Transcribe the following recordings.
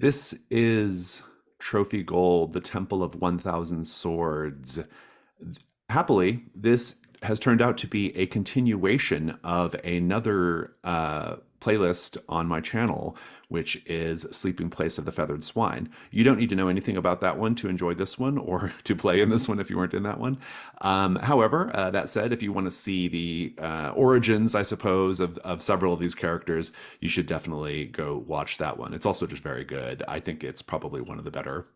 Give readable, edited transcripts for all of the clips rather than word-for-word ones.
This is Trophy Gold, the Temple of 1,000 Swords. Happily, this has turned out to be a continuation of another playlist on my channel, which is Sleeping Place of the Feathered Swine. You don't need to know anything about that one to enjoy this one or to play in this one if you weren't in that one. However, that said, if you want to see the origins, I suppose, of several of these characters, you should definitely go watch that one. It's also just very good. I think it's probably one of the better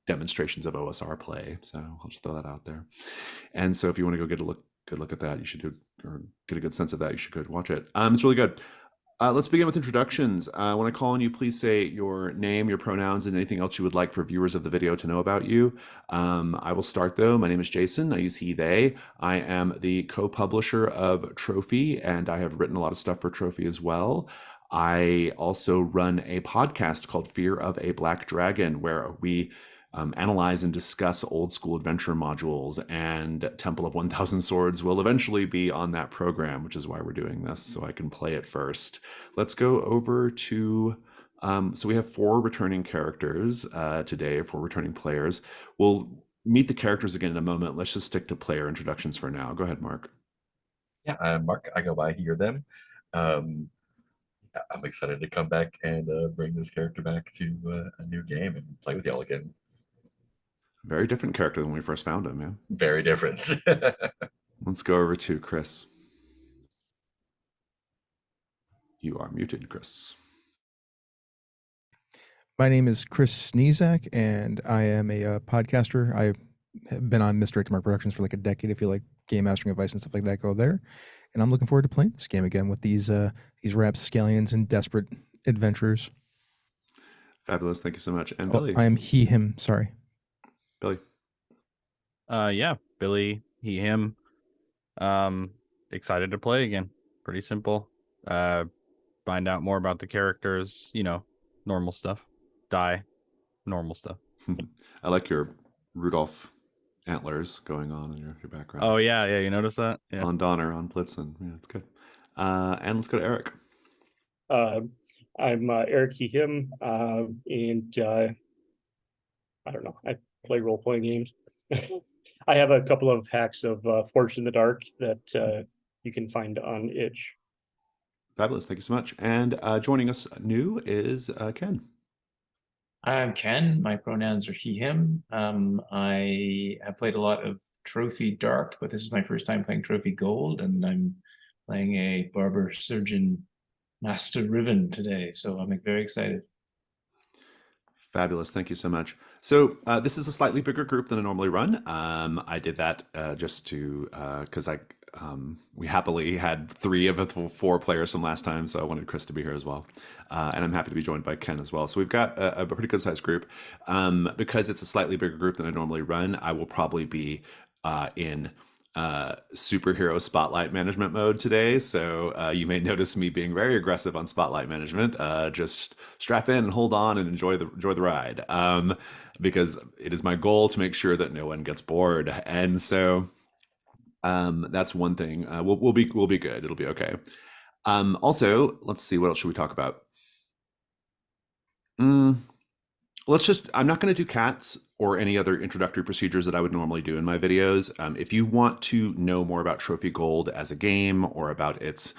demonstrations of OSR play. So I'll just throw that out there. And so if you want to go get a good look at that, you should do, or get a good sense of that, you should go watch it. It's really good. Let's begin with introductions. When I call on you, please say your name, your pronouns, and anything else you would like for viewers of the video to know about you. I will start though. My name is Jason. I use he, they. I am the co-publisher of Trophy, and I have written a lot of stuff for Trophy as well. I also run a podcast called Fear of a Black Dragon, where we analyze and discuss old school adventure modules, and Temple of 1,000 Swords will eventually be on that program, which is why we're doing this, so I can play it first. Let's go over to, so we have 4 returning characters today, 4 returning players. We'll meet the characters again in a moment. Let's just stick to player introductions for now. Go ahead, Mark. Yeah, I'm Mark. I go by he or them. Um, I'm excited to come back and bring this character back to a new game and play with y'all again. Very different character than when we first found him, man. Very different. Let's go over to Chris. You are muted, Chris. My name is Chris Sneezak, and I am a podcaster. I have been on Misdirected Mark Productions for like a decade. If you like game mastering advice and stuff like that, go there. And I'm looking forward to playing this game again with these rapscallions and desperate adventurers. Fabulous. Thank you so much. And Oh, Billy. I am he, him. Sorry. Billy. Yeah, Billy, he, him. Excited to play again. Pretty simple. Find out more about the characters, normal stuff. Die, normal stuff. I like your Rudolph antlers going on in your background. Oh, yeah, you notice that? Yeah. On Donner, on Blitzen. Yeah, it's good. And let's go to Eric. I'm Eric he, him, and I don't know, I play role-playing games. I have a couple of hacks of Forged in the Dark that you can find on itch. Fabulous. Thank you so much. And joining us new is Ken. I'm Ken. My pronouns are he, him. I have played a lot of Trophy Dark, but this is my first time playing Trophy Gold, and I'm playing a barber surgeon master Riven today, so I'm very excited. Fabulous. Thank you so much. So this is a slightly bigger group than I normally run. I did that just to, because we happily had 3 of the 4 players from last time, so I wanted Chris to be here as well. And I'm happy to be joined by Ken as well. So we've got a pretty good sized group. Because it's a slightly bigger group than I normally run, I will probably be in superhero spotlight management mode today, so you may notice me being very aggressive on spotlight management. Just strap in and hold on and enjoy the ride, because it is my goal to make sure that no one gets bored. And so that's one thing. We'll be good. It'll be okay. Also, let's see, what else should we talk about? I'm not going to do cats or any other introductory procedures that I would normally do in my videos. If you want to know more about Trophy Gold as a game or about its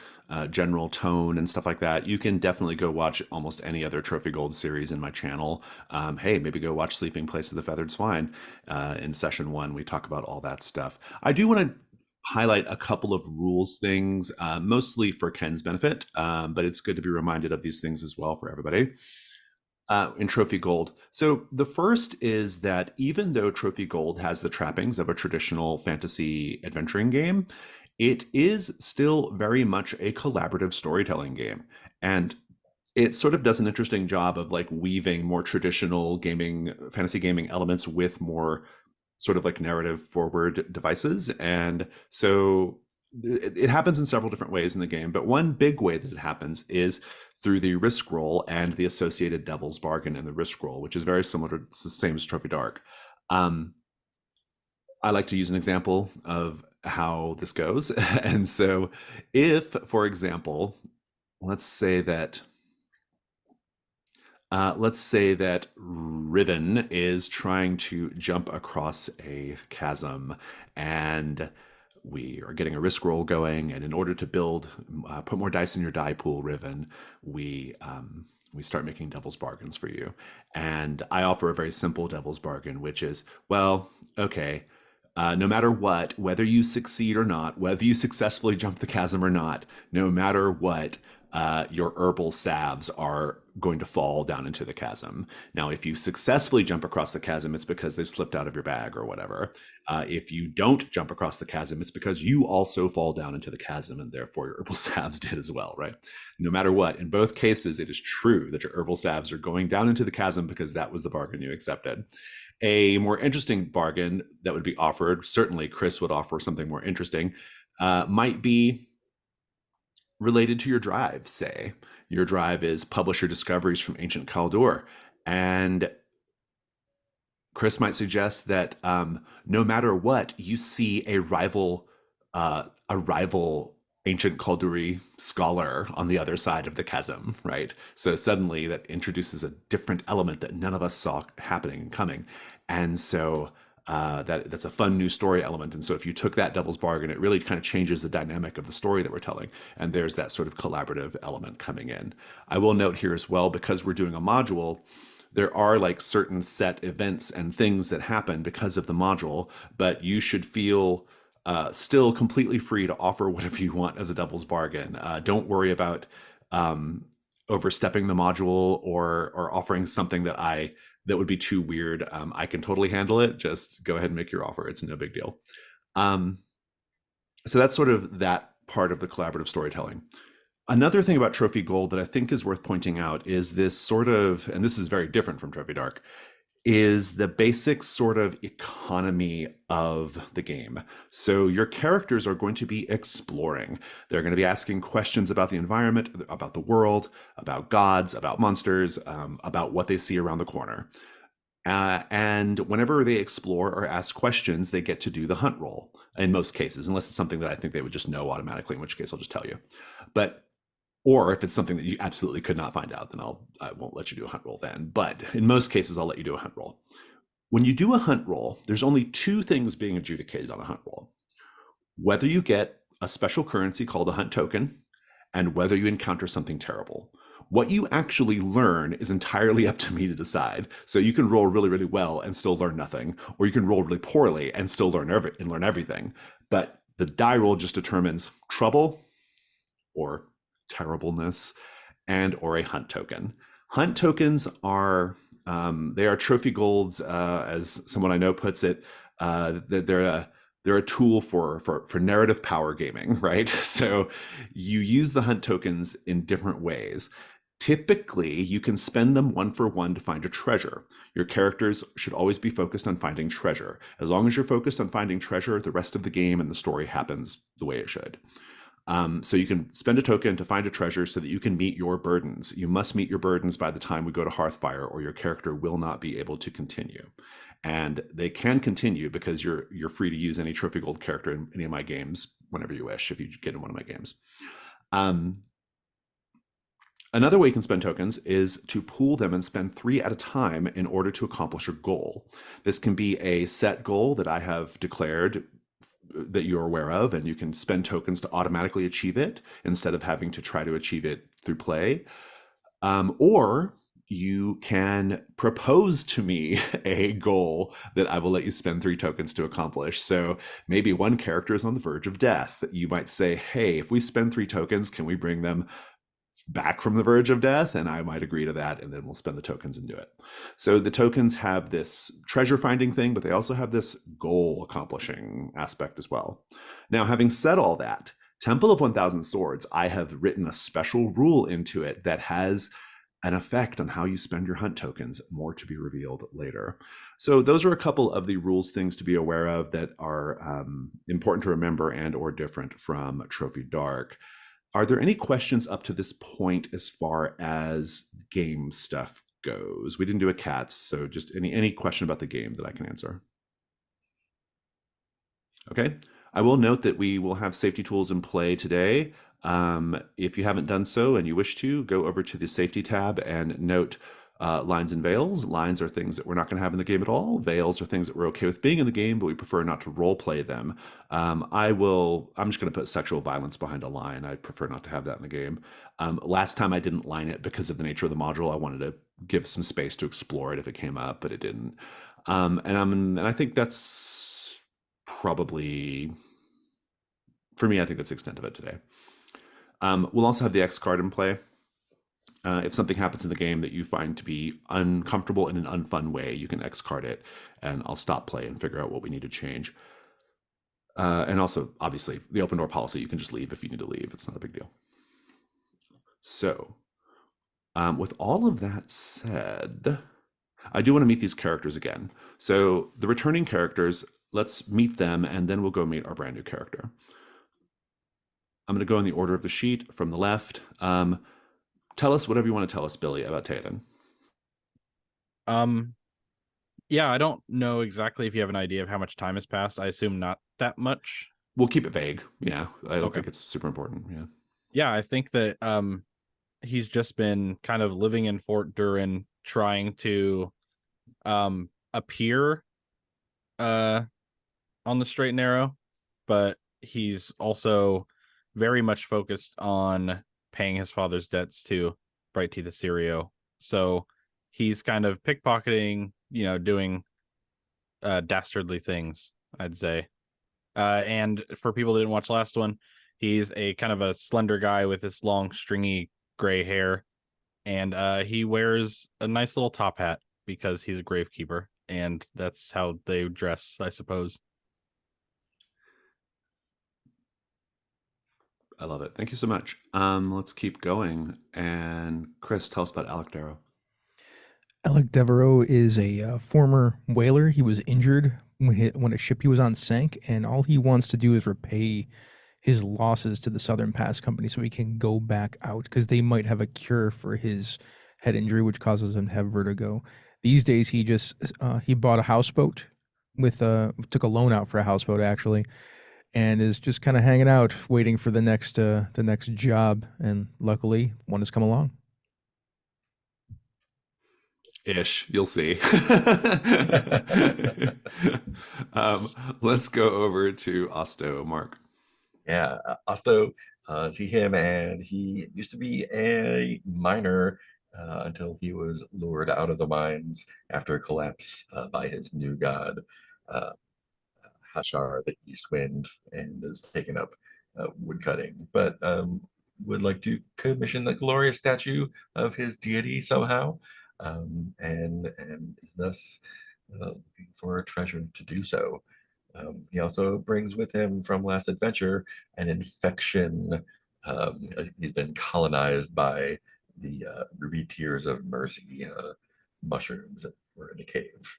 general tone and stuff like that, you can definitely go watch almost any other Trophy Gold series in my channel. Hey, maybe go watch Sleeping Place of the Feathered Swine. In session 1, we talk about all that stuff. I do want to highlight a couple of rules things, mostly for Ken's benefit, but it's good to be reminded of these things as well for everybody. In Trophy Gold. So the first is that even though Trophy Gold has the trappings of a traditional fantasy adventuring game, it is still very much a collaborative storytelling game. And it sort of does an interesting job of like weaving more traditional gaming, fantasy gaming elements with more sort of like narrative forward devices. And so it happens in several different ways in the game, but one big way that it happens is through the risk roll and the associated devil's bargain in the risk roll, which is very similar to the same as Trophy Dark. I like to use an example of how this goes. And so if, for example, let's say that Let's say that Riven is trying to jump across a chasm, and we are getting a risk roll going. And in order to build, put more dice in your die pool, Riven, we start making devil's bargains for you. And I offer a very simple devil's bargain, which is, well, okay, no matter what, whether you succeed or not, whether you successfully jump the chasm or not, no matter what, your herbal salves are going to fall down into the chasm. Now, if you successfully jump across the chasm, it's because they slipped out of your bag or whatever. If you don't jump across the chasm, it's because you also fall down into the chasm, and therefore your herbal salves did as well, right? No matter what, in both cases, it is true that your herbal salves are going down into the chasm because that was the bargain you accepted. A more interesting bargain that would be offered, certainly Chris would offer something more interesting, might be related to your drive. Say your drive is publish your discoveries from ancient Kaldor, and Chris might suggest that no matter what, you see a rival ancient Kalduri scholar on the other side of the chasm, right? So suddenly that introduces a different element that none of us saw happening and coming, and so that's a fun new story element. And so if you took that devil's bargain, it really kind of changes the dynamic of the story that we're telling. And there's that sort of collaborative element coming in. I will note here as well, because we're doing a module, there are like certain set events and things that happen because of the module, but you should feel still completely free to offer whatever you want as a devil's bargain. Don't worry about overstepping the module or offering something that would be too weird. I can totally handle it. Just go ahead and make your offer. It's no big deal. So that's sort of that part of the collaborative storytelling. Another thing about Trophy Gold that I think is worth pointing out is this sort of, and this is very different from Trophy Dark, is the basic sort of economy of the game. So your characters are going to be exploring. They're going to be asking questions about the environment, about the world, about gods, about monsters, about what they see around the corner. And whenever they explore or ask questions, they get to do the hunt roll in most cases, unless it's something that I think they would just know automatically, in which case I'll just tell you. Or if it's something that you absolutely could not find out, then I won't let you do a hunt roll then. But in most cases, I'll let you do a hunt roll. When you do a hunt roll, there's only two things being adjudicated on a hunt roll: whether you get a special currency called a hunt token, and whether you encounter something terrible. What you actually learn is entirely up to me to decide. So you can roll really, really well and still learn nothing, or you can roll really poorly and still learn everything. But the die roll just determines trouble or terribleness and or a hunt token. Hunt tokens are they are trophy golds, as someone I know puts it. They're a tool for narrative power gaming, right? So you use the hunt tokens in different ways. Typically, you can spend them one for one to find a treasure. Your characters should always be focused on finding treasure. As long as you're focused on finding treasure, the rest of the game and the story happens the way it should. So you can spend a token to find a treasure so that you can meet your burdens. You must meet your burdens by the time we go to Hearthfire, or your character will not be able to continue. And they can continue because you're free to use any trophy gold character in any of my games whenever you wish, if you get in one of my games. Another way you can spend tokens is to pool them and spend 3 at a time in order to accomplish a goal. This can be a set goal that I have declared that you're aware of, and you can spend tokens to automatically achieve it instead of having to try to achieve it through play. Or you can propose to me a goal that I will let you spend 3 tokens to accomplish. So maybe one character is on the verge of death. You might say, hey, if we spend 3 tokens, can we bring them back from the verge of death? And I might agree to that, and then we'll spend the tokens and do it. So the tokens have this treasure finding thing, but they also have this goal accomplishing aspect as well. Now, having said all that, Temple of 1000 Swords, I have written a special rule into it that has an effect on how you spend your hunt tokens, more to be revealed later. So those are a couple of the rules things to be aware of that are important to remember and or different from Trophy Dark. Are there any questions up to this point as far as game stuff goes? We didn't do a cats, so just any question about the game that I can answer. Okay, I will note that we will have safety tools in play today. If you haven't done so and you wish to, go over to the safety tab and note Lines and veils. Lines are things that we're not going to have in the game at all. Veils are things that we're okay with being in the game, but we prefer not to role play them. I'm just going to put sexual violence behind a line. I prefer not to have that in the game. Last time I didn't line it because of the nature of the module. I wanted to give some space to explore it if it came up, but it didn't. And I think that's probably, for me, I think that's the extent of it today. We'll also have the X card in play. If something happens in the game that you find to be uncomfortable in an unfun way, you can X card it, and I'll stop play and figure out what we need to change. And also, obviously, the open door policy, you can just leave if you need to leave. It's not a big deal. So, with all of that said, I do want to meet these characters again. So the returning characters, let's meet them, and then we'll go meet our brand new character. I'm going to go in the order of the sheet from the left. Tell us whatever you want to tell us, Billy, about Taden. Yeah, I don't know exactly if you have an idea of how much time has passed. I assume not that much. We'll keep it vague. Yeah, I don't Okay. think it's super important. Yeah. Yeah, I think that he's just been kind of living in Fort Durin, trying to appear on the straight and narrow, but he's also very much focused on paying his father's debts to Bright Teeth Assyrio. So he's kind of pickpocketing, doing dastardly things, I'd say. And for people that didn't watch the last one, he's a kind of a slender guy with this long, stringy gray hair. And he wears a nice little top hat because he's a gravekeeper. And that's how they dress, I suppose. I love it. Thank you so much. Let's keep going. And Chris, tell us about Alec Darrow. Alec Devereaux is a former whaler. He was injured when a ship he was on sank, and all he wants to do is repay his losses to the Southern Pass Company so he can go back out, because they might have a cure for his head injury, which causes him to have vertigo. These days, he just he bought a houseboat took a loan out for a houseboat actually, and is just kind of hanging out, waiting for the next job. And luckily, one has come along. Ish, you'll see. Let's go over to Osto, Mark. Yeah, Osto, see him, and he used to be a miner until he was lured out of the mines after a collapse by his new god, Hashar, the East Wind, and has taken up woodcutting, but would like to commission the glorious statue of his deity somehow, and is thus looking for a treasure to do so. He also brings with him from last adventure an infection. He's been colonized by the ruby tears of mercy mushrooms that were in the cave.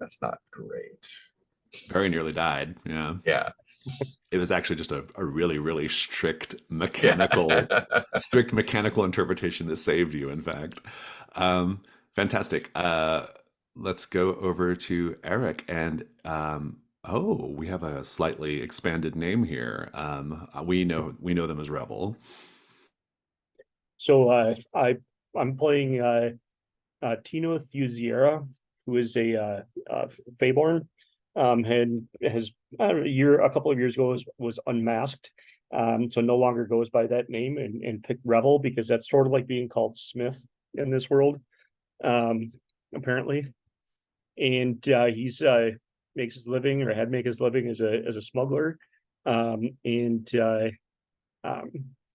That's not great. Very nearly died. Yeah. Yeah. It was actually just a really, really strict mechanical interpretation that saved you, in fact. Fantastic. Let's go over to Eric. And we have a slightly expanded name here. We know them as Revel. So I'm playing Tino Thuziera, who is a Feyborn. And has a couple of years ago was unmasked, so no longer goes by that name, and picked Revel because that's sort of like being called Smith in this world, apparently. And he's makes his living, or had make his living, as a smuggler, and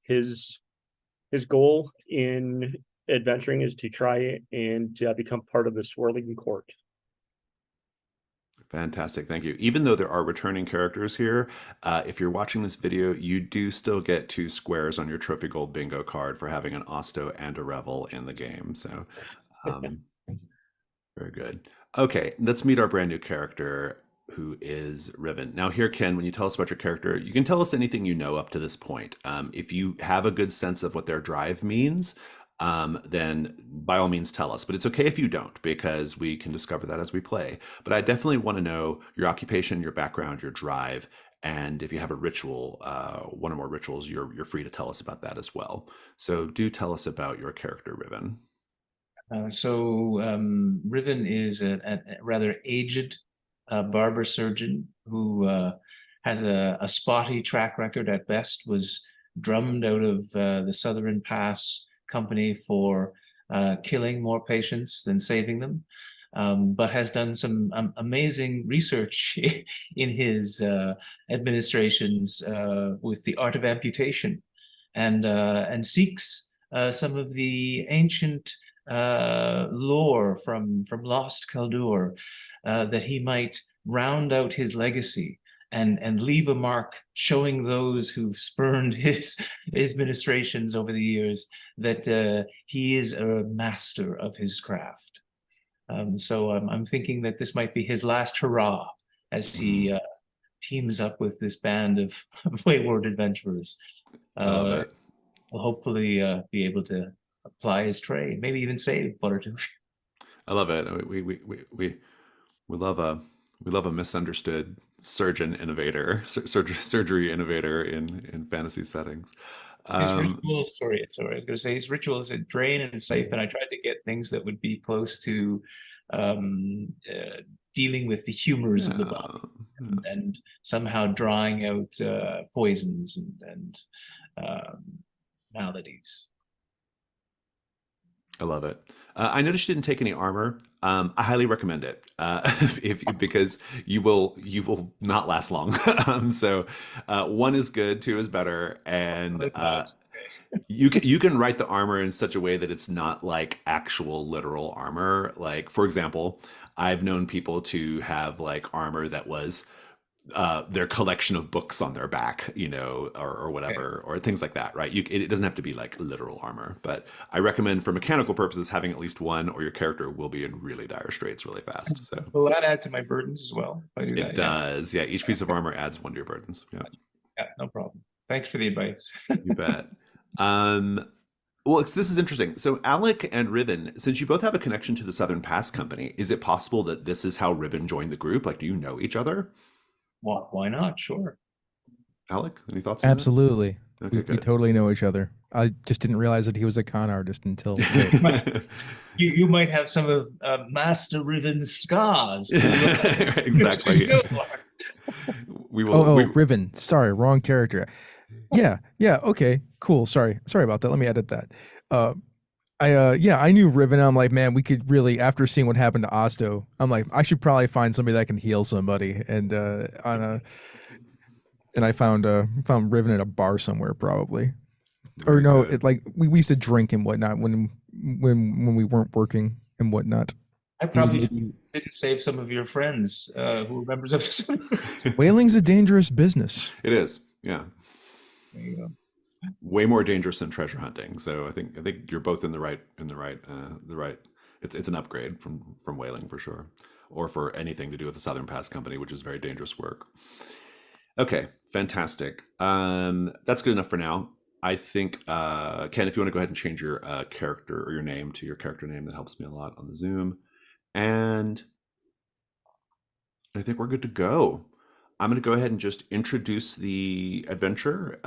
his goal in adventuring is to try and become part of the Swirling Court. Fantastic. Thank you. Even though there are returning characters here, if you're watching this video, you do still get 2 squares on your Trophy Gold bingo card for having an Osto and a Revel in the game. So very good. Okay, let's meet our brand new character, who is Riven. Now here, Ken, when you tell us about your character, you can tell us anything you know up to this point. If you have a good sense of what their drive means, then by all means tell us. But it's okay if you don't, because we can discover that as we play. But I definitely want to know your occupation, your background, your drive, and if you have a ritual, one or more rituals, you're free to tell us about that as well. So do tell us about your character, Riven. Riven is a rather aged barber surgeon who has a spotty track record at best, was drummed out of the Southern Pass Company for killing more patients than saving them, but has done some amazing research in his administrations with the art of amputation, and seeks some of the ancient lore from Lost Kaldur, that he might round out his legacy and leave a mark showing those who've spurned his ministrations over the years that he is a master of his craft. So I'm thinking that this might be his last hurrah as he teams up with this band of wayward adventurers. I love it. Will hopefully be able to apply his trade, maybe even save one or two. I love it. We love a misunderstood surgeon innovator, surgery innovator in fantasy settings. His rituals, sorry, I was going to say his rituals at drain and siphon. I tried to get things that would be close to dealing with the humors of the body, and somehow drawing out poisons and maladies. I love it. I noticed you didn't take any armor. I highly recommend it because you will not last long. So 1 is good, 2 is better, and you can write the armor in such a way that it's not like actual literal armor. Like, for example, I've known people to have like armor that was their collection of books on their back, or whatever, or things like that, right? It doesn't have to be like literal armor, but I recommend for mechanical purposes having at least 1, or your character will be in really dire straits really fast. So will that add to my burdens as well? If I do that, it does. Yeah. Each piece of armor adds 1 to your burdens. Yeah. Yeah, no problem. Thanks for the advice. You bet. Well, this is interesting. So Alec and Riven, since you both have a connection to the Southern Pass Company, is it possible that this is how Riven joined the group? Like, do you know each other? Why not? Sure. Alec, any thoughts on Absolutely. that? Okay, We good. totally know each other. I just didn't realize that he was a con artist until today. You might have some of Master Riven's scars. Exactly. We will. Oh, Riven. Sorry, wrong character. Yeah, okay, cool. Sorry about that. Let me edit that. I knew Riven. I'm like, man, we could really, after seeing what happened to Osto, I'm like, I should probably find somebody that can heal somebody. And I found Riven at a bar somewhere, probably. Or no, good. it like we used to drink and whatnot when we weren't working and whatnot. I probably didn't save some of your friends who were members of this. Whaling's a dangerous business. It is. Yeah. There you go. Way more dangerous than treasure hunting. So I think you're both in the right. It's an upgrade from whaling for sure, or for anything to do with the Southern Pass Company, which is very dangerous work. Okay, fantastic. That's good enough for now. I think Ken, if you want to go ahead and change your character or your name to your character name, that helps me a lot on the Zoom. And I think we're good to go. I'm going to go ahead and just introduce the adventure,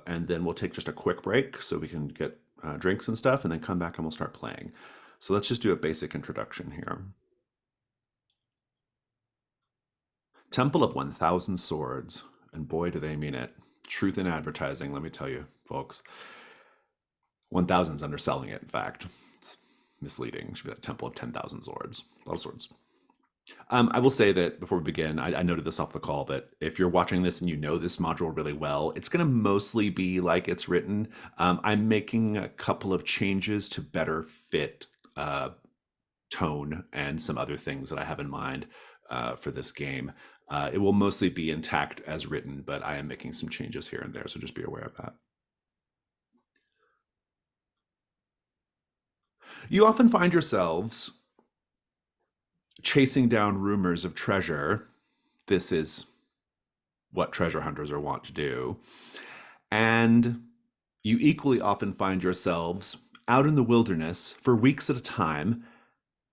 and then we'll take just a quick break so we can get drinks and stuff, and then come back and we'll start playing. So let's just do a basic introduction here. Temple of 1,000 Swords, and boy, do they mean it. Truth in advertising, let me tell you, folks. 1,000's underselling it, in fact. It's misleading. It should be that Temple of 10,000 Swords. A lot of swords. I will say that before we begin, I noted this off the call, but if you're watching this and you know this module really well, it's going to mostly be like it's written. I'm making a couple of changes to better fit tone and some other things that I have in mind for this game. It will mostly be intact as written, but I am making some changes here and there, so just be aware of that. You often find yourselves chasing down rumors of treasure. This is what treasure hunters are wont to do. And you equally often find yourselves out in the wilderness for weeks at a time,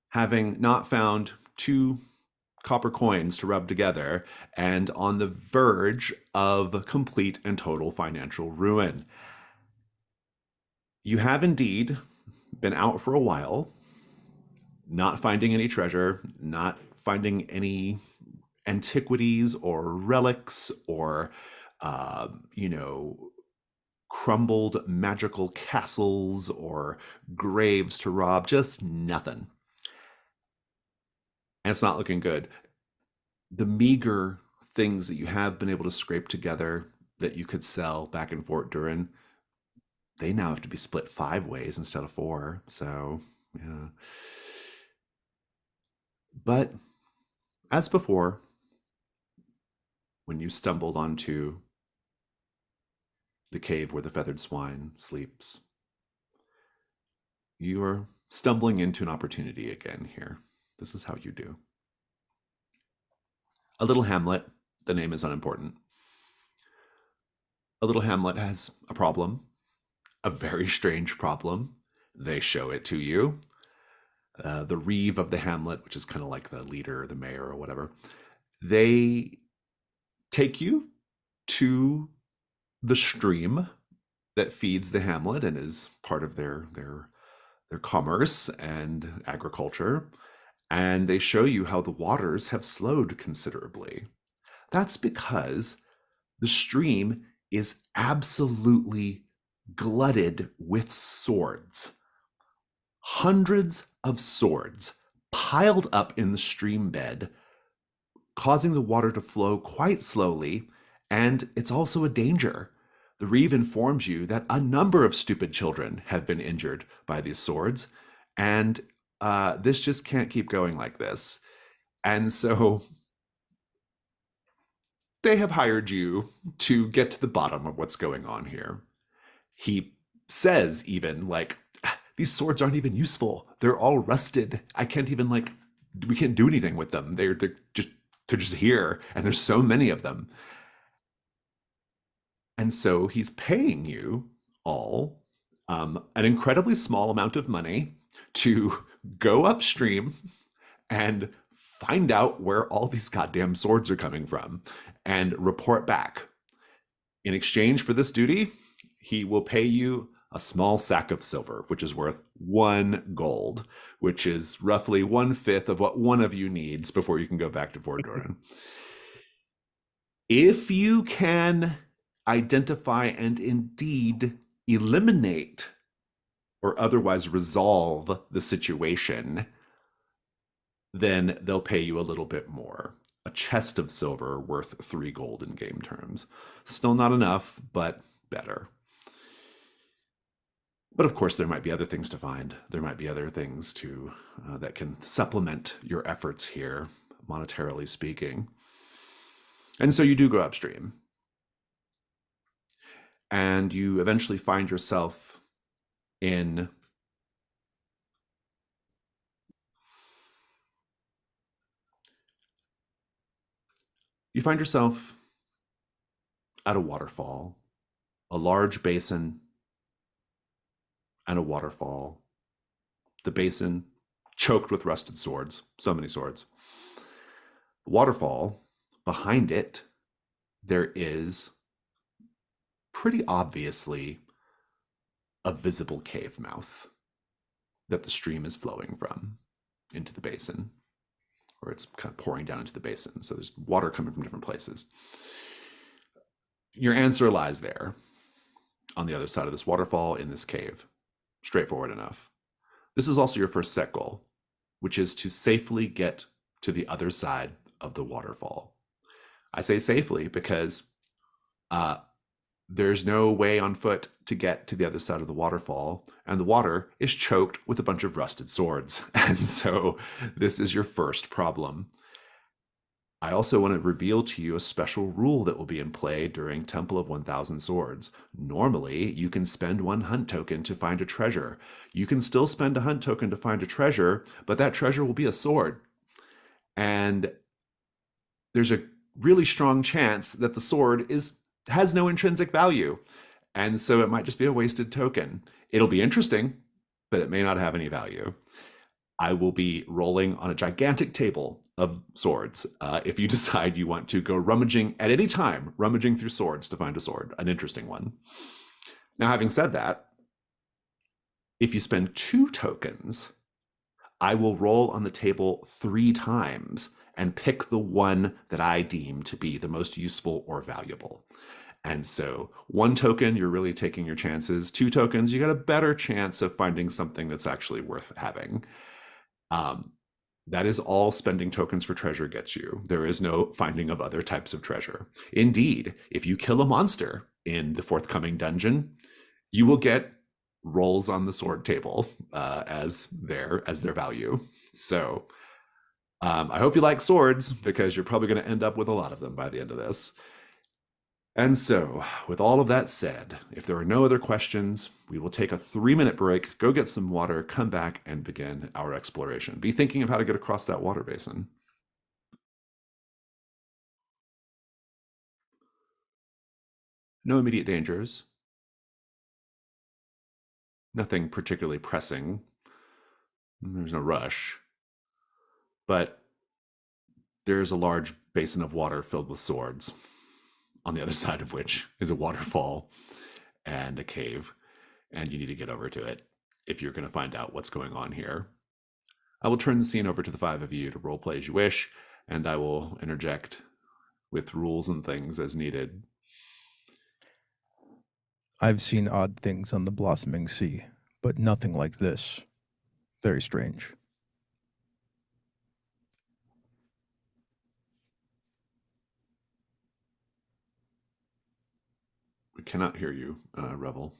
having not found 2 copper coins to rub together, and on the verge of complete and total financial ruin. You have indeed been out for a while, not finding any treasure, not finding any antiquities or relics or, you know, crumbled magical castles or graves to rob, just nothing. And it's not looking good. The meager things that you have been able to scrape together that you could sell back in Fort Durin, they now have to be split 5 ways instead of 4. So, yeah. But as before, when you stumbled onto the cave where the feathered swine sleeps, you are stumbling into an opportunity again here. This is how you do. A little hamlet, the name is unimportant. A little hamlet has a problem, a very strange problem. They show it to you. The reeve of the hamlet, which is kind of like the leader, the mayor, or whatever, they take you to the stream that feeds the hamlet and is part of their commerce and agriculture, and they show you how the waters have slowed considerably. That's because the stream is absolutely glutted with swords. Hundreds of swords piled up in the stream bed, causing the water to flow quite slowly, and it's also a danger. The reeve informs you that a number of stupid children have been injured by these swords, and this just can't keep going like this. And so they have hired you to get to the bottom of what's going on here. He says even, like, these swords aren't even useful. They're all rusted. I can't even, like, we can't do anything with them. They're just here, and there's so many of them. And so he's paying you all an incredibly small amount of money to go upstream and find out where all these goddamn swords are coming from and report back. In exchange for this duty, he will pay you a small sack of silver, which is worth 1 gold, which is roughly 1/5 of what one of you needs before you can go back to Fort Durin. If you can identify and indeed eliminate or otherwise resolve the situation, then they'll pay you a little bit more. A chest of silver worth 3 gold in game terms. Still not enough, but better. But of course, there might be other things to find. There might be other things to that can supplement your efforts here, monetarily speaking. And so you do go upstream. And you eventually find yourself in at a waterfall, a large basin and a waterfall. The basin choked with rusted swords, so many swords. The waterfall, behind it, there is pretty obviously a visible cave mouth that the stream is flowing from into the basin, or it's kind of pouring down into the basin. So there's water coming from different places. Your answer lies there on the other side of this waterfall in this cave. Straightforward enough. This is also your first set goal, which is to safely get to the other side of the waterfall. I say safely because there's no way on foot to get to the other side of the waterfall, and the water is choked with a bunch of rusted swords. And so this is your first problem. I also want to reveal to you a special rule that will be in play during Temple of 1000 Swords. Normally, you can spend 1 hunt token to find a treasure. You can still spend a hunt token to find a treasure, but that treasure will be a sword. And there's a really strong chance that the sword has no intrinsic value. And so it might just be a wasted token. It'll be interesting, but it may not have any value. I will be rolling on a gigantic table of swords if you decide you want to go rummaging at any time, rummaging through swords to find a sword, an interesting one. Now, having said that, if you spend 2 tokens, I will roll on the table 3 times and pick the one that I deem to be the most useful or valuable. And so 1 token, you're really taking your chances. 2 tokens, you got a better chance of finding something that's actually worth having. That is all spending tokens for treasure gets you. There is no finding of other types of treasure. Indeed, if you kill a monster in the forthcoming dungeon, you will get rolls on the sword table as their value. So I hope you like swords, because you're probably going to end up with a lot of them by the end of this. And so, with all of that said, if there are no other questions, we will take a 3-minute break, go get some water, come back, and begin our exploration. Be thinking of how to get across that water basin. No immediate dangers. Nothing particularly pressing. There's no rush. But there's a large basin of water filled with swords, on the other side of which is a waterfall and a cave, and you need to get over to it if you're going to find out what's going on here. I will turn the scene over to the 5 of you to roleplay as you wish, and I will interject with rules and things as needed. I've seen odd things on the blossoming sea, but nothing like this. Very strange. We cannot hear you, Revel.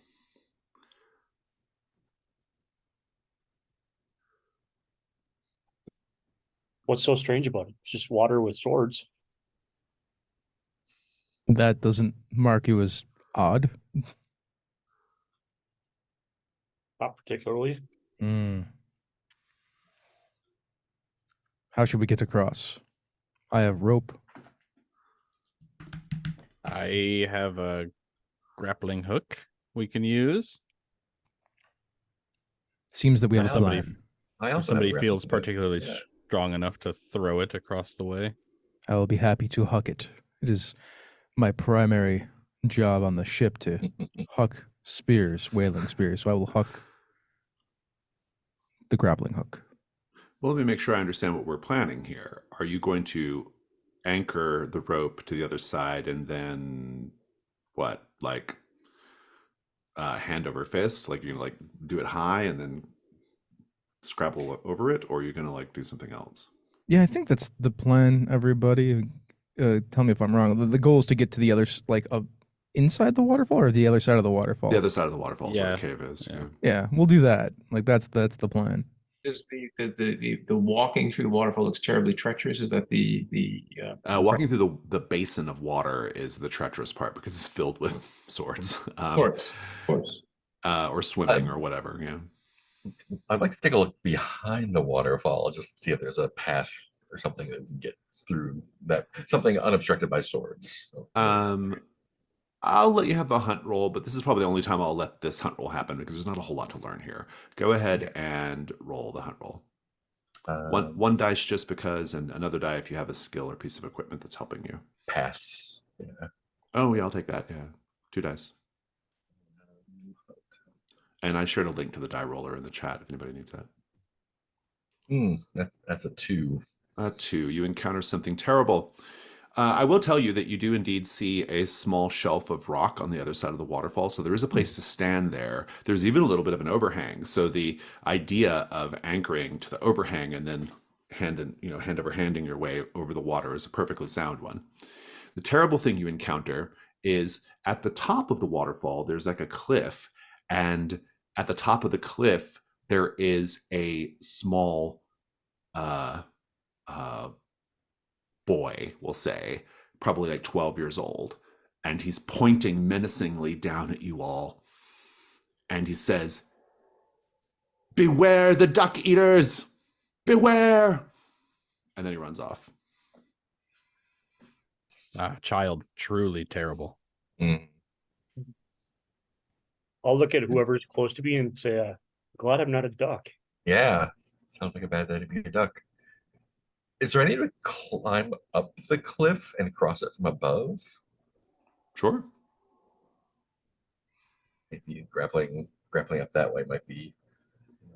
What's so strange about it? It's just water with swords. That doesn't mark you as odd. Not particularly. How should we get across? I have rope. I have a grappling hook we can use. Seems that we have a Somebody- plan. I If also somebody have a feels grappling hook. particularly Yeah. strong enough to throw it across the way. I will be happy to huck it. It is my primary job on the ship to huck spears, whaling spears. So I will huck the grappling hook. Well, let me make sure I understand what we're planning here. Are you going to anchor the rope to the other side and then what, like hand over fist? Like you're gonna like do it high and then scrabble over it, or are you gonna like do something else? Yeah, I think that's the plan, everybody. Tell me if I'm wrong. The goal is to get to the other, inside the waterfall or the other side of the waterfall? The other side of the waterfall is where the Yeah. cave is. Yeah. Yeah, we'll do that. Like that's the plan. Is the walking through the waterfall looks terribly treacherous? Is that the Walking through the basin of water is the treacherous part because it's filled with swords. of course. Or swimming or whatever. Yeah. I'd like to take a look behind the waterfall, just to see if there's a path or something that we can get through that, something unobstructed by swords. So, I'll let you have a hunt roll, but this is probably the only time I'll let this hunt roll happen because there's not a whole lot to learn here. Go ahead and roll the hunt roll. One dice just because, and another die if you have a skill or piece of equipment that's helping you. paths. Yeah. Oh, yeah, I'll take that. Yeah. 2 dice. And I shared a link to the die roller in the chat if anybody needs that. That's a 2. 2. You encounter something terrible. I will tell you that you do indeed see a small shelf of rock on the other side of the waterfall. So there is a place to stand there. There's even a little bit of an overhang. So the idea of anchoring to the overhang and then hand over handing your way over the water is a perfectly sound one. The terrible thing you encounter is at the top of the waterfall, there's like a cliff, and at the top of the cliff, there is a small boy, we'll say, probably like 12 years old, and he's pointing menacingly down at you all, and he says, "Beware the duck eaters! Beware!" And then he runs off. Child, truly terrible. I'll look at whoever's close to me and say, glad I'm not a duck. Yeah, sounds like a bad day to be a duck. Is there any way to climb up the cliff and cross it from above? Sure. Maybe grappling up that way might be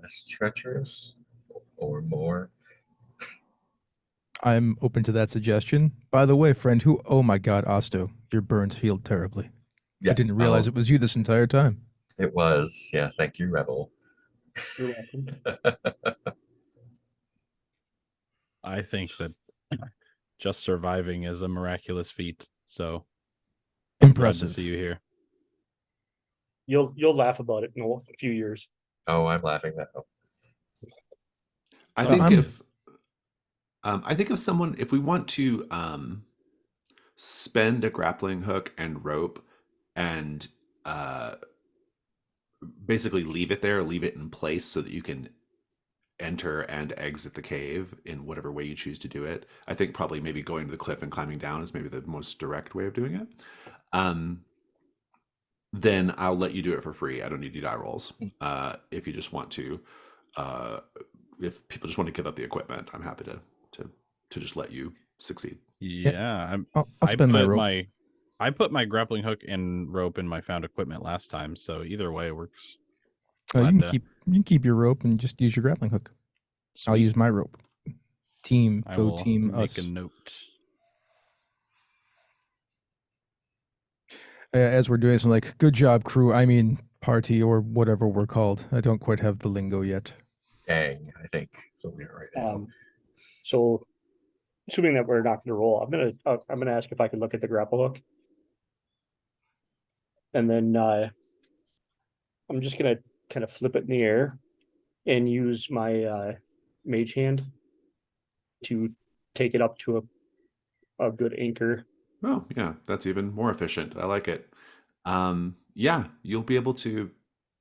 less treacherous. or more. I'm open to that suggestion. By the way, friend, who? Oh my God, Osto, your burns healed terribly. Yeah, I didn't realize oh, it was you this entire time. it was. Yeah, thank you, Rebel. You're welcome. I think that just surviving is a miraculous feat. So I'm glad to Impressive. see you here. You'll laugh about it in a few years. Oh, I'm laughing now. I So think I'm- if someone, if we want to spend a grappling hook and rope and basically leave it there, leave it in place so that you can enter and exit the cave in whatever way you choose to do it. I think probably maybe going to the cliff and climbing down is maybe the most direct way of doing it. Then I'll let you do it for free. I don't need you die rolls. If you just want to, if people just want to give up the equipment, I'm happy to just let you succeed. Yeah, I'll spend my rope. I put my grappling hook and rope in my found equipment last time, so either way works. You Glad can to- keep your rope and just use your grappling hook. I'll Sweet. use my rope. Team, I go will team make us. a note. As we're doing some like, good job, crew. I mean, party or whatever we're called. I don't quite have the lingo yet. Gang, I think is what we are right now. So, assuming that we're not going to roll, I'm gonna ask if I can look at the grapple hook, and then I'm just gonna kind of flip it in the air and use my mage hand to take it up to a good anchor. Oh, yeah, that's even more efficient. I like it. Yeah, you'll be able to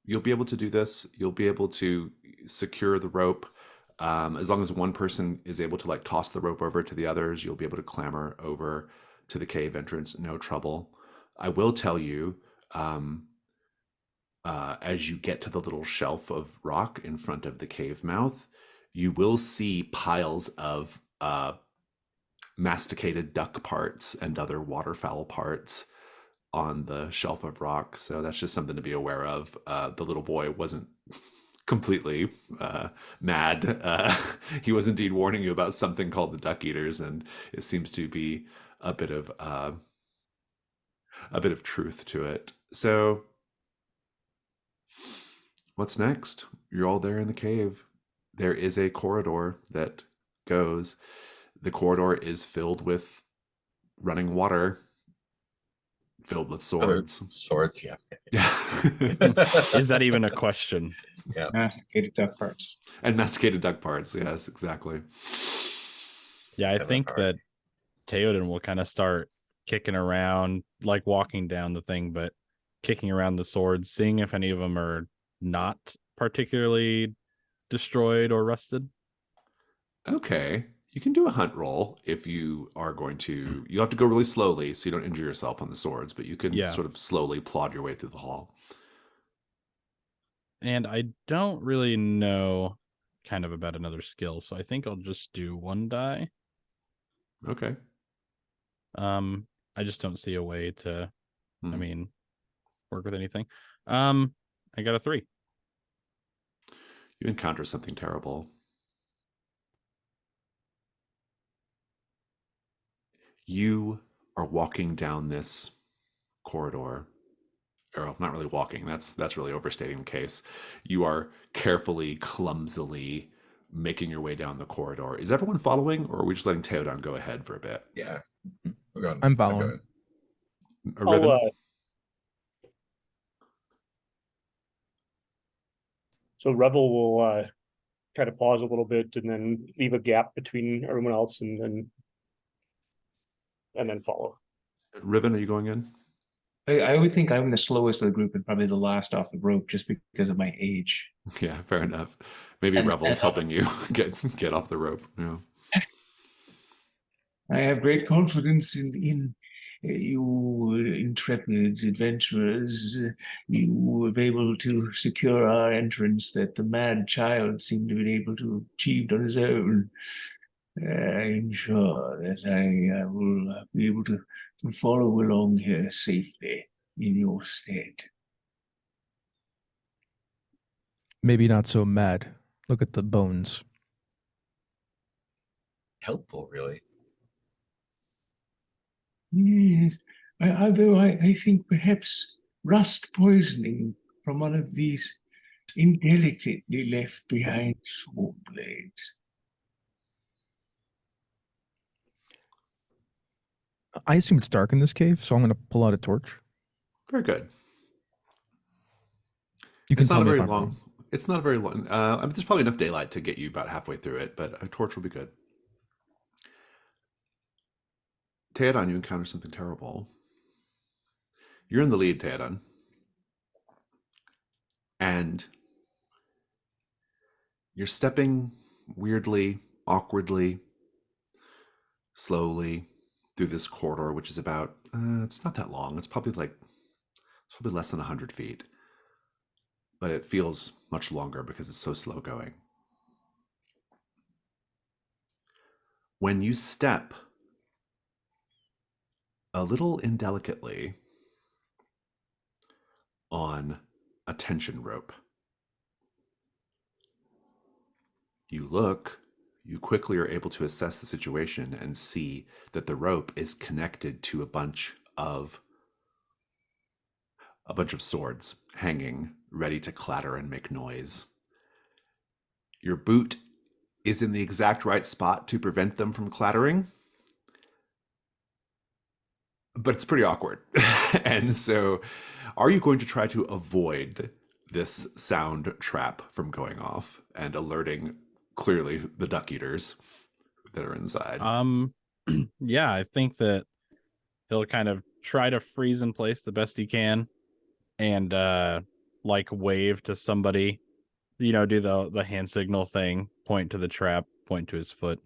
do this. You'll be able to secure the rope. As long as one person is able to like toss the rope over to the others, you'll be able to clamber over to the cave entrance, no trouble. I will tell you, as you get to the little shelf of rock in front of the cave mouth, you will see piles of masticated duck parts and other waterfowl parts on the shelf of rock. So that's just something to be aware of. The little boy wasn't completely mad. He was indeed warning you about something called the duck eaters, and it seems to be a bit of truth to it. So what's next? You're all there in the cave. There is a corridor that goes. The corridor is filled with running water, filled with swords. Swords, yeah. Yeah. Is that even a question? Yeah. Masticated duck parts. And masticated duck parts. Yes, exactly. Yeah, I Seven think part. that Theoden will kind of start kicking around, like walking down the thing, but kicking around the swords, seeing if any of them are not particularly destroyed or rusted. Okay. You can do a hunt roll if you are going to. You have to go really slowly so you don't injure yourself on the swords, but you can Yeah. sort of slowly plod your way through the hall. And I don't really know kind of about another skill, so I think I'll just do one die. Okay. I just don't see a way to, Hmm. work with anything. I got a 3. You encounter something terrible. You are walking down this corridor. Or not really walking. That's really overstating the case. You are carefully, clumsily making your way down the corridor. Is everyone following, or are we just letting Theoden go ahead for a bit? Yeah. We're going. I'm following. Riven? So Rebel will kind of pause a little bit and then leave a gap between everyone else, and then follow. Riven, are you going in? I would think I'm the slowest of the group and probably the last off the rope just because of my age. Yeah, fair enough. Maybe Revel's helping you get off the rope. Yeah. I have great confidence in you intrepid adventurers. You were able to secure our entrance that the mad child seemed to be able to have achieved on his own. I'm sure that I will be able to follow along here safely in your stead. Maybe not so mad. Look at the bones. helpful, really. Yes, although I think perhaps rust poisoning from one of these indelicately left behind sword blades. I assume it's dark in this cave, so I'm going to pull out a torch. Very good. You can It's tell not a me if very I'm long. wrong. It's not a very long. I mean, there's probably enough daylight to get you about halfway through it, but a torch will be good. Teodan, you encounter something terrible. You're in the lead, Teodan. And you're stepping weirdly, awkwardly, slowly through this corridor, which is about, it's not that long. It's probably less than 100 feet. But it feels much longer because it's so slow going. When you step a little indelicately on a tension rope, you quickly are able to assess the situation and see that the rope is connected to a bunch of swords hanging, ready to clatter and make noise. Your boot is in the exact right spot to prevent them from clattering, but it's pretty awkward. And so, are you going to try to avoid this sound trap from going off and alerting clearly the duck eaters that are inside? Yeah, I think that he'll kind of try to freeze in place the best he can and like wave to somebody, do the hand signal thing, point to the trap, point to his foot.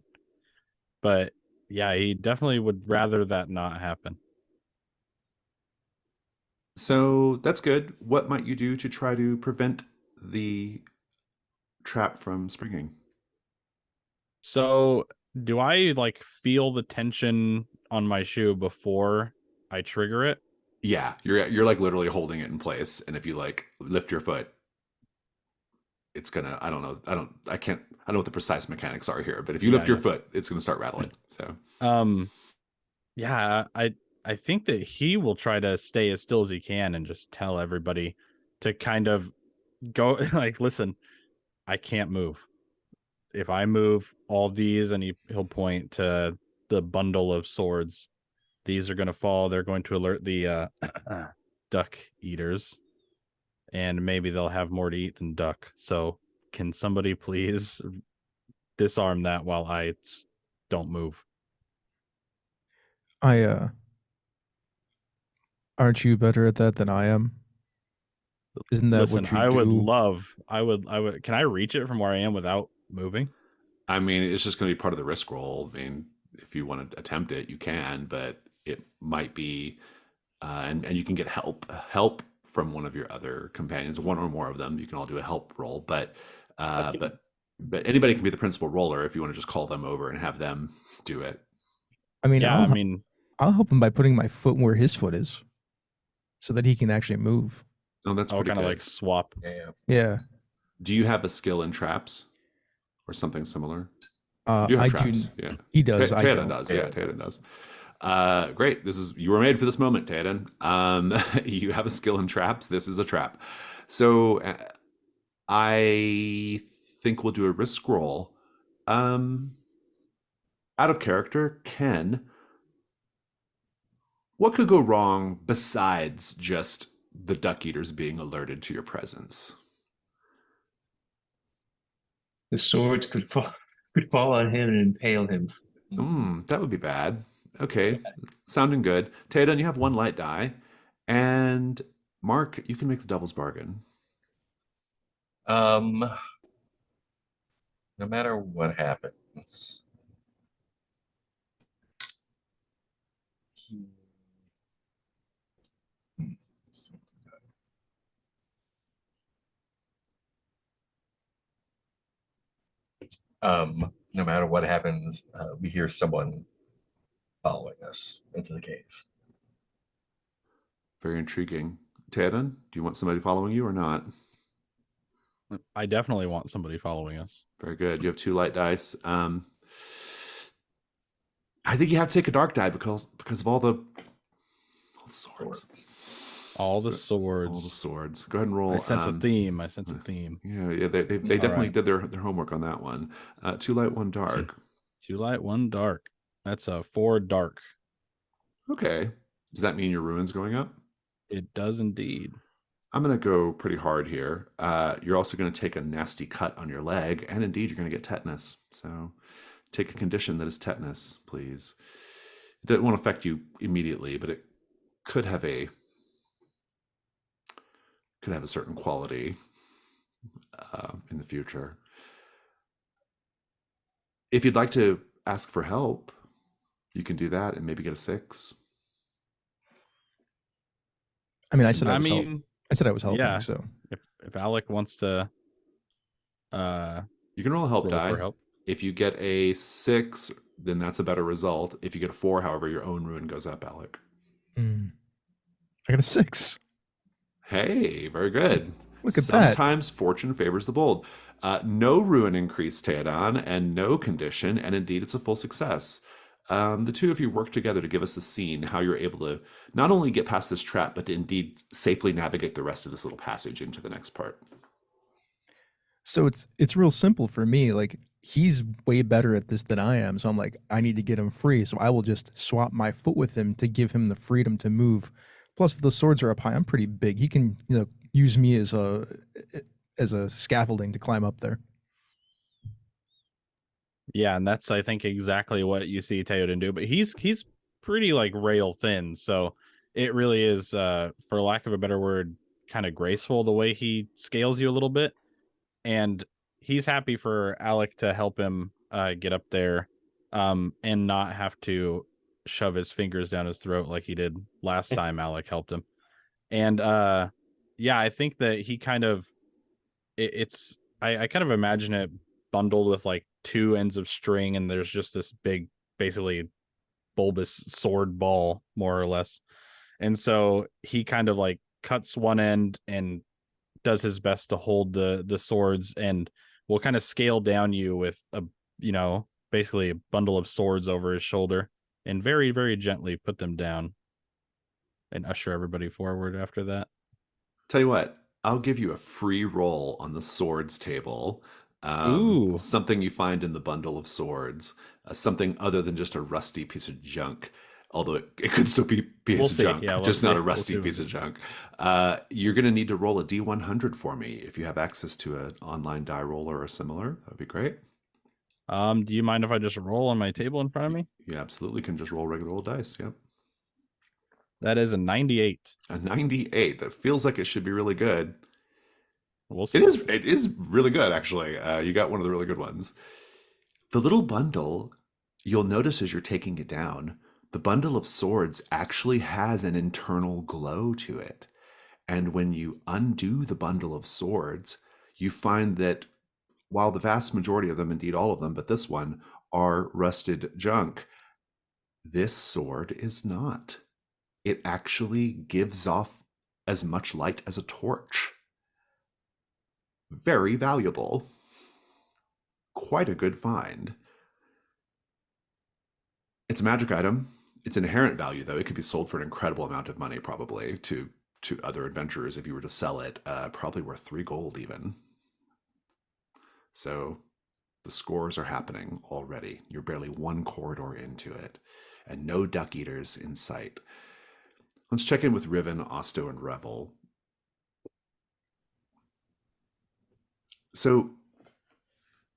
But yeah, he definitely would rather that not happen. So that's good. What might you do to try to prevent the trap from springing? So do I like feel the tension on my shoe before I trigger it? Yeah, you're like literally holding it in place, and if you like lift your foot, it's gonna. I don't know. I don't know what the precise mechanics are here, but if you lift your foot, it's gonna start rattling. So, yeah, I think that he will try to stay as still as he can and just tell everybody to kind of go like, listen, I can't move. If I move all these, and he'll point to the bundle of swords, these are going to fall. They're going to alert the duck eaters, and maybe they'll have more to eat than duck. So can somebody please disarm that while I don't move? Aren't you better at that than I am? Isn't that Listen, what you I would do? can I reach it from where I am without moving? I mean, it's just going to be part of the risk roll. I mean, if you want to attempt it, you can, but it might be, and you can get help from one of your other companions, one or more of them. You can all do a help roll, but anybody can be the principal roller if you want to just call them over and have them do it. I mean, Yeah, I'll help him by putting my foot where his foot is, so that he can actually move. Oh, that's pretty kind good. of like swap. Yeah. Do you have a skill in traps or something similar? I traps. do. Yeah, He does. I Teoden don't. does. Yeah, Teoden does. Great. You were made for this moment, Teoden. You have a skill in traps. This is a trap. So I think we'll do a risk roll. Out of character, Ken, what could go wrong besides just the duck eaters being alerted to your presence? The swords could fall on him and impale him. That would be bad. Okay, sounding good. Teoden, you have one light die, and Mark, you can make the devil's bargain. No matter what happens, no matter what happens, we hear someone following us into the cave. Very intriguing. Teoden, do you want somebody following you or not? I definitely want somebody following us. Very good. You have 2 light dice. I think you have to take a dark die because of all the swords. All the So, swords. All the swords. Go ahead and roll. I sense a theme. I sense a theme. Yeah, they definitely right. did their homework on that one. 2 light, 1 dark. 2 light, 1 dark. That's a 4 dark. Okay. Does that mean your ruin's going up? It does indeed. I'm going to go pretty hard here. You're also going to take a nasty cut on your leg, and indeed, you're going to get tetanus. So take a condition that is tetanus, please. It won't affect you immediately, but it could have a certain quality in the future. If you'd like to ask for help, you can do that and maybe get a 6. I mean, I said I was helping. yeah. So if Alec wants to, you can roll a help roll die. for help. If you get a 6, then that's a better result. If you get a 4, however, your own ruin goes up, Alec. I got a 6. Hey, very good. Look at that. Sometimes fortune favors the bold. No ruin increase, Teodan, and no condition, and indeed it's a full success. The two of you work together to give us the scene, how you're able to not only get past this trap, but to indeed safely navigate the rest of this little passage into the next part. So it's real simple for me. Like, he's way better at this than I am. So I'm like, I need to get him free. So I will just swap my foot with him to give him the freedom to move. Plus, if the swords are up high, I'm pretty big. He can, use me as a scaffolding to climb up there. Yeah, and that's, I think, exactly what you see Teoden do. But he's pretty like rail thin, so it really is, for lack of a better word, kind of graceful the way he scales you a little bit. And he's happy for Alec to help him get up there, and not have to shove his fingers down his throat like he did last time Alec helped him. And yeah, I think that he kind of I kind of imagine it bundled with like 2 ends of string, and there's just this big, basically bulbous sword ball, more or less. And so he kind of like cuts one end and does his best to hold the swords, and will kind of scale down you with a basically a bundle of swords over his shoulder, and very, very gently put them down and usher everybody forward after that. Tell you what, I'll give you a free roll on the swords table. Ooh. Something you find in the bundle of swords, something other than just a rusty piece of junk. Although it could still be piece of junk, just not a rusty piece of junk. You're going to need to roll a D100 for me. If you have access to an online die roller or similar, that would be great. Do you mind if I just roll on my table in front of me? You absolutely can just roll regular old dice. Yep. That is a 98. A 98. That feels like it should be really good. We'll see. It is really good, actually. You got one of the really good ones. The little bundle, you'll notice as you're taking it down, the bundle of swords actually has an internal glow to it. And when you undo the bundle of swords, you find that while the vast majority of them, indeed all of them, but this one, are rusted junk, this sword is not. It actually gives off as much light as a torch. Very valuable. Quite a good find. It's a magic item. Its inherent value, though, it could be sold for an incredible amount of money, probably, to other adventurers if you were to sell it. Probably worth 3 gold, even. So the scores are happening already. You're barely 1 corridor into it, and no duck eaters in sight. Let's check in with Riven, Osto, and Revel. So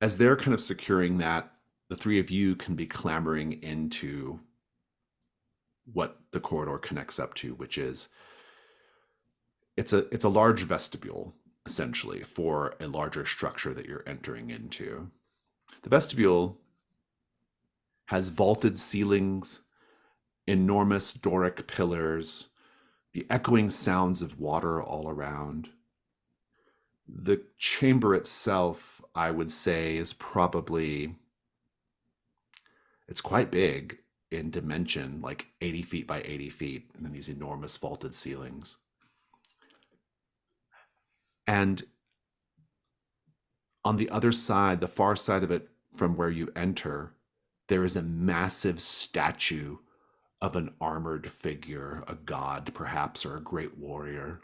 as they're kind of securing that, the 3 of you can be clambering into what the corridor connects up to, which is it's a large vestibule, essentially, for a larger structure that you're entering into. The vestibule has vaulted ceilings, enormous Doric pillars, the echoing sounds of water all around. The chamber itself, I would say, is probably, it's quite big in dimension, like 80 feet by 80 feet, and then these enormous vaulted ceilings. And on the other side, the far side of it from where you enter, there is a massive statue of an armored figure, a god perhaps, or a great warrior.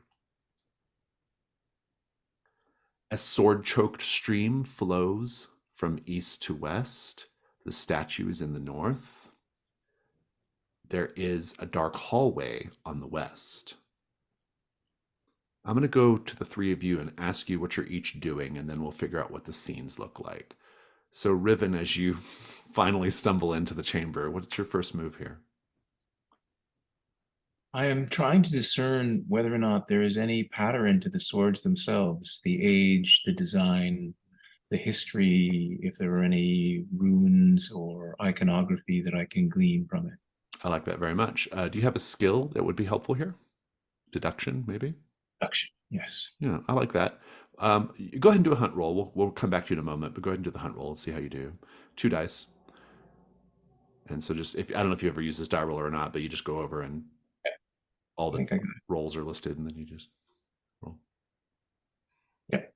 A sword-choked stream flows from east to west. The statue is in the north. There is a dark hallway on the west. I'm going to go to the three of you and ask you what you're each doing, and then we'll figure out what the scenes look like. So, Riven, as you finally stumble into the chamber, what's your first move here? I am trying to discern whether or not there is any pattern to the swords themselves, the age, the design, the history, if there are any runes or iconography that I can glean from it. I like that very much. Do you have a skill that would be helpful here? Deduction, maybe? Deduction, yes. Yeah, I like that. Go ahead and do a hunt roll. We'll come back to you in a moment, but go ahead and do the hunt roll and see how you do. 2 dice. And so just, if I don't know if you ever use this die roller or not, but you just go over and all the rolls are listed, and then you just roll. Yep.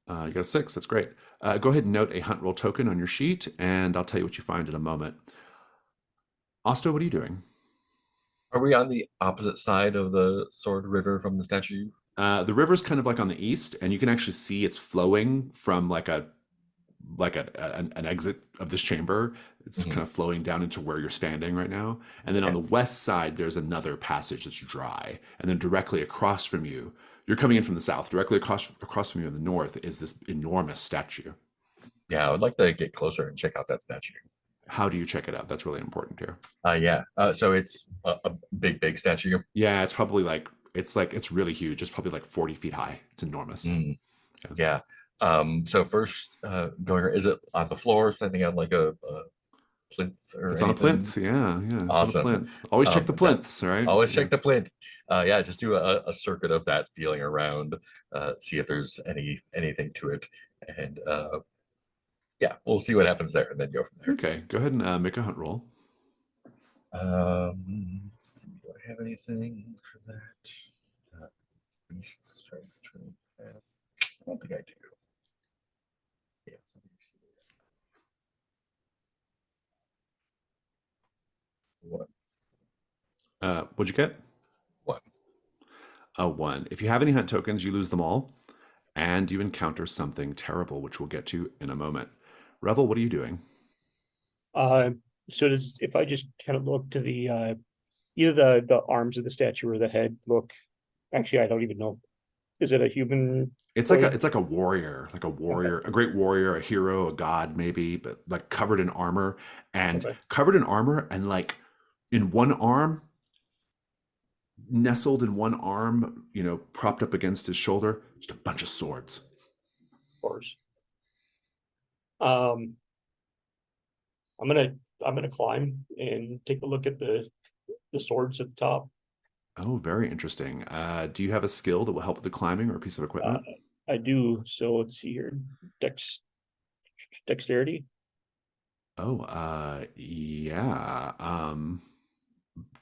You got a 6. That's great. Go ahead and note a hunt roll token on your sheet, and I'll tell you what you find in a moment. Osto, what are you doing? Are we on the opposite side of the Sword River from the statue? The river's kind of like on the east, and you can actually see it's flowing from like an exit of this chamber. It's kind of flowing down into where you're standing right now. And then on the west side, there's another passage that's dry. And then directly across from you, you're coming in from the south, directly across from you in the north is this enormous statue. Yeah, I would like to get closer and check out that statue. How do you check it out? That's really important here. So it's a big statue. Yeah, it's probably like, it's really huge. It's probably like 40 feet high. It's enormous. Yeah. So first, is it on the floor, standing on like a plinth or it's anything? on a plinth. Yeah. It's Awesome. on a plinth. Always check the plinths, right? Always check the plinth. Just do a circuit of that, feeling around, see if there's anything to it, and we'll see what happens there, and then go from there. Okay, go ahead and make a hunt roll. Let's see, do I have anything for that? Beast strength, path. I don't think I do. Yeah. What? What'd you get? 1. A 1. If you have any hunt tokens, you lose them all, and you encounter something terrible, which we'll get to in a moment. Revel, what are you doing? So if I just kind of look to the either the arms of the statue or the head look, actually I don't even know. Is it a human? It's like a warrior, a great warrior, a hero, a god maybe, but like covered in armor and like in one arm, nestled in one arm, propped up against his shoulder, just a bunch of swords. Of course. I'm gonna climb and take a look at the swords at the top. Oh, very interesting. Do you have a skill that will help with the climbing or a piece of equipment? I do. So let's see here. Dexterity. Oh, yeah.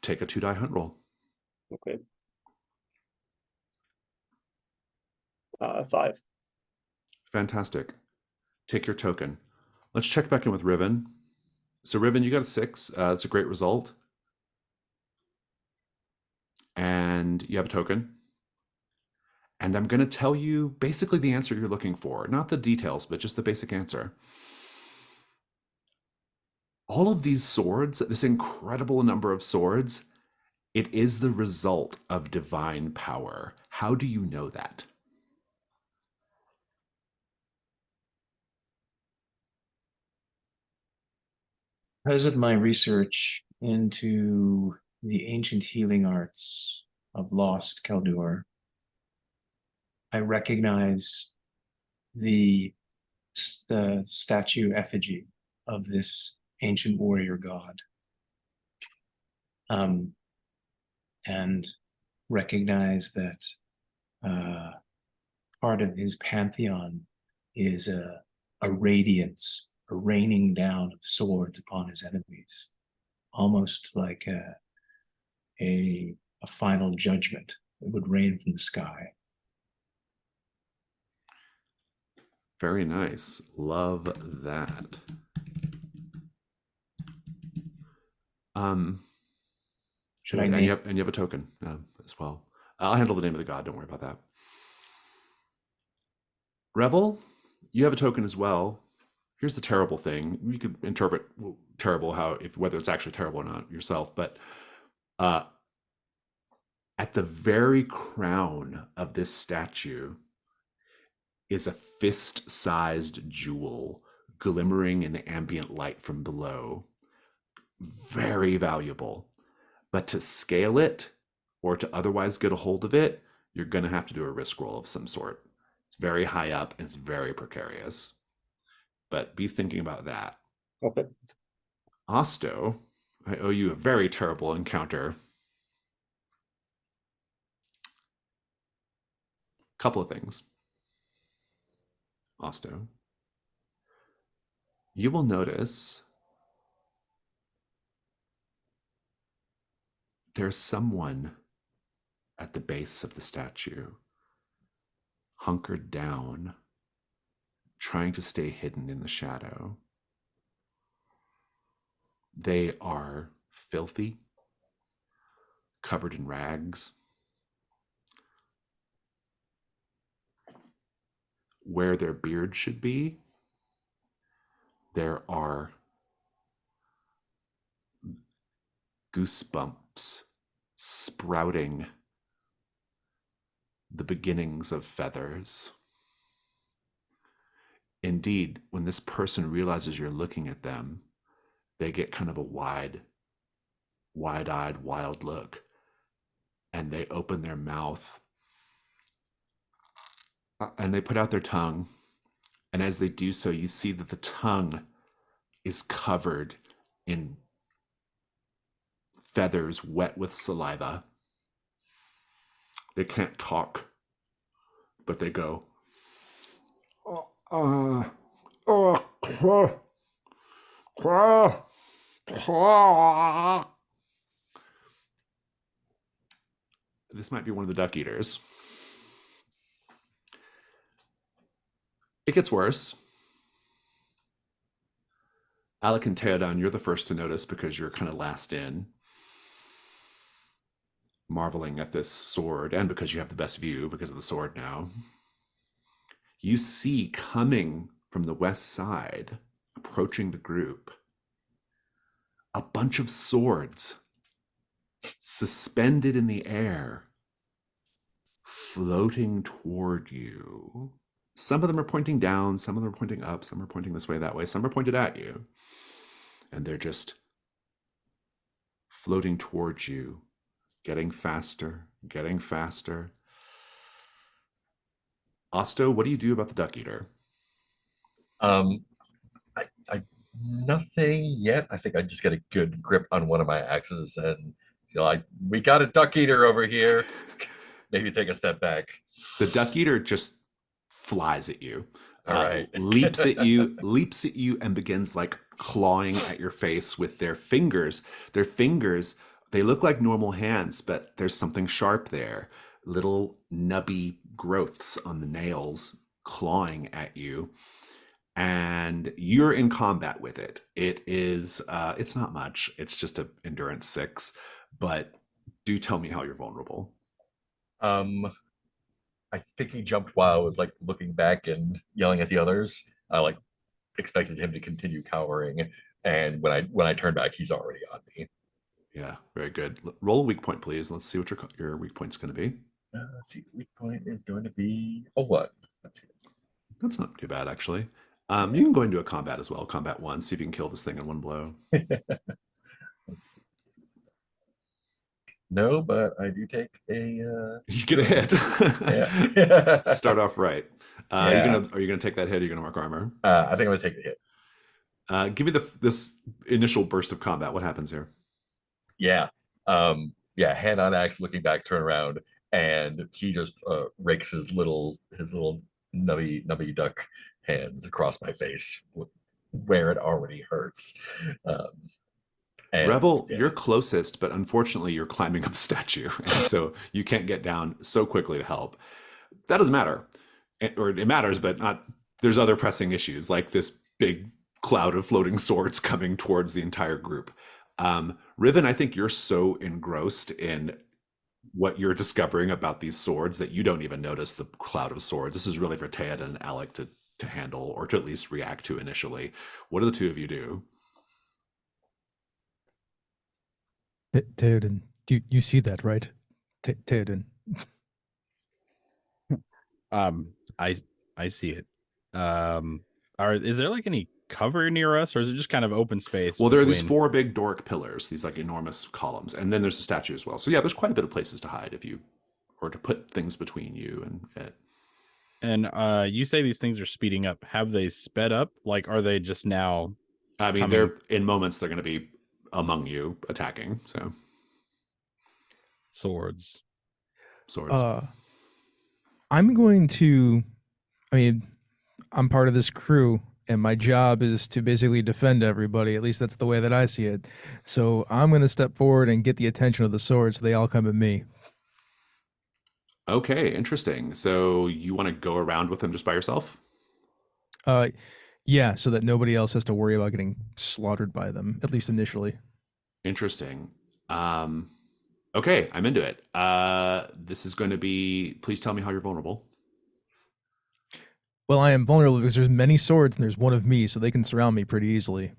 Take a 2-die hunt roll. Okay. 5. Fantastic. Take your token. Let's check back in with Riven. So Riven, you got a 6. That's a great result. And you have a token. And I'm going to tell you basically the answer you're looking for. Not the details, but just the basic answer. All of these swords, this incredible number of swords, it is the result of divine power. How do you know that? Because of my research into the ancient healing arts of lost Keldur, I recognize the statue effigy of this ancient warrior god, and recognize that part of his pantheon is a radiance, a raining down of swords upon his enemies, almost like a final judgment that would rain from the sky. Very nice. Love that. Should I and name? you have a token as well. I'll handle the name of the god. Don't worry about that. Revel, you have a token as well. Here's the terrible thing. You could interpret terrible whether it's actually terrible or not yourself, but at the very crown of this statue is a fist-sized jewel glimmering in the ambient light from below. Very valuable. But to scale it or to otherwise get a hold of it, you're going to have to do a risk roll of some sort. It's very high up and it's very precarious. But be thinking about that. Okay. Osto, I owe you a very terrible encounter. Couple of things. Osto, you will notice there's someone at the base of the statue, hunkered down, trying to stay hidden in the shadow. They are filthy, covered in rags. Where their beard should be, there are goosebumps sprouting the beginnings of feathers. Indeed, when this person realizes you're looking at them, they get kind of a wide-eyed, wild look, and they open their mouth and they put out their tongue. And as they do so, you see that the tongue is covered in feathers wet with saliva. They can't talk, but they go, this might be one of the duck eaters. It gets worse. Alec and Theodan, you're the first to notice because you're kind of last in, marveling at this sword, and because you have the best view because of the sword now. You see coming from the west side, approaching the group, a bunch of swords suspended in the air, floating toward you. Some of them are pointing down, some of them are pointing up, some are pointing this way, that way, some are pointed at you. And they're just floating towards you, getting faster, getting faster. Osto, what do you do about the duck eater? I nothing yet. I think I just get a good grip on one of my axes and feel like we got a duck eater over here. Maybe take a step back. The duck eater just flies at you. All right. leaps at you and begins like clawing at your face with their fingers. Their fingers, they look like normal hands, but there's something sharp there. Little nubby growths on the nails clawing at you. And you're in combat with it. It is, it's not much. It's just an endurance 6, but do tell me how you're vulnerable. I think he jumped while I was like looking back and yelling at the others. I like expected him to continue cowering, and when I turned back, he's already on me. Yeah, very good. Roll a weak point, please. Let's see what your weak point's going to be. Let's see. Weak point is going to be a 1. That's good. That's not too bad, actually. You can go into a combat as well. Combat 1. See if you can kill this thing in one blow. Let's see. No, but I do take a. You get a hit. Yeah. Start off right. Yeah. Are you gonna take that hit? Or are you gonna mark armor? I think I'm gonna take the hit. Give me this initial burst of combat. What happens here? Yeah. Hand on axe, looking back, turn around, and he just rakes his little nubby duck hands across my face where it already hurts. Revel, you're closest, but unfortunately you're climbing up the statue, and so you can't get down so quickly to help. That doesn't matter. It matters, but not there's other pressing issues like this big cloud of floating swords coming towards the entire group. Riven, I think you're so engrossed in what you're discovering about these swords that you don't even notice the cloud of swords. This is really for Ted and Alec to handle, or to at least react to initially. What do the two of you do? Theoden, you see that, right? Theoden. I see it. Is there like any cover near us, or is it just kind of open space? Well, there are these between- 4 big Doric pillars, these like enormous columns, and then there's a statue as well. So yeah, there's quite a bit of places to hide if you, or to put things between you and it. And you say these things are speeding up. Have they sped up? Like, are they just now? I mean, coming- they're in moments they're going to be among you attacking. So Swords. swords. I'm going to. I mean, I'm part of this crew, and my job is to basically defend everybody. At least that's the way that I see it. So I'm going to step forward and get the attention of the swords. So they all come at me. Okay, interesting. So you want to go around with them just by yourself? Yeah, so that nobody else has to worry about getting slaughtered by them, at least initially. Interesting. Okay, I'm into it. This is going to be. Please tell me how you're vulnerable. Well, I am vulnerable because there's many swords and there's one of me, so they can surround me pretty easily.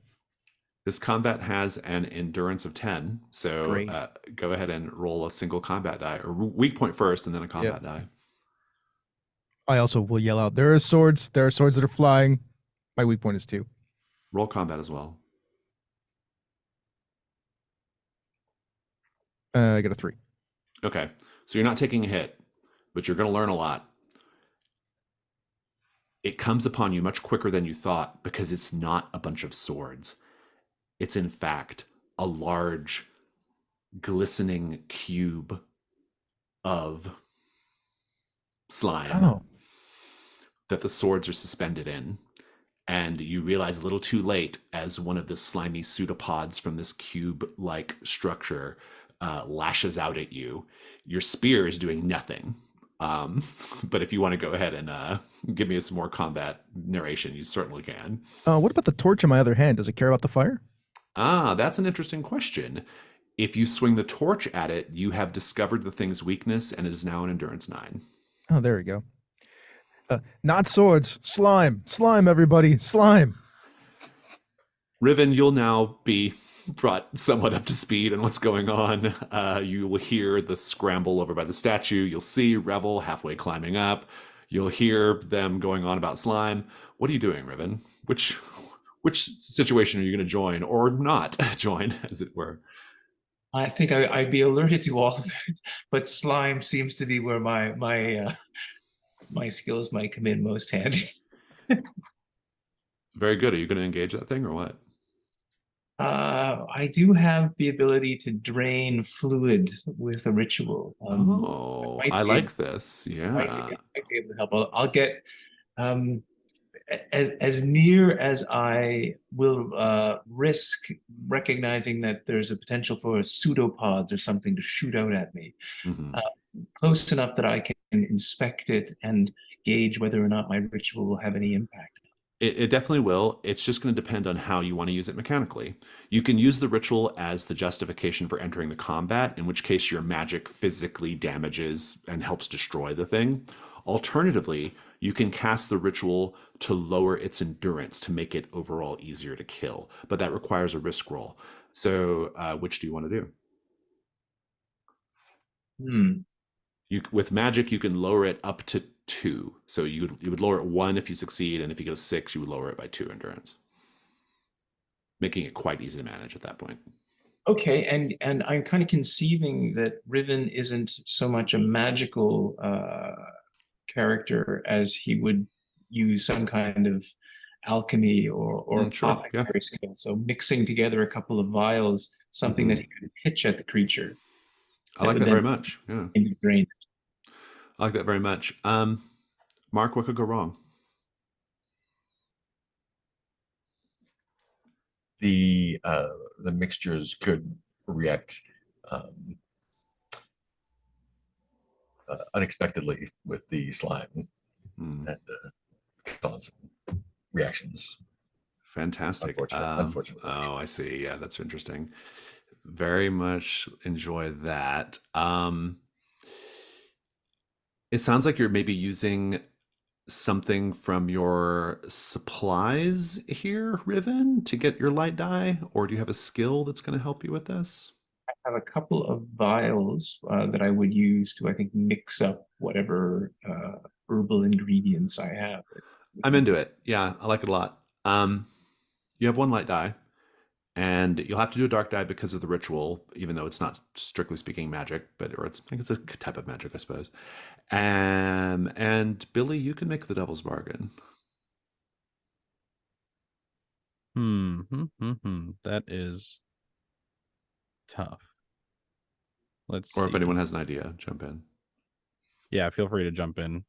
This combat has an endurance of 10, so Great. go ahead and roll a single combat die, or weak point first, and then a combat die. I also will yell out, there are swords that are flying. My weak point is 2. Roll combat as well. I got a 3. Okay, so you're not taking a hit, but you're going to learn a lot. It comes upon you much quicker than you thought because it's not a bunch of swords. It's in fact a large, glistening cube of slime that the swords are suspended in. And you realize a little too late as one of the slimy pseudopods from this cube-like structure lashes out at you. Your spear is doing nothing. But if you want to go ahead and give me some more combat narration, you certainly can. What about the torch in my other hand? Does it care about the fire? That's an interesting question. If you swing the torch at it, you have discovered the thing's weakness, and it is now an endurance 9. Oh, there we go. Not swords, slime, everybody, slime. Riven, you'll now be brought somewhat up to speed on what's going on. You will hear the scramble over by the statue. You'll see Revel halfway climbing up. You'll hear them going on about slime. What are you doing, Riven? Which situation are you going to join or not join, as it were? I think I'd be alerted to all of it, but slime seems to be where my skills might come in most handy. Very good. Are you going to engage that thing or what? I do have the ability to drain fluid with a ritual. I like this. Yeah. Might be able to help. I'll get as near as I will risk recognizing that there's a potential for pseudopods or something to shoot out at me. Mm-hmm. Close enough that I can inspect it and gauge whether or not my ritual will have any impact. It definitely will. It's just going to depend on how you want to use it mechanically. You can use the ritual as the justification for entering the combat, in which case your magic physically damages and helps destroy the thing. Alternatively, you can cast the ritual to lower its endurance to make it overall easier to kill, but that requires a risk roll. So which do you want to do? With magic, you can lower it up to 2. So you would lower it 1 if you succeed, and if you get a 6, you would lower it by 2 endurance, making it quite easy to manage at that point. Okay, and I'm kind of conceiving that Riven isn't so much a magical character as he would use some kind of alchemy or apothecary skill. So mixing together a couple of vials, something that he could pitch at the creature. I like that very much. Yeah. Drain. I like that very much. Mark, what could go wrong? The mixtures could react unexpectedly with the slime and cause reactions. Fantastic. Unfortunate Oh, I reactions. see. Yeah, that's interesting. Very much enjoy that. It sounds like you're maybe using something from your supplies here, Riven, to get your light die, or do you have a skill that's going to help you with this? I have a couple of vials that I would use to, I think, mix up whatever herbal ingredients I have. I'm into it. Yeah, I like it a lot. You have one light die, and you'll have to do a dark die because of the ritual, even though it's not strictly speaking magic, or it's, I think it's a type of magic, I suppose. And Billy, you can make the devil's bargain. That is tough. Let's Or see. if anyone has an idea, jump in. Yeah, feel free to jump in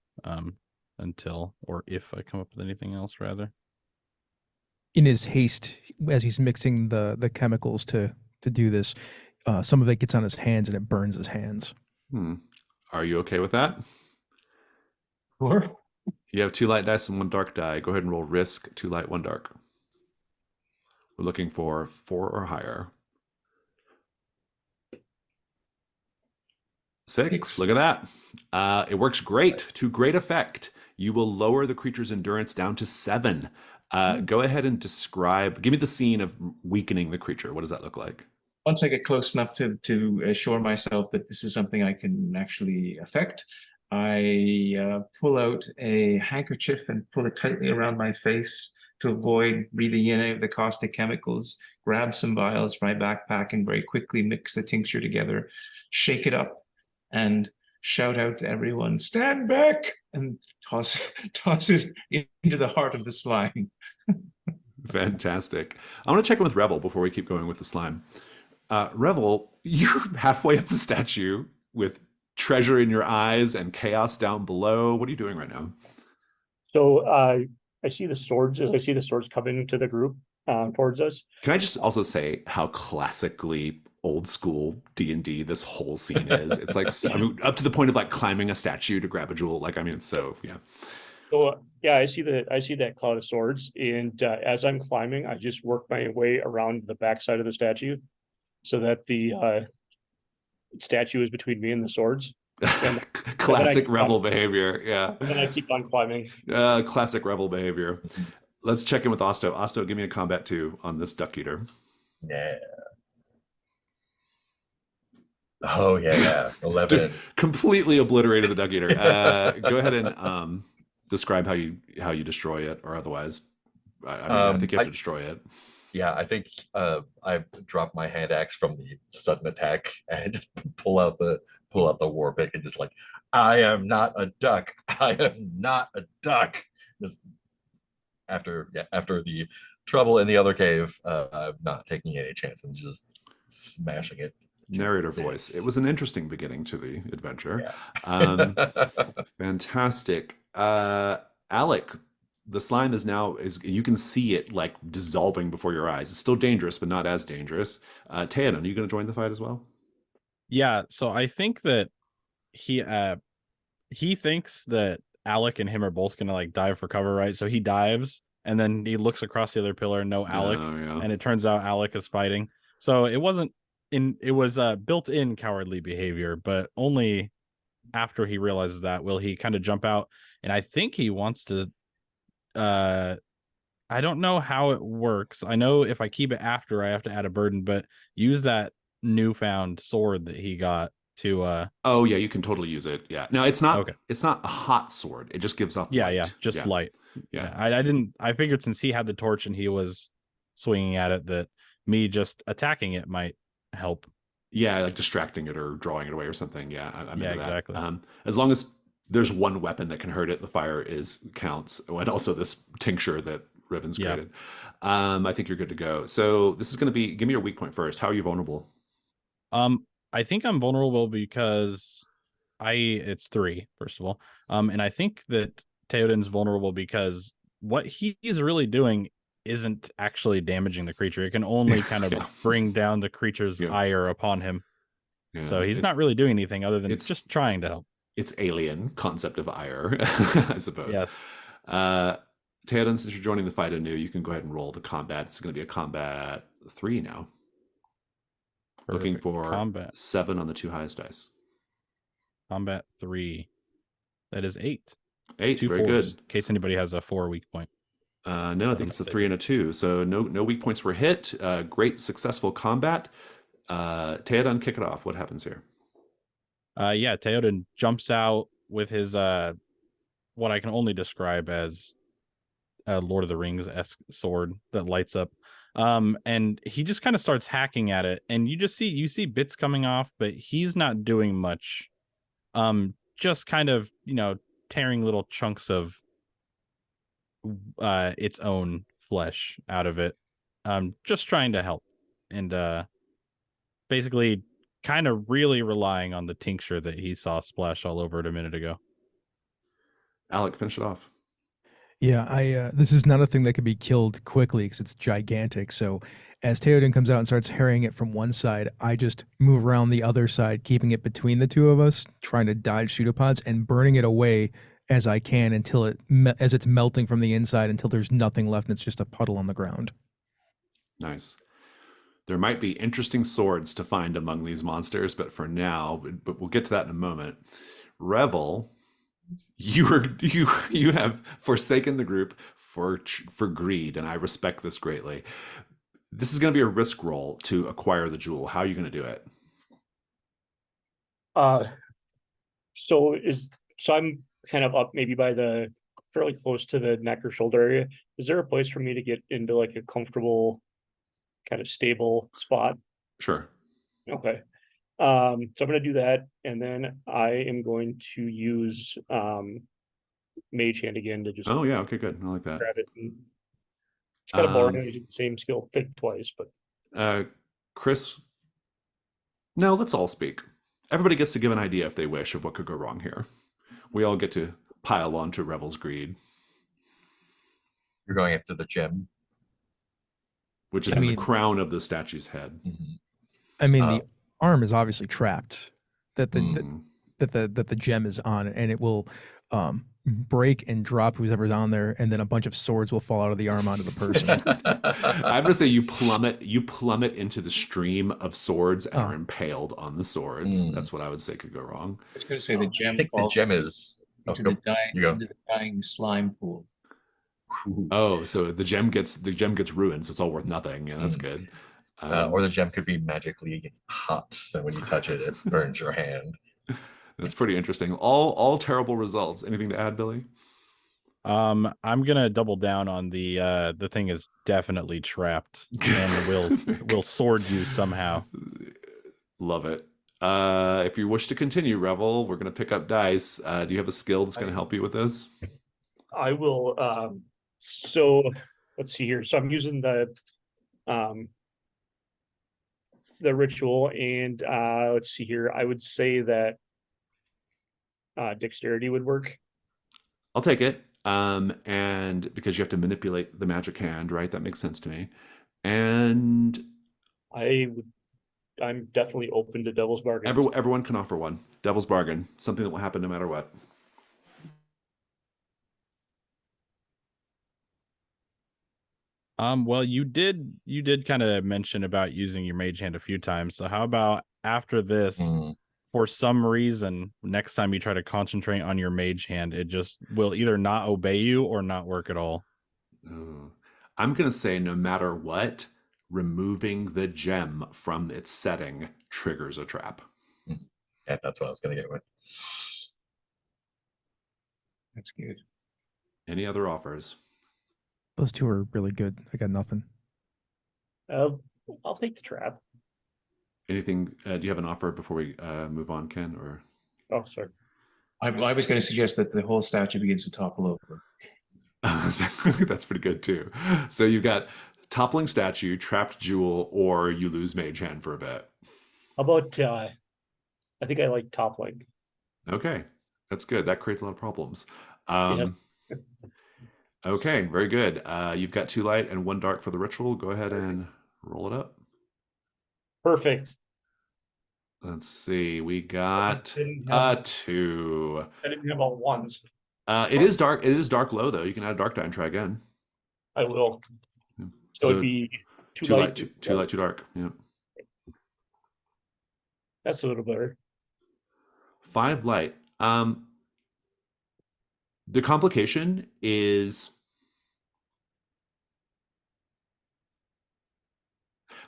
until or if I come up with anything else, rather. In his haste, as he's mixing the chemicals to do this, some of it gets on his hands and it burns his hands. Are you okay with that? Sure. You have 2 light dice and 1 dark die. Go ahead and roll risk, 2 light, 1 dark. We're looking for 4 or higher. 6. Look at that. It works great, to great effect. You will lower the creature's endurance down to 7. Go ahead and give me the scene of weakening the creature. What does that look like? Once I get close enough to assure myself that this is something I can actually affect, I pull out a handkerchief and pull it tightly around my face to avoid breathing in any of the caustic chemicals, grab some vials from my backpack and very quickly mix the tincture together, shake it up, and shout out to everyone, "Stand back!" and toss it into the heart of the slime. Fantastic. I want to check in with Revel before we keep going with the slime. Revel, you're halfway up the statue with treasure in your eyes and chaos down below. What are you doing right now? So I see the swords as I see the swords coming into the group towards us. Can I just also say how classically old school D&D this whole scene is? It's like, I mean, up to the point of like climbing a statue to grab a jewel. Like, I mean, it's so, yeah. So yeah, I see that cloud of swords, and as I'm climbing, I just work my way around the backside of the statue, so that the statue is between me and the swords. And Classic Revel behavior. Yeah. And then I keep on climbing. Classic Revel behavior. Let's check in with Osto. Osto, give me a combat 2 on this duck eater. Yeah. Oh yeah. 11. Completely obliterated the duck eater. Go ahead and describe how you destroy it, or otherwise. I think you have to destroy it. Yeah, I think I drop my hand axe from the sudden attack and pull out the war pick and just like, I am not a duck. I am not a duck. Just after the trouble in the other cave, I'm not taking any chance and just smashing it. Narrator voice. It was an interesting beginning to the adventure. Yeah. Fantastic. Alec, the slime is you can see it like dissolving before your eyes. It's still dangerous, but not as dangerous. Theoden, are you going to join the fight as well? Yeah, so I think that he thinks that Alec and him are both gonna like dive for cover, right? So he dives and then he looks across the other pillar, no Alec, and it turns out Alec is fighting. So it was built-in cowardly behavior, but only after he realizes that will he kind of jump out. And I think he wants to I don't know how it works. I know if I keep it after, I have to add a burden, but use that newfound sword that he got to oh yeah, you can totally use it. Yeah. No, it's not okay. It's not a hot sword. It just gives off light. Just light. I figured since he had the torch and he was swinging at it, that me just attacking it might help. Yeah, like distracting it or drawing it away or something. Yeah, I'm into that. Exactly. As long as there's one weapon that can hurt it, the fire counts, and also this tincture that Riven's created. I think you're good to go. So this is going to be, give me your weak point first. How are you vulnerable? I think I'm vulnerable because it's 3, first of all. And I think that Theoden's vulnerable because what he's really doing isn't actually damaging the creature. It can only kind of bring down the creature's ire upon him. Yeah, so he's not really doing anything other than just trying to help. It's alien concept of ire, I suppose. Yes. Theoden, since you're joining the fight anew, you can go ahead and roll the combat. It's going to be a combat 3 now. Looking Perfect. for combat 7 on the 2 highest dice. combat 3. That is 8. 8, 2 very 4s, good. in case anybody has a 4 weak point. No, I think it's a 3 and a 2. So no weak points were hit. Great successful combat. Theoden, kick it off. What happens here? Yeah, Theoden jumps out with his what I can only describe as a Lord of the Rings-esque sword that lights up. And he just kind of starts hacking at it, and you see bits coming off, but he's not doing much. Just kind of, tearing little chunks of its own flesh out of it. Just trying to help. And basically kind of really relying on the tincture that he saw splash all over it a minute ago. Alec, finish it off. Yeah, I this is not a thing that could be killed quickly because it's gigantic. So as Theoden comes out and starts harrying it from one side, I just move around the other side, keeping it between the two of us, trying to dodge pseudopods and burning it away as I can until as it's melting from the inside until there's nothing left and it's just a puddle on the ground. Nice. There might be interesting swords to find among these monsters, but for now, but we'll get to that in a moment. Revel, you have forsaken the group for greed, and I respect this greatly. This is going to be a risk roll to acquire the jewel. How are you going to do it? So I'm kind of up maybe by the fairly close to the neck or shoulder area. Is there a place for me to get into like a comfortable kind of stable spot? Sure. Okay. So I'm gonna do that, and then I am going to use Mage Hand again to just Oh yeah, okay, good. I like that. grab it. And it's kind of boring using the same skill think twice, but Chris. No, let's all speak. Everybody gets to give an idea if they wish of what could go wrong here. We all get to pile on to Revel's greed, You're going after the gem. which is in the crown of the statue's head. I mean, the arm is obviously trapped that the gem is on, and it will break and drop whoever's on there, and then a bunch of swords will fall out of the arm onto the person. I'm gonna say you plummet into the stream of swords and are impaled on the swords. That's what I would say could go wrong. I was going to say the gem I think the falls gem is into the dying slime pool. Oh, so the gem gets ruined, so it's all worth nothing. Yeah, that's good. Or the gem could be magically hot, so when you touch it, it burns your hand. That's pretty interesting. All terrible results. Anything to add, Billy? I'm gonna double down on the thing is definitely trapped and will sword you somehow. Love it. If you wish to continue, Revel, we're gonna pick up dice. Do you have a skill that's gonna help you with this? I will. So let's see here. So I'm using the ritual, and let's see here. I would say that dexterity would work. I'll take it. And because you have to manipulate the magic hand, right? That makes sense to me. And I'm definitely open to devil's bargain. Everyone can offer one. Devil's bargain. Something that will happen no matter what. Well, you did kind of mention about using your mage hand a few times. So how about after this, for some reason, next time you try to concentrate on your mage hand, it just will either not obey you or not work at all. I'm going to say no matter what, removing the gem from its setting triggers a trap. Yeah, that's what I was going to get with. That's good. Any other offers? Those two are really good. I got nothing. I'll take the trap. Anything? Do you have an offer before we move on, Ken? Or sorry. I was going to suggest that the whole statue begins to topple over. That's pretty good too. So you've got toppling statue, trapped jewel, or you lose mage hand for a bit. How about I think I like toppling. Okay, that's good. That creates a lot of problems. Yeah. Okay, very good. You've got 2 light and 1 dark for the ritual. Go ahead and roll it up. Perfect. Let's see. We got 2. I didn't have all ones. It is dark. It is dark low though. You can add a dark die and try again. I will. Yeah. So it'd be too Too light. light, too light, too dark. Yeah. That's a little better. 5 light. The complication is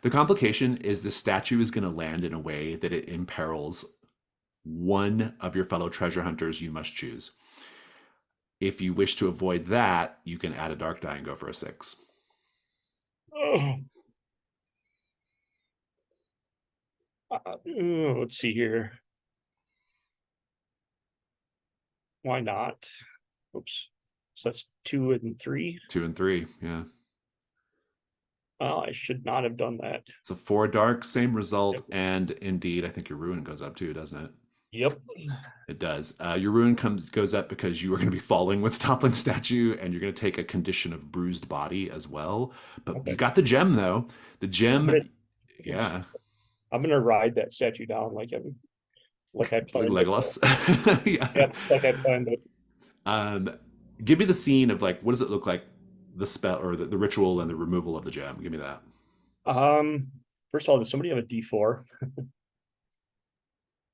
the statue is going to land in a way that it imperils one of your fellow treasure hunters you must choose. If you wish to avoid that, you can add a dark die and go for a 6. Oh. Let's see here. Why not? Oops. So that's 2 and 3. 2 and 3, yeah. Oh, I should not have done that. It's a 4 dark, same result, Yep. and indeed, I think your ruin goes up too, doesn't it? Yep. It does. Your ruin goes up because you are going to be falling with toppling statue, and you're going to take a condition of bruised body as well. But Okay. you got the gem though. The gem, I'm gonna ride that statue down like I like planned Legolas. it. Yep, like I planned it. Give me the scene of like what does it look like, the spell or the ritual and the removal of the gem. Give me that. First of all, does somebody have a D4?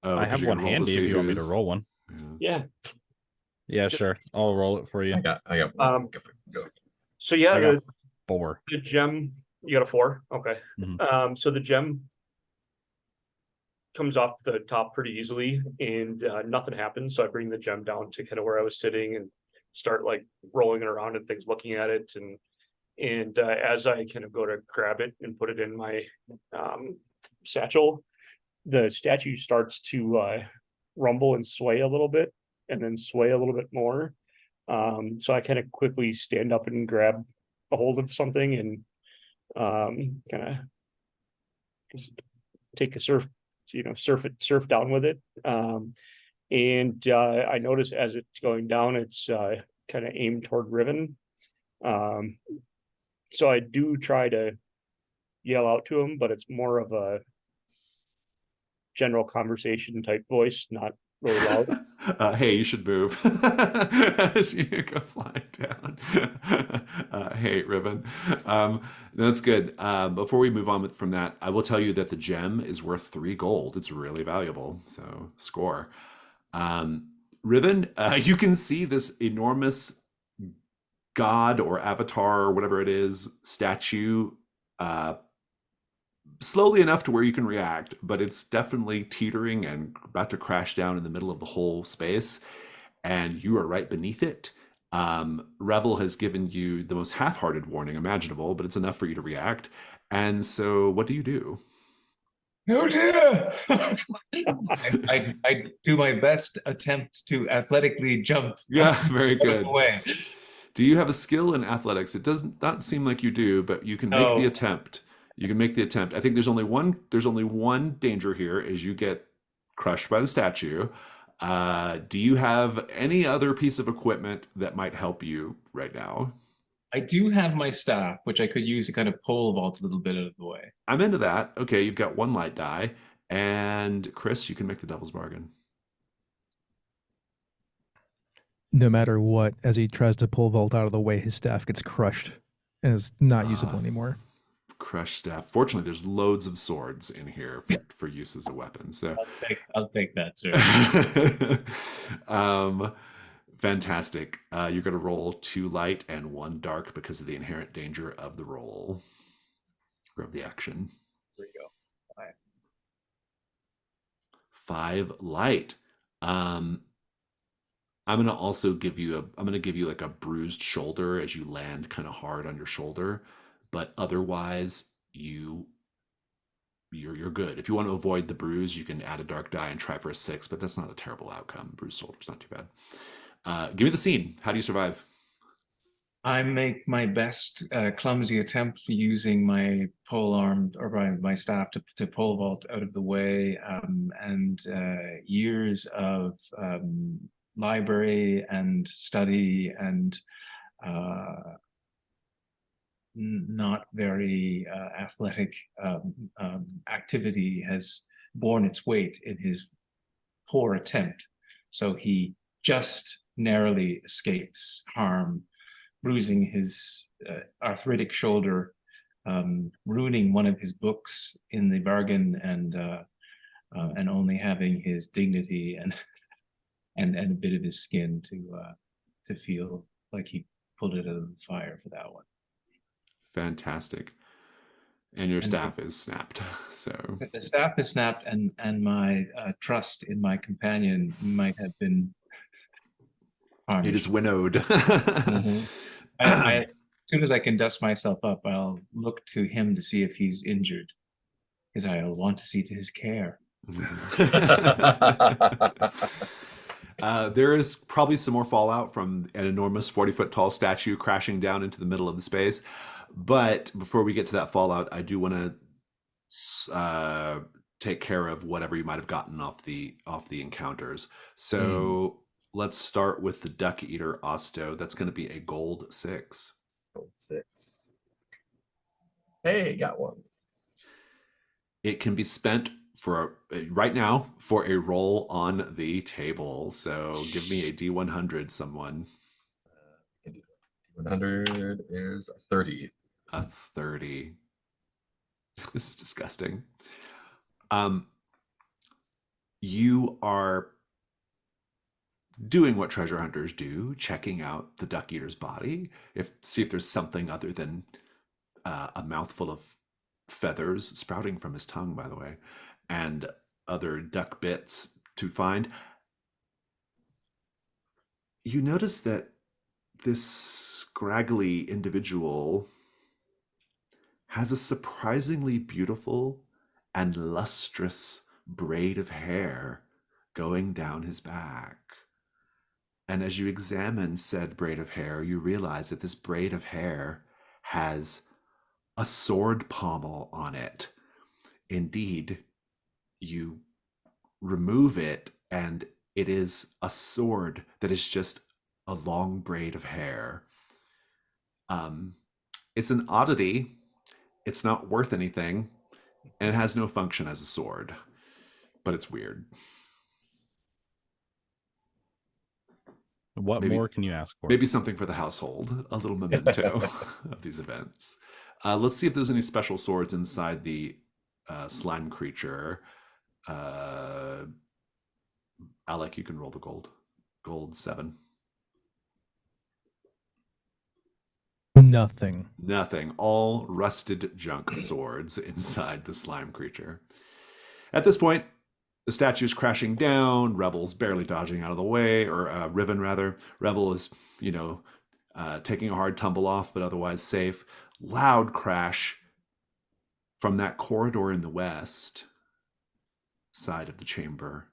Oh, I have one handy if you want me to roll one. Yeah. Yeah, sure. I'll roll it for you. I got one. Go. So yeah, I got 4. the gem. You got a 4. Okay. So the gem comes off the top pretty easily, and nothing happens. So I bring the gem down to kind of where I was sitting and start like rolling it around and things, looking at it, and as I kind of go to grab it and put it in my satchel, the statue starts to rumble and sway a little bit, and then sway a little bit more. So I kind of quickly stand up and grab a hold of something and kind of just take a surf down with it. And I notice as it's going down, it's kind of aimed toward Riven. So I do try to yell out to him, but it's more of a general conversation type voice, not really loud. Hey, you should move as you go flying down. Hey, Riven. That's good. Before we move on from that, I will tell you that the gem is worth 3 gold. It's really valuable. So score. Riven, you can see this enormous god or avatar or whatever it is statue slowly enough to where you can react, but it's definitely teetering and about to crash down in the middle of the whole space, and you are right beneath it. Revel has given you the most half-hearted warning imaginable, but it's enough for you to react. And so what do you do? Oh dear! I do my best attempt to athletically jump. Yeah, very good. Away. Do you have a skill in athletics? It does not seem like you do, but you can make the attempt. You can make the attempt. I think there's only one danger here, is you get crushed by the statue. Do you have any other piece of equipment that might help you right now? I do have my staff, which I could use to kind of pole vault a little bit out of the way. I'm into that. Okay, you've got 1 light die. And Chris, you can make the devil's bargain. No matter what, as he tries to pull vault out of the way, his staff gets crushed and is not usable anymore. Crushed staff. Fortunately, there's loads of swords in here for use as a weapon. So I'll take that, sir. Fantastic. You're going to roll 2 light and 1 dark because of the inherent danger of the roll or of the action. There you go. 5 light. I'm going to also give you like a bruised shoulder as you land kind of hard on your shoulder, but otherwise you're good. If you want to avoid the bruise, you can add a dark die and try for a 6, but that's not a terrible outcome. Bruised shoulder's not too bad. Give me the scene. How do you survive? I make my best clumsy attempt using my pole arm or my staff to pole vault out of the way, and years of library and study and not very athletic activity has borne its weight in his poor attempt. So he just narrowly escapes harm, bruising his arthritic shoulder, ruining one of his books in the bargain, and only having his dignity and a bit of his skin to feel like he pulled it out of the fire for that one. Fantastic. And your staff is snapped. So The staff is snapped, and my trust in my companion might have been harmed. it is winnowed. As soon as I can dust myself up, I'll look to him to see if he's injured, because I'll want to see to his care. There is probably some more fallout from an enormous 40-foot tall statue crashing down into the middle of the space. But before we get to that fallout, I do want to take care of whatever you might have gotten off the encounters. So let's start with the Duck Eater Osto. That's going to be a gold 6. Gold 6. Hey, got one. It can be spent for right now for a roll on the table. So give me a D100, someone. 100 is 30. A 30. This is disgusting. You are doing what treasure hunters do, checking out the Duck Eater's body, see if there's something other than a mouthful of feathers sprouting from his tongue, by the way, and other duck bits to find. You notice that this scraggly individual has a surprisingly beautiful and lustrous braid of hair going down his back. And as you examine said braid of hair, you realize that this braid of hair has a sword pommel on it. Indeed, you remove it, and it is a sword that is just a long braid of hair. It's an oddity. It's not worth anything, and it has no function as a sword, but it's weird. What more can you ask for? Maybe something for the household, a little memento of these events. Let's see if there's any special swords inside the slime creature. Alec, you can roll the gold. Gold 7. Nothing. Nothing. All rusted junk swords inside the slime creature. At this point, the statue's crashing down. Revel's barely dodging out of the way, or Riven rather. Revel is, taking a hard tumble off, but otherwise safe. Loud crash from that corridor in the west side of the chamber.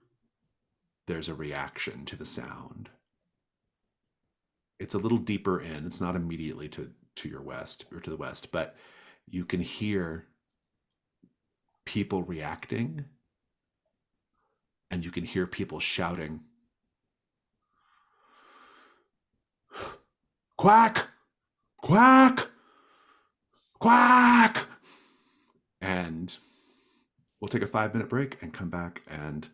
There's a reaction to the sound. It's a little deeper in. It's not immediately to your west or to the west, but you can hear people reacting, and you can hear people shouting, "Quack! Quack! Quack!" And we'll take a 5-minute break and come back and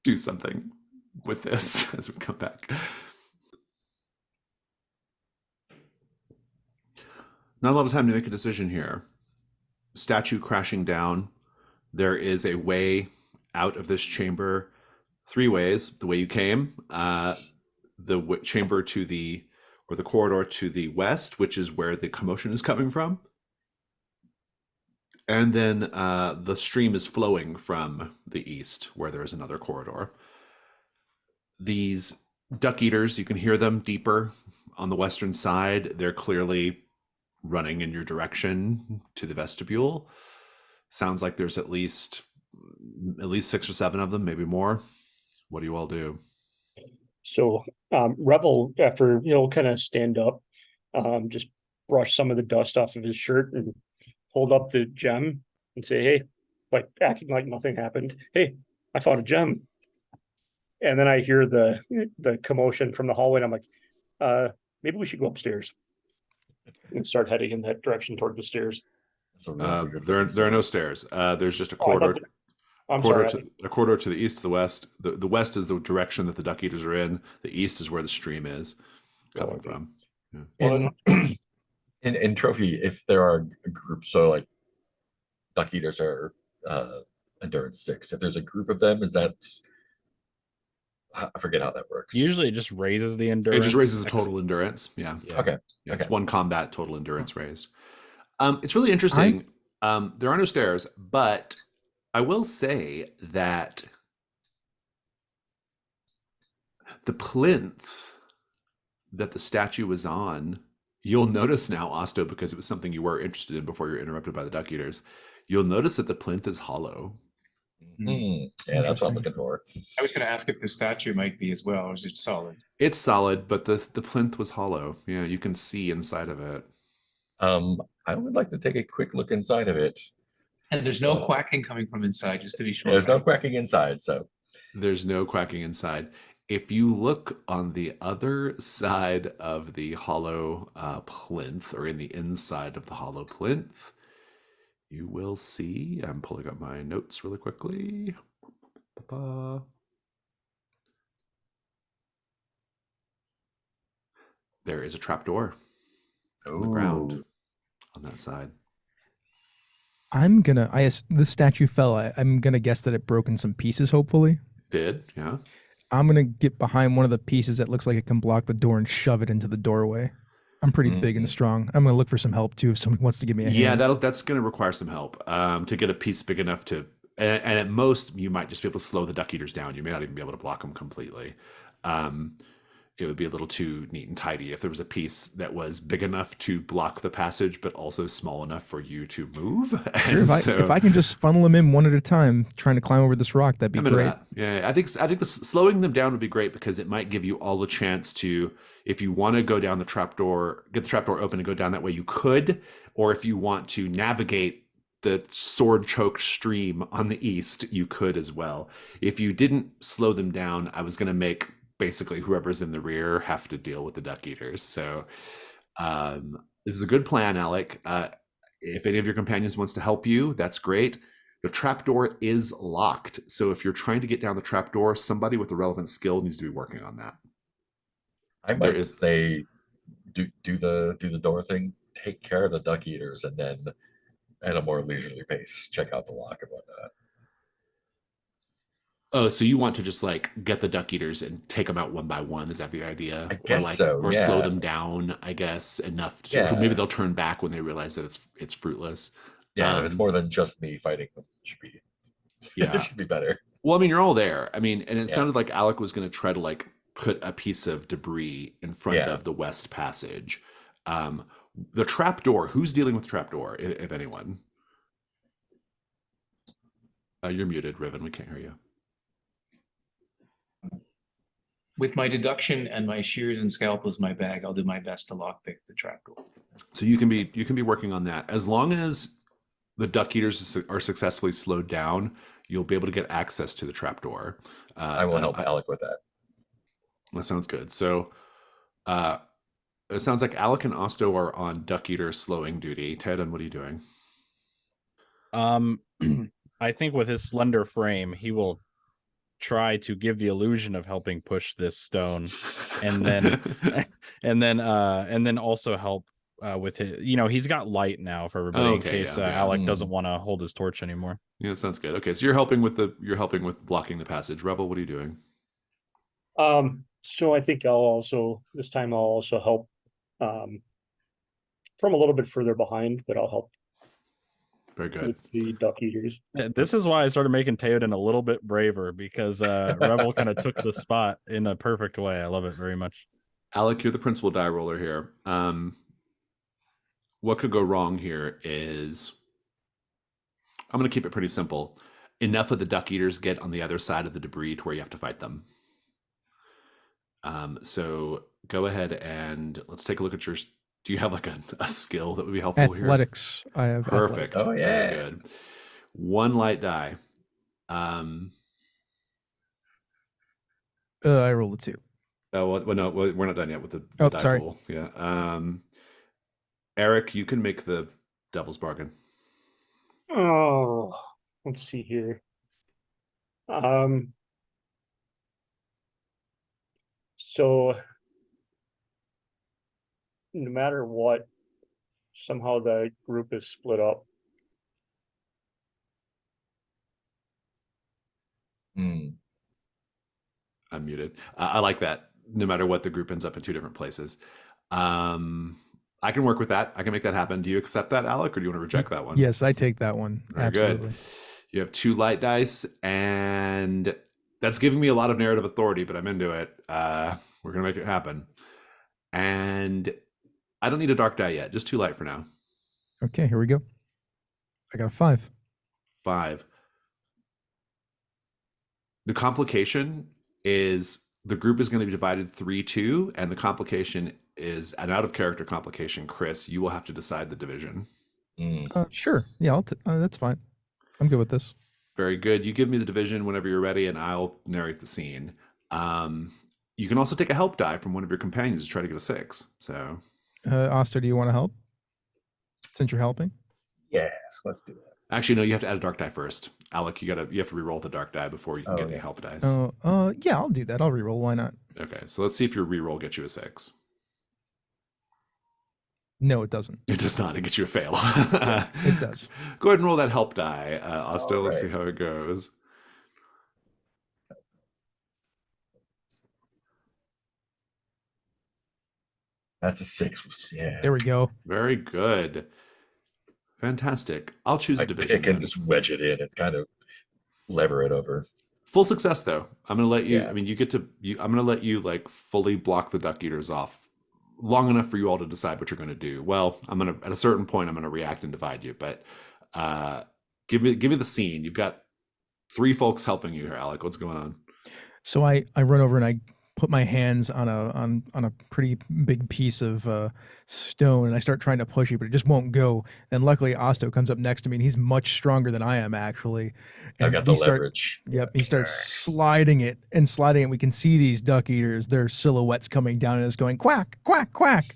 do something with this as we come back. Not a lot of time to make a decision here. Statue crashing down. There is a way out of this chamber. 3 ways. The way you came, the chamber to the corridor to the west, which is where the commotion is coming from. And then the stream is flowing from the east, where there is another corridor. These duck eaters, you can hear them deeper on the western side. They're clearly running in your direction to the vestibule. Sounds like there's at least 6 or 7 of them, maybe more. What do you all do? So Revel, after kind of stand up, just brush some of the dust off of his shirt and hold up the gem and say, "Hey," like acting like nothing happened. "Hey, I found a gem." And then I hear the commotion from the hallway, and I'm like, maybe we should go upstairs and start heading in that direction toward the stairs. So There are no stairs. There's just a corridor. I'm sorry. A corridor to the east, to the west. The west is the direction that the duck eaters are in. The east is where the stream is coming Okay. from. Yeah. Well, In trophy, if there are groups, so like duck eaters are endurance 6. If there's a group of them, is that I forget how that works. Usually, it just raises the It endurance. just raises the total endurance. Yeah. Yeah. Okay. Yeah, Okay. it's 1 combat total endurance raised. It's really interesting. There are no stairs, but I will say that the plinth that the statue was on, you'll notice now, Osto, because it was something you were interested in before you're interrupted by the duck eaters. You'll notice that the plinth is hollow. Yeah, that's what I'm Interesting. looking for. I was going to ask if the statue might be as well, or is it solid? It's solid, but the plinth was hollow. Yeah, you can see inside of it. I would like to take a quick look inside of it. And there's no quacking coming from inside, just to be sure. There's no right? quacking inside, so There's no quacking inside. If you look on the other side of the hollow plinth, or in the inside of the hollow plinth, you will see. I'm pulling up my notes really quickly. Ba-ba. There is a trapdoor on the ground on that side. This statue fell. I'm gonna guess that it broke in some pieces. Hopefully, Did, yeah. I'm gonna get behind one of the pieces that looks like it can block the door and shove it into the doorway. I'm pretty big and strong. I'm gonna look for some help too if someone wants to give me a hand. Yeah, that's going to require some help to get a piece big enough to, and at most you might just be able to slow the duck eaters down. You may not even be able to block them completely. It would be a little too neat and tidy if there was a piece that was big enough to block the passage, but also small enough for you to move. Sure, if I can just funnel them in one at a time, trying to climb over this rock, that'd be I'm into great. that. Yeah, I think slowing them down would be great because it might give you all a chance to, if you want to go down the trapdoor, get the trapdoor open and go down that way, you could, or if you want to navigate the sword-choked stream on the east, you could as well. If you didn't slow them down, I was going to make basically whoever's in the rear have to deal with the duck eaters. So this is a good plan, Alec. If any of your companions wants to help you, that's great. The trapdoor is locked. So if you're trying to get down the trapdoor, somebody with a relevant skill needs to be working on that. I might say do the door thing, take care of the duck eaters, and then at a more leisurely pace, check out the lock and whatnot. Oh, so you want to just like get the duck eaters and take them out one by one? Is that the idea? I guess so, Or yeah. slow them down, I guess, enough to Yeah. maybe they'll turn back when they realize that it's fruitless. Yeah, if it's more than just me fighting them, it should be Yeah. it should be better. Well, I mean, you're all there. I mean, and it Yeah. sounded like Alec was going to try to like put a piece of debris in front Yeah. of the west passage. The trapdoor. Who's dealing with the trapdoor, if anyone? You're muted, Riven. We can't hear you. With my deduction and my shears and scalpels in my bag, I'll do my best to lockpick the trapdoor. So you can be working on that. As long as the duck eaters are successfully slowed down, you'll be able to get access to the trapdoor. I will help Alec with that. That sounds good. So it sounds like Alec and Osto are on duck eater slowing duty. Ted, and what are you doing? I think with his slender frame, he will try to give the illusion of helping push this stone, and then and then also help with his. He's got light now for everybody in case Alec doesn't want to hold his torch anymore. Yeah, that sounds good. Okay, so you're helping with blocking the passage. Revel, what are you doing? So I think this time I'll also help from a little bit further behind, but I'll help Very good. with the duck eaters. This is why I started making Theoden a little bit braver, because Revel kind of took the spot in a perfect way. I love it very much. Alec, you're the principal die roller here. What could go wrong here is, I'm going to keep it pretty simple. Enough of the duck eaters get on the other side of the debris to where you have to fight them. So go ahead and let's take a look at your. Do you have like a skill that would be helpful here? Athletics. I have Perfect. Oh, yeah. Very good. One light die. I rolled a 2. Oh well, no, we're not done yet with the Oh, die sorry. pool. Yeah. Eric, you can make the devil's bargain. Oh, let's see here. So no matter what, somehow the group is split up. Hmm. I'm muted. I like that. No matter what, the group ends up in two different places. I can work with that. I can make that happen. Do you accept that, Alec, or do you want to reject that one? Yes, I take that one. Very Absolutely. good. You have 2 light dice, and that's giving me a lot of narrative authority, but I'm into it. We're going to make it happen. And I don't need a dark die yet. Just 2 light for now. Okay, here we go. I got a 5. 5. The complication is the group is going to be divided 3-2, and the complication is an out of character complication. Chris, you will have to decide the division. Hmm. Sure. Yeah, that's fine. I'm good with this. Very good. You give me the division whenever you're ready, and I'll narrate the scene. You can also take a help die from one of your companions to try to get a 6. So, Asta, do you want to help? Since you're helping? Yes, let's do that. actually, no, you have to add a dark die first. Alec, you have to re-roll the dark die before you can get any Okay. help dice. Yeah, I'll do that. I'll reroll. Why not? Okay, so let's see if your re-roll gets you a 6. No, it doesn't. It does not. It gets you a fail. It does. Go ahead and roll that help die, Asta. Let's see right. how it goes. That's a 6. Yeah. There we go. Very good. Fantastic. I'll choose I a division. pick and then. just wedge it in and kind of lever it over. Full success, though. I'm going to let you. Yeah. I mean, I'm going to let you like fully block the duck eaters off long enough for you all to decide what you're going to do. Well, at a certain point, I'm going to react and divide you. But give me the scene. You've got 3 folks helping you here, Alec. What's going on? So I run over and I put my hands on a pretty big piece of stone, and I start trying to push it, but it just won't go. And luckily, Osto comes up next to me, and he's much stronger than I am, actually. I've And got the he leverage. Yep, he starts sliding it and sliding it. We can see these duck eaters, their silhouettes coming down, and it's going quack, quack, quack.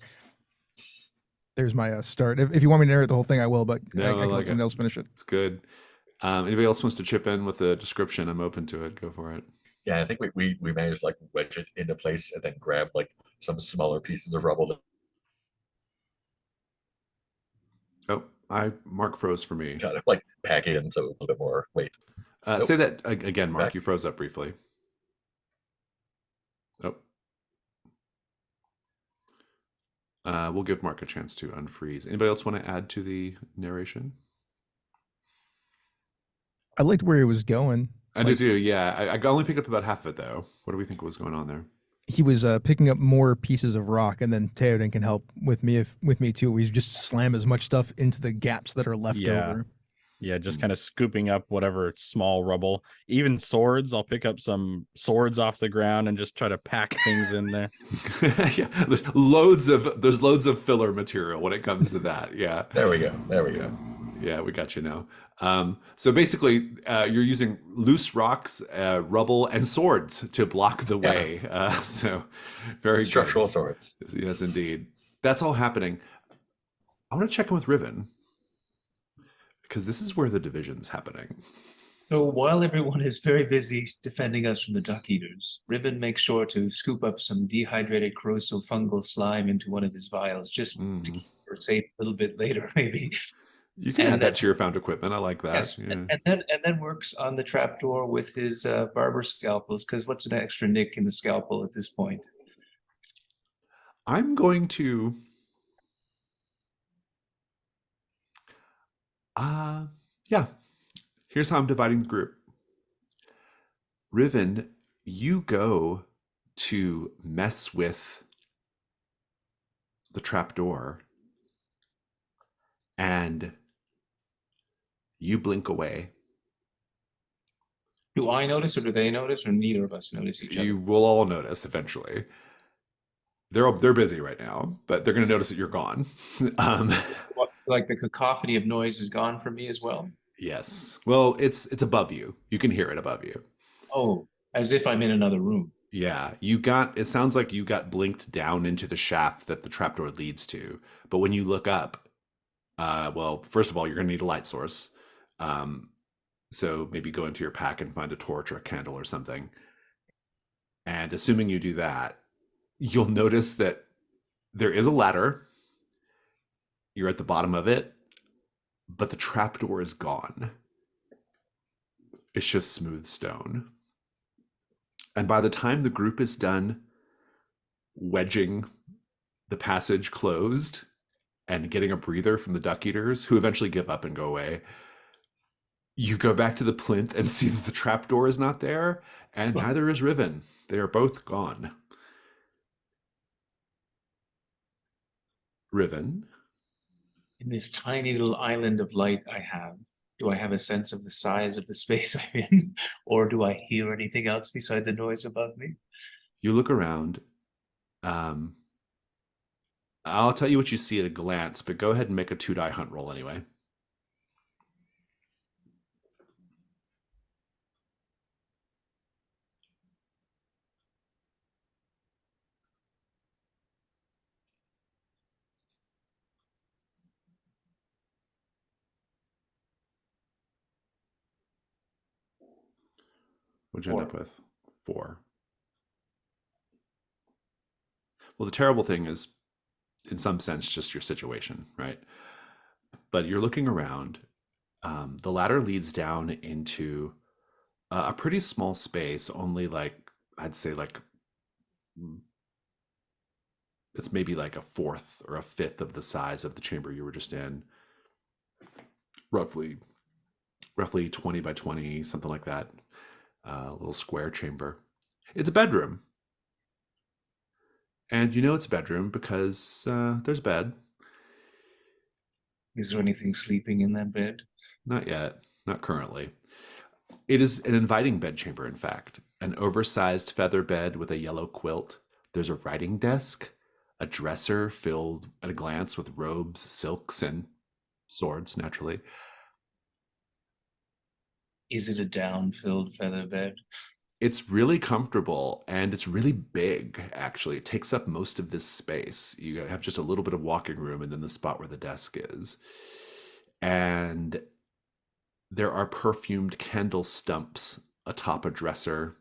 There's my start. If you want me to narrate the whole thing, I will, but No, I I can like let someone it. else finish it. It's good. Anybody else wants to chip in with a description? I'm open to it. Go for it. Yeah, I think we managed to like wedge it into place and then grab like some smaller pieces of rubble that Oh, Mark froze for me. kind of like pack in so a little bit more weight. Say that again, Mark. Back. You froze up briefly. Oh. We'll give Mark a chance to unfreeze. Anybody else want to add to the narration? I liked where he was going. I do too. Yeah, I only picked up about half of it though. What do we think was going on there? He was picking up more pieces of rock, and then Theoden can help with me too. We just slam as much stuff into the gaps that are left Yeah. over. Yeah, just kind of scooping up whatever small rubble. Even swords, I'll pick up some swords off the ground and just try to pack things in there. Yeah, there's loads of filler material when it comes to that. Yeah. There we go. There we go. Yeah, we got you now. So basically, you're using loose rocks, rubble, and swords to block the way. So very good. Structural swords. Yes, indeed. That's all happening. I want to check in with Riven because this is where the division's happening. So while everyone is very busy defending us from the duck eaters, Riven makes sure to scoop up some dehydrated corrosive fungal slime into one of his vials, just to keep her safe a little bit later, maybe. You can And add that to your found equipment. I like that. Yes, Yeah. and then works on the trapdoor with his barber scalpels, because what's an extra nick in the scalpel at this point? I'm going to yeah. Here's how I'm dividing the group. Riven, you go to mess with the trapdoor and you blink away. Do I notice, or do they notice, or neither of us notice each You other? will all notice eventually. They're busy right now, but they're going to notice that you're gone. What, like the cacophony of noise is gone from me as well? Yes. Well, it's above you. You can hear it above you. Oh, as if I'm in another room. Yeah, it sounds like you got blinked down into the shaft that the trapdoor leads to. But when you look up, well, first of all, you're going to need a light source. So maybe go into your pack and find a torch or a candle or something. And assuming you do that, you'll notice that there is a ladder. You're at the bottom of it, but the trapdoor is gone. It's just smooth stone. And by the time the group is done wedging the passage closed and getting a breather from the duck eaters, who eventually give up and go away, you go back to the plinth and see that the trapdoor is not there, and neither is Riven. They are both gone. Riven? In this tiny little island of light I have, do I have a sense of the size of the space I'm in? Or do I hear anything else beside the noise above me? You look around. I'll tell you what you see at a glance, but go ahead and make a 2-die hunt roll anyway. What'd you end up with? 4. Well, the terrible thing is, in some sense, just your situation, right? But you're looking around. The ladder leads down into a pretty small space, only like, I'd say like, it's maybe like a fourth or a fifth of the size of the chamber you were just in. Roughly 20 by 20, something like that. A little square chamber. It's a bedroom. And you know it's a bedroom because there's a bed. Is there anything sleeping in that bed? Not yet. Not currently. It is an inviting bedchamber, in fact. An oversized feather bed with a yellow quilt. There's a writing desk, a dresser filled at a glance with robes, silks, and swords, naturally. Is it a down-filled feather bed? It's really comfortable and it's really big, actually. It takes up most of this space. You have just a little bit of walking room and then the spot where the desk is. And there are perfumed candle stumps atop a dresser.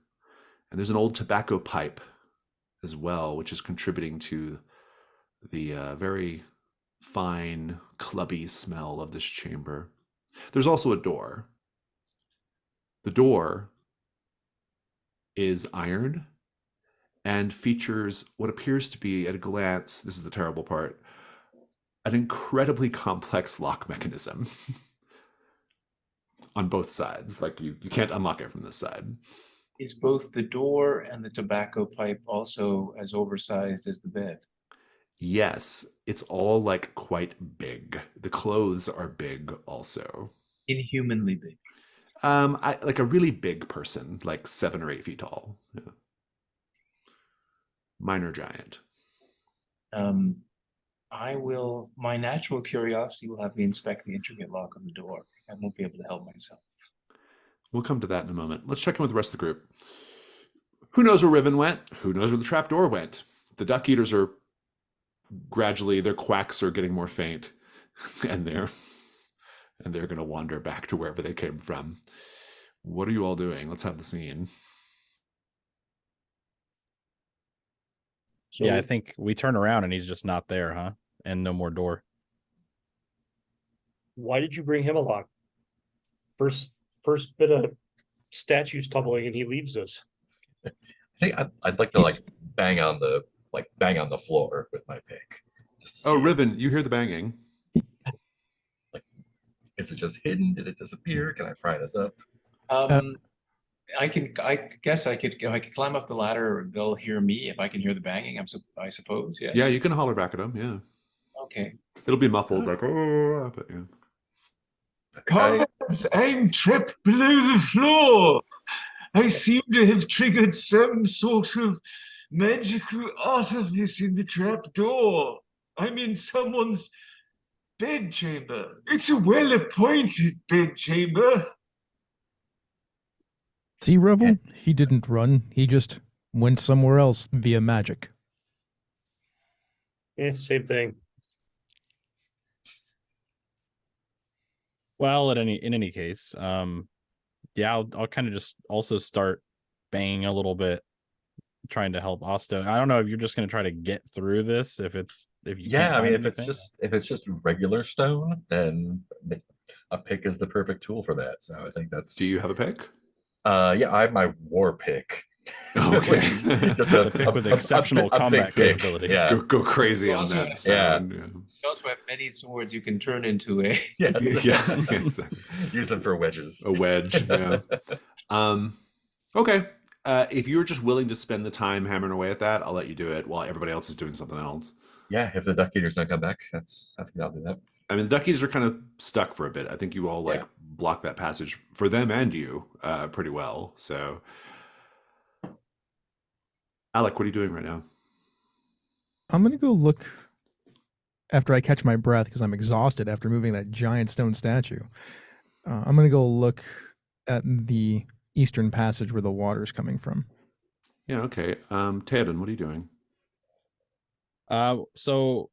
And there's an old tobacco pipe as well, which is contributing to the very fine, clubby smell of this chamber. There's also a door. The door is iron and features what appears to be, at a glance, this is the terrible part, an incredibly complex lock mechanism on both sides. Like you can't unlock it from this side. Is both the door and the tobacco pipe also as oversized as the bed? Yes, it's all like quite big. The clothes are big also. Inhumanly big. Like a really big person, like 7 or 8 feet tall. Yeah. Minor giant. My natural curiosity will have me inspect the intricate lock on the door. I won't be able to help myself. We'll come to that in a moment. Let's check in with the rest of the group. Who knows where Riven went? Who knows where the trapdoor went? The duck eaters are gradually, their quacks are getting more faint, and they're going to wander back to wherever they came from. What are you all doing? Let's have the scene. So Yeah, I think we turn around and he's just not there, huh? And no more door. why did you bring him along? First bit of statues tumbling and he leaves us. I think I'd like to like bang on the floor with my pick. Just to Oh, see Riven, you hear the banging. is it just hidden? Did it disappear? Can I pry this up? I guess I could climb up the ladder. They'll hear me if I can hear the banging. I suppose. Yes. Yeah, you can holler back at them. Yeah, Okay. it'll be muffled, like oh, but yeah. Comrades, I'm trapped below the floor. I seem to have triggered some sort of magical artifice in the trap door. I'm in someone's bedchamber. It's a well-appointed bedchamber. See, Revel? He didn't run. He just went somewhere else via magic. Same thing. Well, in any case, yeah, I'll kind of just also start banging a little bit, trying to help Osto. I don't know if you're just going to try to get through this if you can't Yeah, I mean, find anything. if it's just regular stone, then a pick is the perfect tool for that. So I think that's. Do you have a pick? Yeah, I have my war pick. Okay. Just It's a pick with exceptional combat big pick. capability. Yeah. Go crazy on Also, that yeah. stone. You also have many swords you can turn into a. Yes. Yeah, exactly. Use them for wedges. A wedge. Yeah. Okay. If you're just willing to spend the time hammering away at that, I'll let you do it while everybody else is doing something else. Yeah, if the duck eaters don't come back, I think I'll do that. I mean, the duck eaters are kind of stuck for a bit. I think you all like Yeah. block that passage for them and you pretty well. So, Alec, what are you doing right now? I'm gonna go look after I catch my breath because I'm exhausted after moving that giant stone statue. I'm gonna go look at the eastern passage where the water's coming from. Yeah. Okay. Theoden, what are you doing? So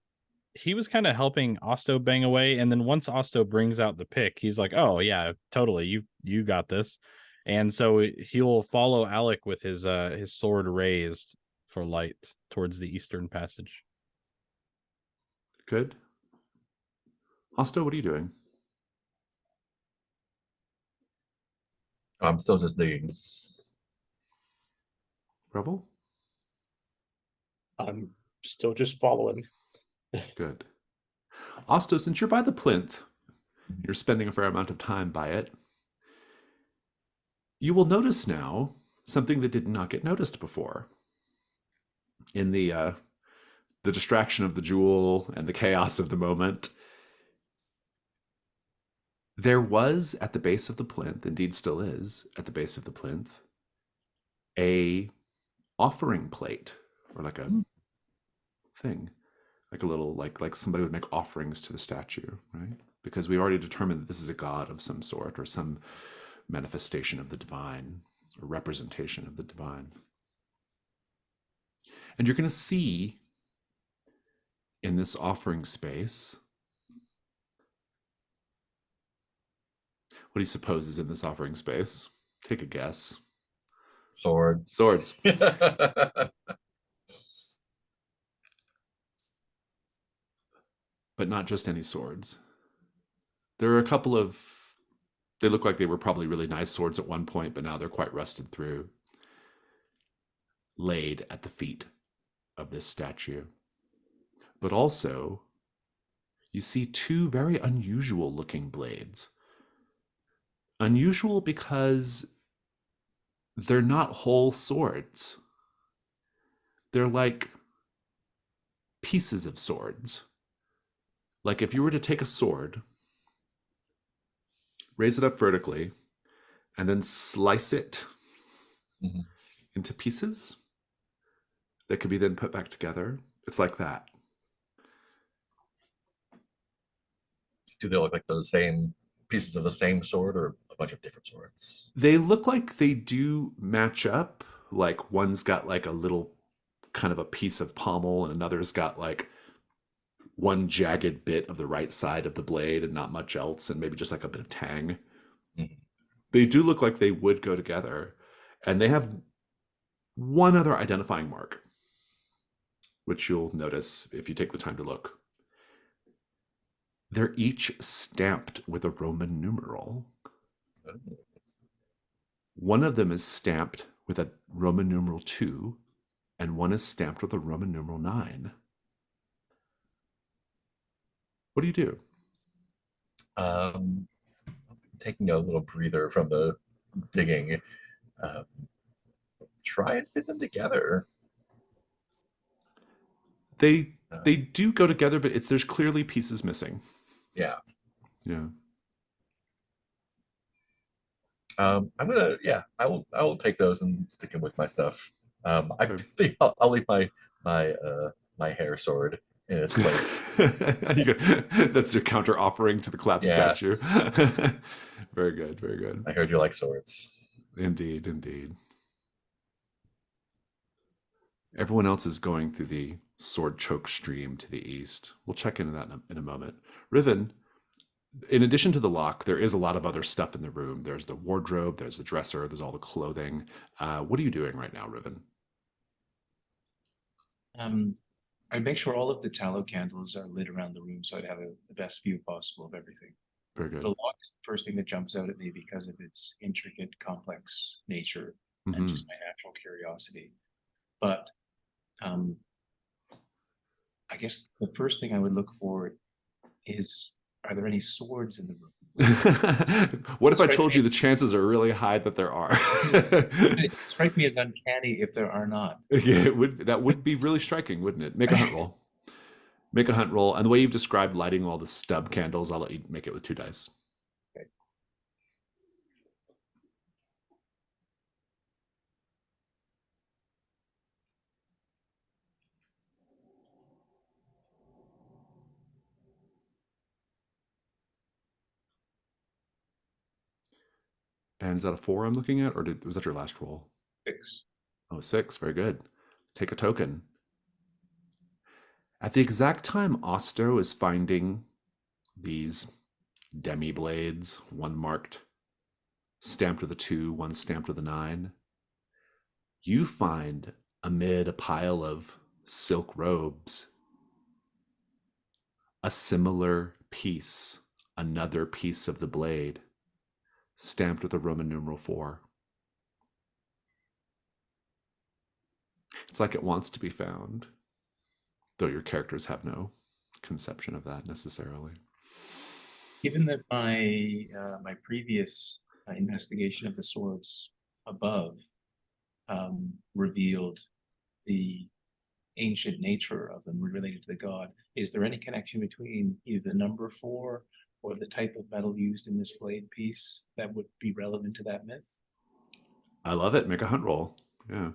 he was kind of helping Osto bang away, and then once Osto brings out the pick, he's like, "Oh yeah, totally, you got this." And so he'll follow Alec with his sword raised for light towards the eastern passage. Good. Osto, what are you doing? I'm still just digging. Rebel? I'm still just following. Good. Osto, since you're by the plinth, you're spending a fair amount of time by it. You will notice now something that did not get noticed before. In the distraction of the jewel and the chaos of the moment, there was at the base of the plinth, indeed still is at the base of the plinth, a offering plate, or like a thing, like a little like somebody would make offerings to the statue, right? Because we already determined that this is a god of some sort or some manifestation of the divine or representation of the divine. And you're going to see in this offering space, what do you suppose is in this offering space? Take a guess. Sword. Swords. But not just any swords. There are a couple of, they look like they were probably really nice swords at one point, but now they're quite rusted through, laid at the feet of this statue. But also, you see two very unusual looking blades. Unusual because they're not whole swords. They're like pieces of swords. Like if you were to take a sword, raise it up vertically, and then slice it into pieces that could be then put back together. It's like that. Do they look like the same pieces of the same sword or a bunch of different swords? They look like they do match up. Like one's got like a little kind of a piece of pommel and another's got like one jagged bit of the right side of the blade and not much else, and maybe just like a bit of tang. They do look like they would go together, and they have one other identifying mark, which you'll notice if you take the time to look. They're each stamped with a Roman numeral. One of them is stamped with a Roman numeral 2, and one is stamped with a Roman numeral 9. What do you do? Taking a little breather from the digging. Try and fit them together. They do go together, but there's clearly pieces missing. Yeah. Yeah. I will take those and stick them with my stuff. I Okay. think I'll leave my hair sword in its place. That's your counter offering to the clap statue. Very good, very good. I heard you like swords. Indeed, indeed. Everyone else is going through the sword choke stream to the east. We'll check into that in a moment. Riven, in addition to the lock, there is a lot of other stuff in the room. There's the wardrobe, there's the dresser, there's all the clothing. What are you doing right now, Riven? I'd make sure all of the tallow candles are lit around the room so I'd have the best view possible of everything. Very good. The lock is the first thing that jumps out at me because of its intricate, complex nature and Mhm. just my natural curiosity. But I guess the first thing I would look for is, are there any swords in the room? What if I Strike told me- you the chances are really high that there are? It strike me as uncanny if there are not. Yeah, that would be really striking, wouldn't it? Make a hunt roll. Make a hunt roll. And the way you've described lighting all the stub candles, I'll let you make it with 2 dice. Okay. And is that a 4 I'm looking at, or was that your last roll? 6. Oh, 6. Very good. Take a token. At the exact time Osto is finding these demi blades, one marked stamped with a 2, one stamped with a 9, you find amid a pile of silk robes a similar piece, another piece of the blade, stamped with a Roman numeral 4. It's like it wants to be found, though your characters have no conception of that necessarily. Given that my previous investigation of the swords above revealed the ancient nature of them related to the god, is there any connection between either the number 4 or the type of metal used in this blade piece that would be relevant to that myth? I love it. Make a hunt roll. Yeah.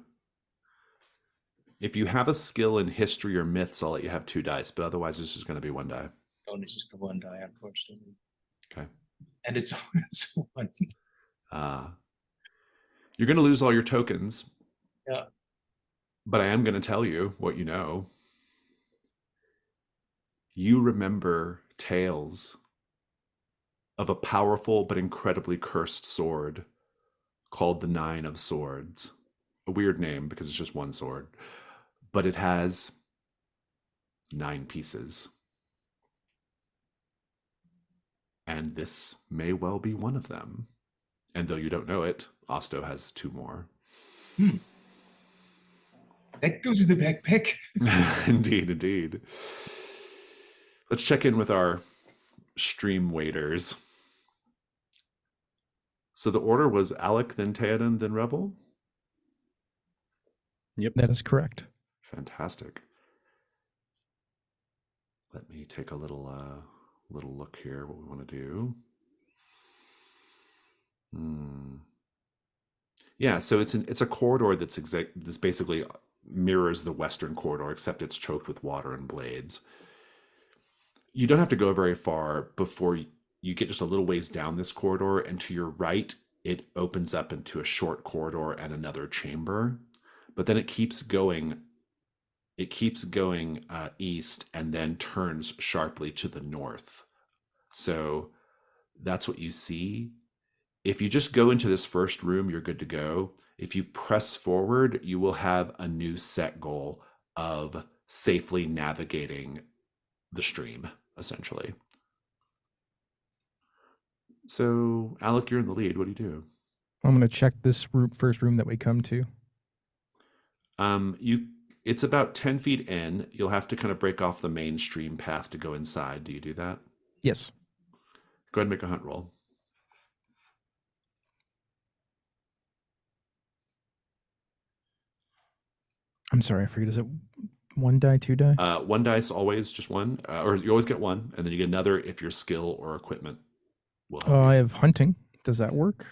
If you have a skill in history or myths, I'll let you have 2 dice, but otherwise this is going to be 1 die. Oh, and it's just the 1 die, unfortunately. Okay. And it's 1. You're going to lose all your tokens. Yeah. But I am going to tell you what you know. You remember tales of a powerful but incredibly cursed sword called the 9 of Swords. A weird name because it's just one sword. But it has 9 pieces. And this may well be one of them. And though you don't know it, Osto has 2 more. That goes in the backpack. Indeed, indeed. Let's check in with our stream waiters. So the order was Alec, then Theoden, then Revel? Yep. That is correct. Fantastic. Let me take a little look here, what we want to do. Yeah, so it's a corridor that's basically mirrors the western corridor, except it's choked with water and blades. You don't have to go very far before you get just a little ways down this corridor, and to your right, it opens up into a short corridor and another chamber. But then it keeps going east and then turns sharply to the north. So that's what you see. If you just go into this first room, you're good to go. If you press forward, you will have a new set goal of safely navigating the stream, essentially. So, Alec, you're in the lead. What do you do? I'm going to check this first room that we come to. It's about 10 feet in. You'll have to kind of break off the main stream path to go inside. Do you do that? Yes. Go ahead and make a hunt roll. I'm sorry, I forget. Is it 1 die, 2 die? 1 dice, always just 1, or you always get 1, and then you get another if your skill or equipment will help I you. have hunting. Does that work?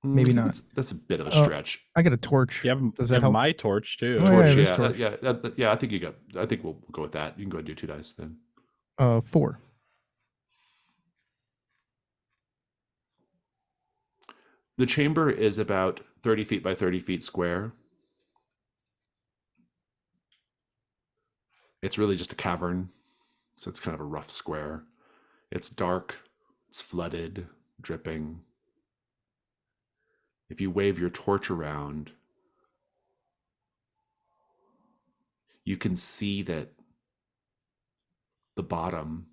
Maybe not. That's a bit of a stretch. I get a torch. You have, Does you that have help? my torch too. Oh, Torch, yeah, this yeah, torch. yeah. I think we'll go with that. You can go ahead and do 2 dice then. 4. The chamber is about 30 feet by 30 feet square. It's really just a cavern, so it's kind of a rough square. It's dark. It's flooded, dripping. If you wave your torch around, you can see that the bottom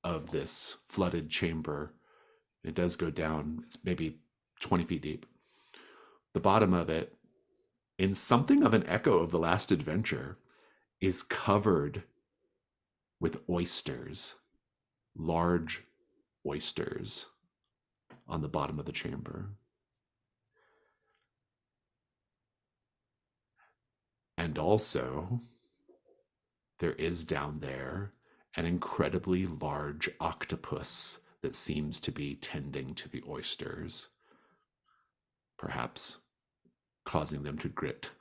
of this flooded chamber, it does go down, it's maybe 20 feet deep. The bottom of it, in something of an echo of the last adventure, is covered with oysters, large oysters on the bottom of the chamber. And also, there is down there an incredibly large octopus that seems to be tending to the oysters, perhaps causing them to grit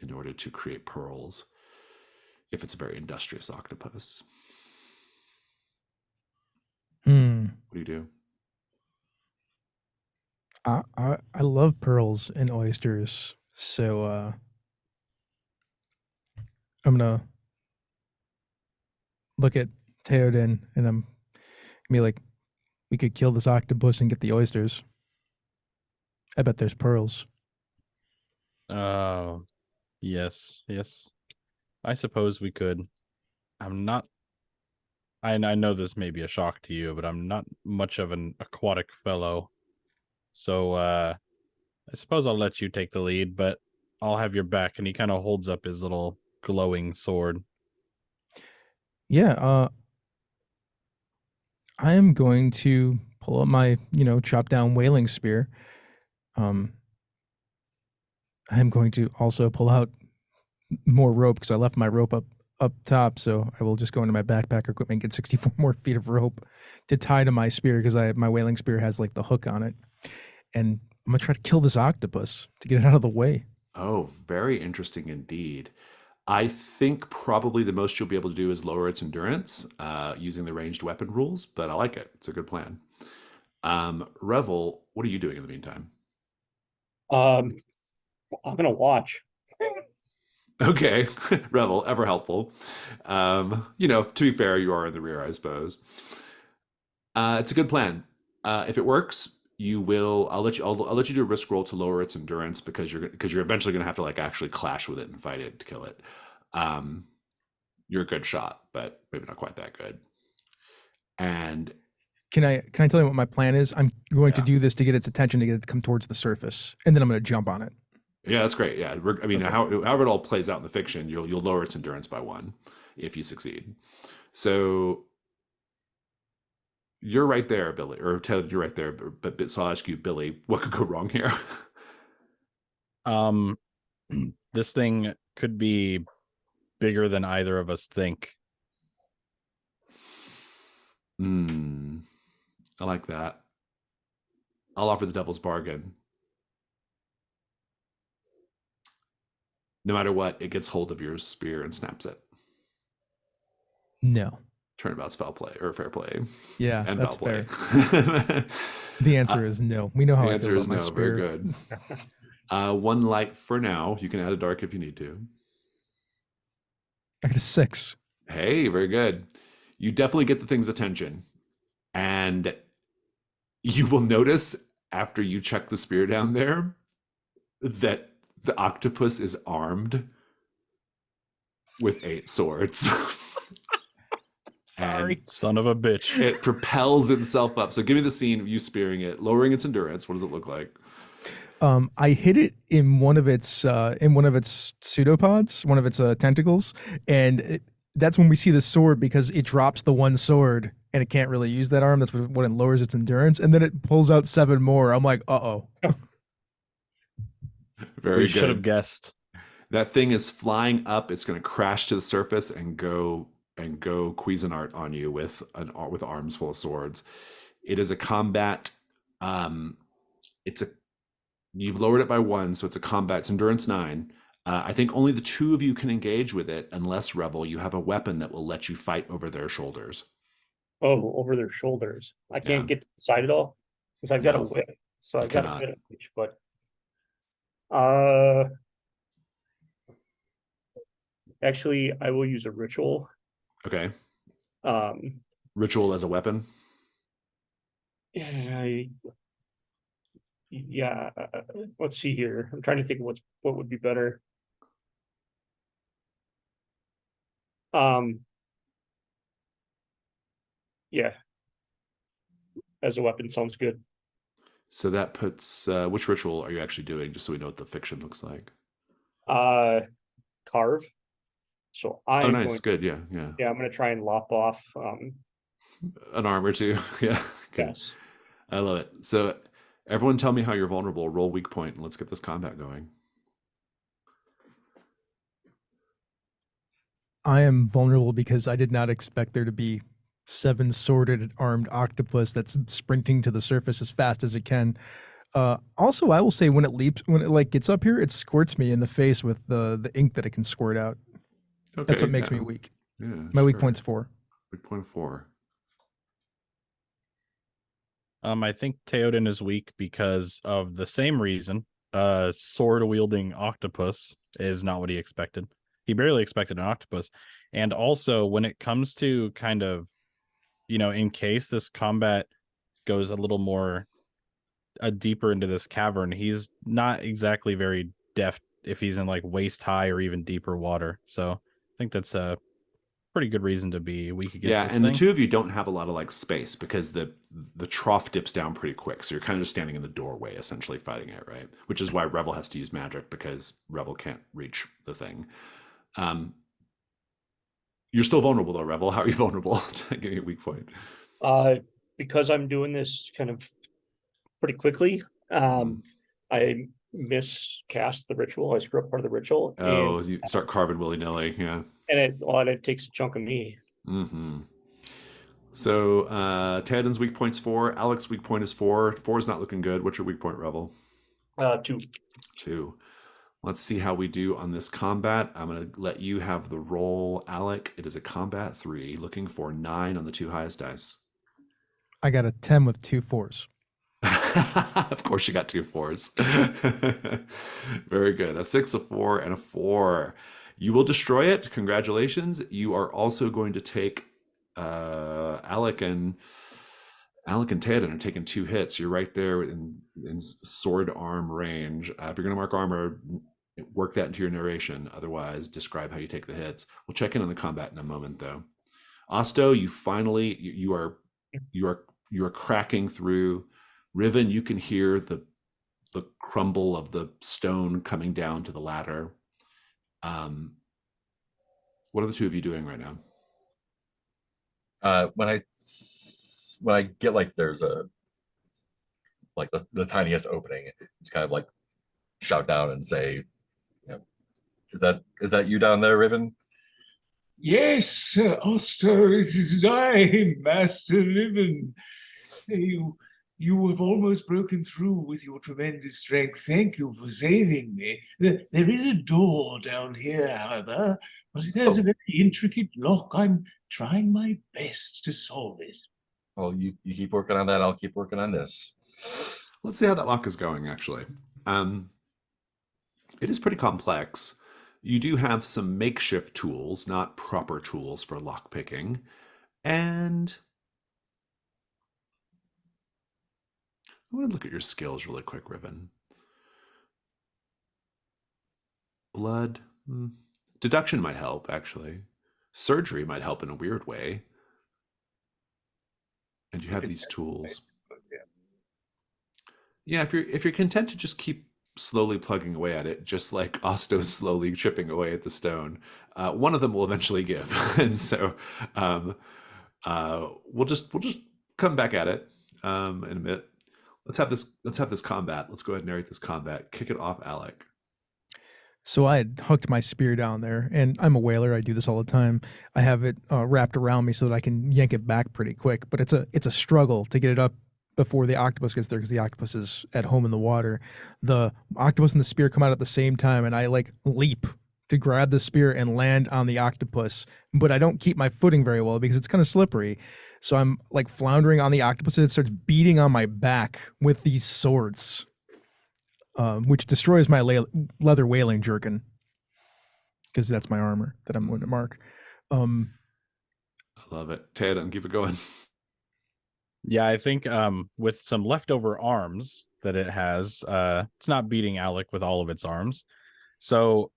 in order to create pearls, if it's a very industrious octopus. What do you do? I love pearls and oysters, so I'm gonna look at Theoden and I'm gonna be like, we could kill this octopus and get the oysters. I bet there's pearls. Oh, yes, yes. I suppose we could. I'm not. I know this may be a shock to you, but I'm not much of an aquatic fellow. So I suppose I'll let you take the lead, but I'll have your back. And he kind of holds up his little glowing sword. Yeah, I am going to pull up my, chop down whaling spear. I'm going to also pull out more rope because I left my rope up top, so I will just go into my backpack equipment and get 64 more feet of rope to tie to my spear because my whaling spear has like the hook on it. And I'm gonna try to kill this octopus to get it out of the way. Oh, very interesting indeed. I think probably the most you'll be able to do is lower its endurance using the ranged weapon rules, but I like it. It's a good plan. Revel, what are you doing in the meantime? I'm gonna watch. Okay, Revel, ever helpful. To be fair, you are in the rear, I suppose. It's a good plan. If it works, you will. I'll let you do a risk roll to lower its endurance because you're eventually going to have to like actually clash with it and fight it to kill it. You're a good shot, but maybe not quite that good. And Can I tell you what my plan is? I'm going to Yeah. do this to get its attention to get it to come towards the surface, and then I'm going to jump on it. yeah, that's great. Yeah, I mean, Okay. however it all plays out in the fiction, you'll lower its endurance by 1 if you succeed. So you're right there, Billy, or Taylor, you're right there. But so I'll ask you, Billy, what could go wrong here? This thing could be bigger than either of us think. I like that. I'll offer the devil's bargain. No matter what, it gets hold of your spear and snaps it. No. Turnabout's foul play or fair play. Yeah, And that's foul play. fair. The answer is no. We know how The I answer feel is about my no. spear. Very good. 1 light for now. You can add a dark if you need to. I got a 6. Hey, very good. You definitely get the thing's attention. And you will notice after you check the spear down there that the octopus is armed with 8 swords. Sorry. Son of a bitch. It propels itself up. So give me the scene of you spearing it, lowering its endurance. What does it look like? I hit it in one of its pseudopods, one of its tentacles, and that's when we see the sword because it drops the one sword and it can't really use that arm. That's when it lowers its endurance, and then it pulls out 7 more. I'm like, uh-oh. Very We good. should have guessed. That thing is flying up. It's going to crash to the surface and go Cuisinart on you with arms full of swords. It is a combat. You've lowered it by 1, so it's a combat. It's endurance 9. I think only the 2 of you can engage with it, unless Revel, you have a weapon that will let you fight over their shoulders. Oh, over their shoulders. I can't Yeah. get to the side at all because I've got a No, whip. So you I've got cannot. a bit of reach, but actually I will use a ritual. Okay. Um Ritual as a weapon. Yeah, let's see here. I'm trying to think of what would be better. Yeah, as a weapon sounds good. So that puts which ritual are you actually doing, just so we know what the fiction looks like? Carve. So Oh, I'm nice, going. good, yeah, yeah. Yeah, I'm going to try and lop off. An arm or two, yeah, good. Yes. I love it. So everyone, tell me how you're vulnerable. Roll weak point, and let's get this combat going. I am vulnerable because I did not expect there to be 7 sworded armed octopus that's sprinting to the surface as fast as it can. Also, I will say when it like gets up here, it squirts me in the face with the ink that it can squirt out. Okay, That's what makes yeah. me weak. Yeah, My weak sure. point's 4. Weak point 4. I think Theoden is weak because of the same reason. Sword wielding octopus is not what he expected. He barely expected an octopus. And also, when it comes to kind of, in case this combat goes a little more deeper into this cavern, he's not exactly very deft if he's in like waist high or even deeper water. So I think that's a pretty good reason to be weak against Yeah, this and thing. the two of you don't have a lot of like space because the trough dips down pretty quick, so you're kind of just standing in the doorway, essentially fighting it, right? Which is why Revel has to use magic, because Revel can't reach the thing. You're still vulnerable though, Revel. How are you vulnerable? Give me a weak point. Because I'm doing this kind of pretty quickly. I miscast the ritual. I screw up part of the ritual, Oh, you start carving willy nilly, yeah. and it takes a chunk of me. Mm-hmm. So Theoden's weak point's 4. Alex's weak point is 4. 4 is not looking good. What's your weak point, Revel? 2. 2. Let's see how we do on this combat. I'm going to let you have the roll, Alec. It is a combat 3, looking for 9 on the 2 highest dice. I got a 10 with 2 4s. Of course, you got 2 4s. Very good. A 6, a 4, and a 4. You will destroy it. Congratulations. You are also going to take Alec and Theoden are taking 2 hits. You're right there in sword arm range. If you're going to mark armor, work that into your narration. Otherwise, describe how you take the hits. We'll check in on the combat in a moment, though. Osto, you finally you are cracking through. Riven, you can hear the crumble of the stone coming down to the ladder. What are the two of you doing right now? When I get like there's a like the tiniest opening, it's kind of like shout down and say, is that you down there, Riven? Yes, Oster, it is I, Master Riven. You have almost broken through with your tremendous strength. Thank you for saving me. There is a door down here, however, but it has a very intricate lock. I'm trying my best to solve it. Well, you keep working on that. I'll keep working on this. Let's see how that lock is going, actually. It is pretty complex. You do have some makeshift tools, not proper tools for lockpicking. And I want to look at your skills really quick, Riven. Blood. Deduction might help, actually. Surgery might help in a weird way. And you have these tools. Yeah, if you're content to just keep slowly plugging away at it, just like Osto's slowly chipping away at the stone, one of them will eventually give. And so we'll just come back at it in a bit. Let's have this combat. Let's go ahead and narrate this combat. Kick it off, Alec. So I had hooked my spear down there, and I'm a whaler. I do this all the time. I have it wrapped around me so that I can yank it back pretty quick. But it's a struggle to get it up before the octopus gets there, because the octopus is at home in the water. The octopus and the spear come out at the same time, and I like leap to grab the spear and land on the octopus. But I don't keep my footing very well because it's kind of slippery. So I'm like floundering on the octopus, and it starts beating on my back with these swords. Which destroys my leather whaling jerkin, because that's my armor that I'm going to mark. I love it. Ted, and keep it going. Yeah, I think with some leftover arms that it has, it's not beating Alec with all of its arms. So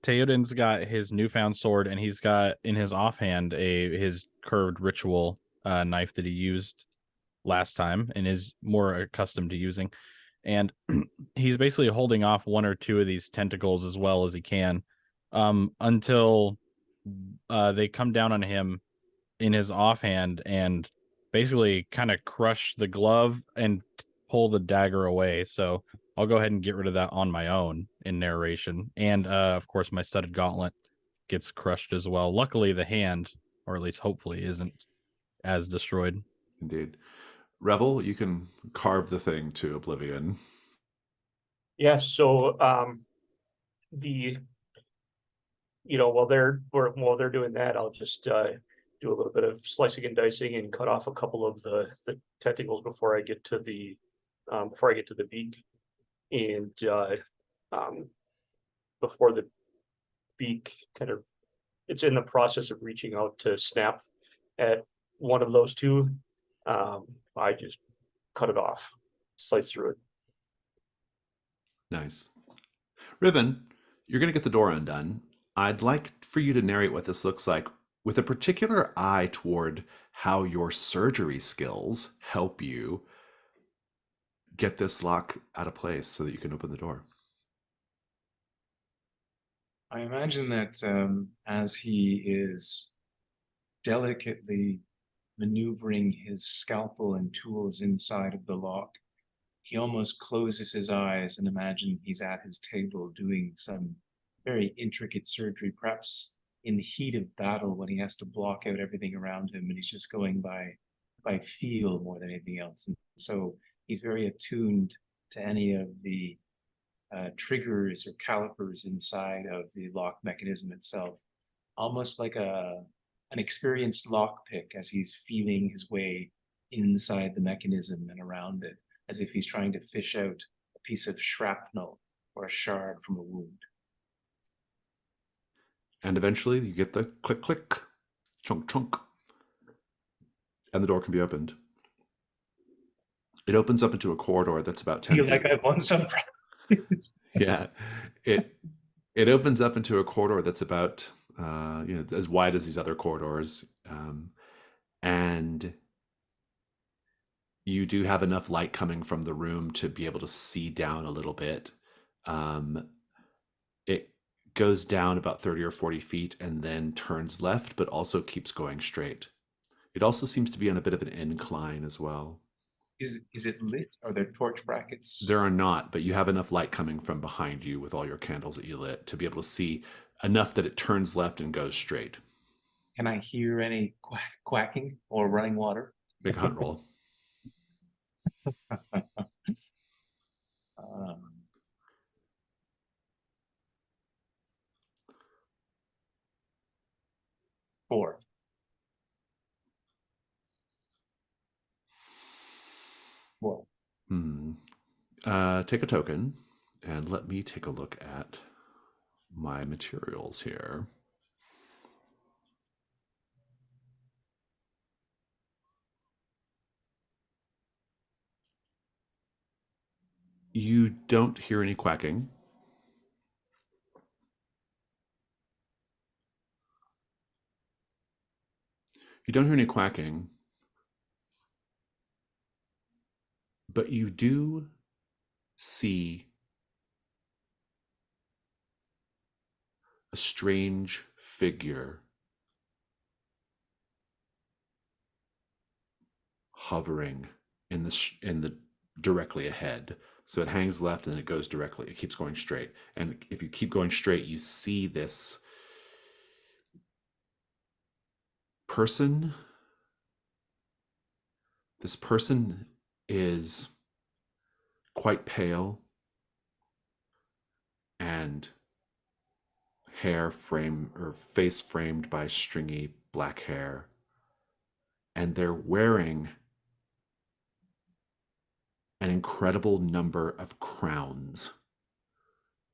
Theoden's got his newfound sword, and he's got in his offhand his curved ritual knife that he used last time and is more accustomed to using. And he's basically holding off one or two of these tentacles as well as he can until they come down on him in his offhand and basically kind of crush the glove and pull the dagger away. So I'll go ahead and get rid of that on my own in narration. And of course, my studded gauntlet gets crushed as well. Luckily, the hand, or at least hopefully, isn't as destroyed. Indeed. Revel, you can carve the thing to oblivion. Yeah, so the while they're doing that, I'll just do a little bit of slicing and dicing and cut off a couple of the tentacles before I get to the beak, and before the beak it's in the process of reaching out to snap at one of those two, I just cut it off, slice through it. Nice. Riven, you're going to get the door undone. I'd like for you to narrate what this looks like with a particular eye toward how your surgery skills help you get this lock out of place so that you can open the door. I imagine that as he is delicately maneuvering his scalpel and tools inside of the lock, he almost closes his eyes and imagine he's at his table doing some very intricate surgery, perhaps in the heat of battle when he has to block out everything around him and he's just going by feel more than anything else. And so he's very attuned to any of the triggers or calipers inside of the lock mechanism itself, almost like an experienced lockpick as he's feeling his way inside the mechanism and around it, as if he's trying to fish out a piece of shrapnel or a shard from a wound. And eventually you get the click, click, chunk, chunk, and the door can be opened. It opens up into a corridor that's about 10 I feel feet. like I've won some prize. Yeah, it opens up into a corridor that's about as wide as these other corridors, and you do have enough light coming from the room to be able to see down a little bit. It goes down about 30 or 40 feet and then turns left, but also keeps going straight. It also seems to be on a bit of an incline as well. Is it lit? Are there torch brackets? There are not, but you have enough light coming from behind you with all your candles that you lit to be able to see enough that it turns left and goes straight. Can I hear any quacking or running water? Big hunt roll. Um, 4. Well, Take a token and let me take a look at my materials here. You don't hear any quacking. You don't hear any quacking, but you do see a strange figure hovering in the directly ahead. So it hangs left and it goes directly. It keeps going straight. And if you keep going straight, you see this person. This person is quite pale and face framed by stringy black hair. And they're wearing an incredible number of crowns.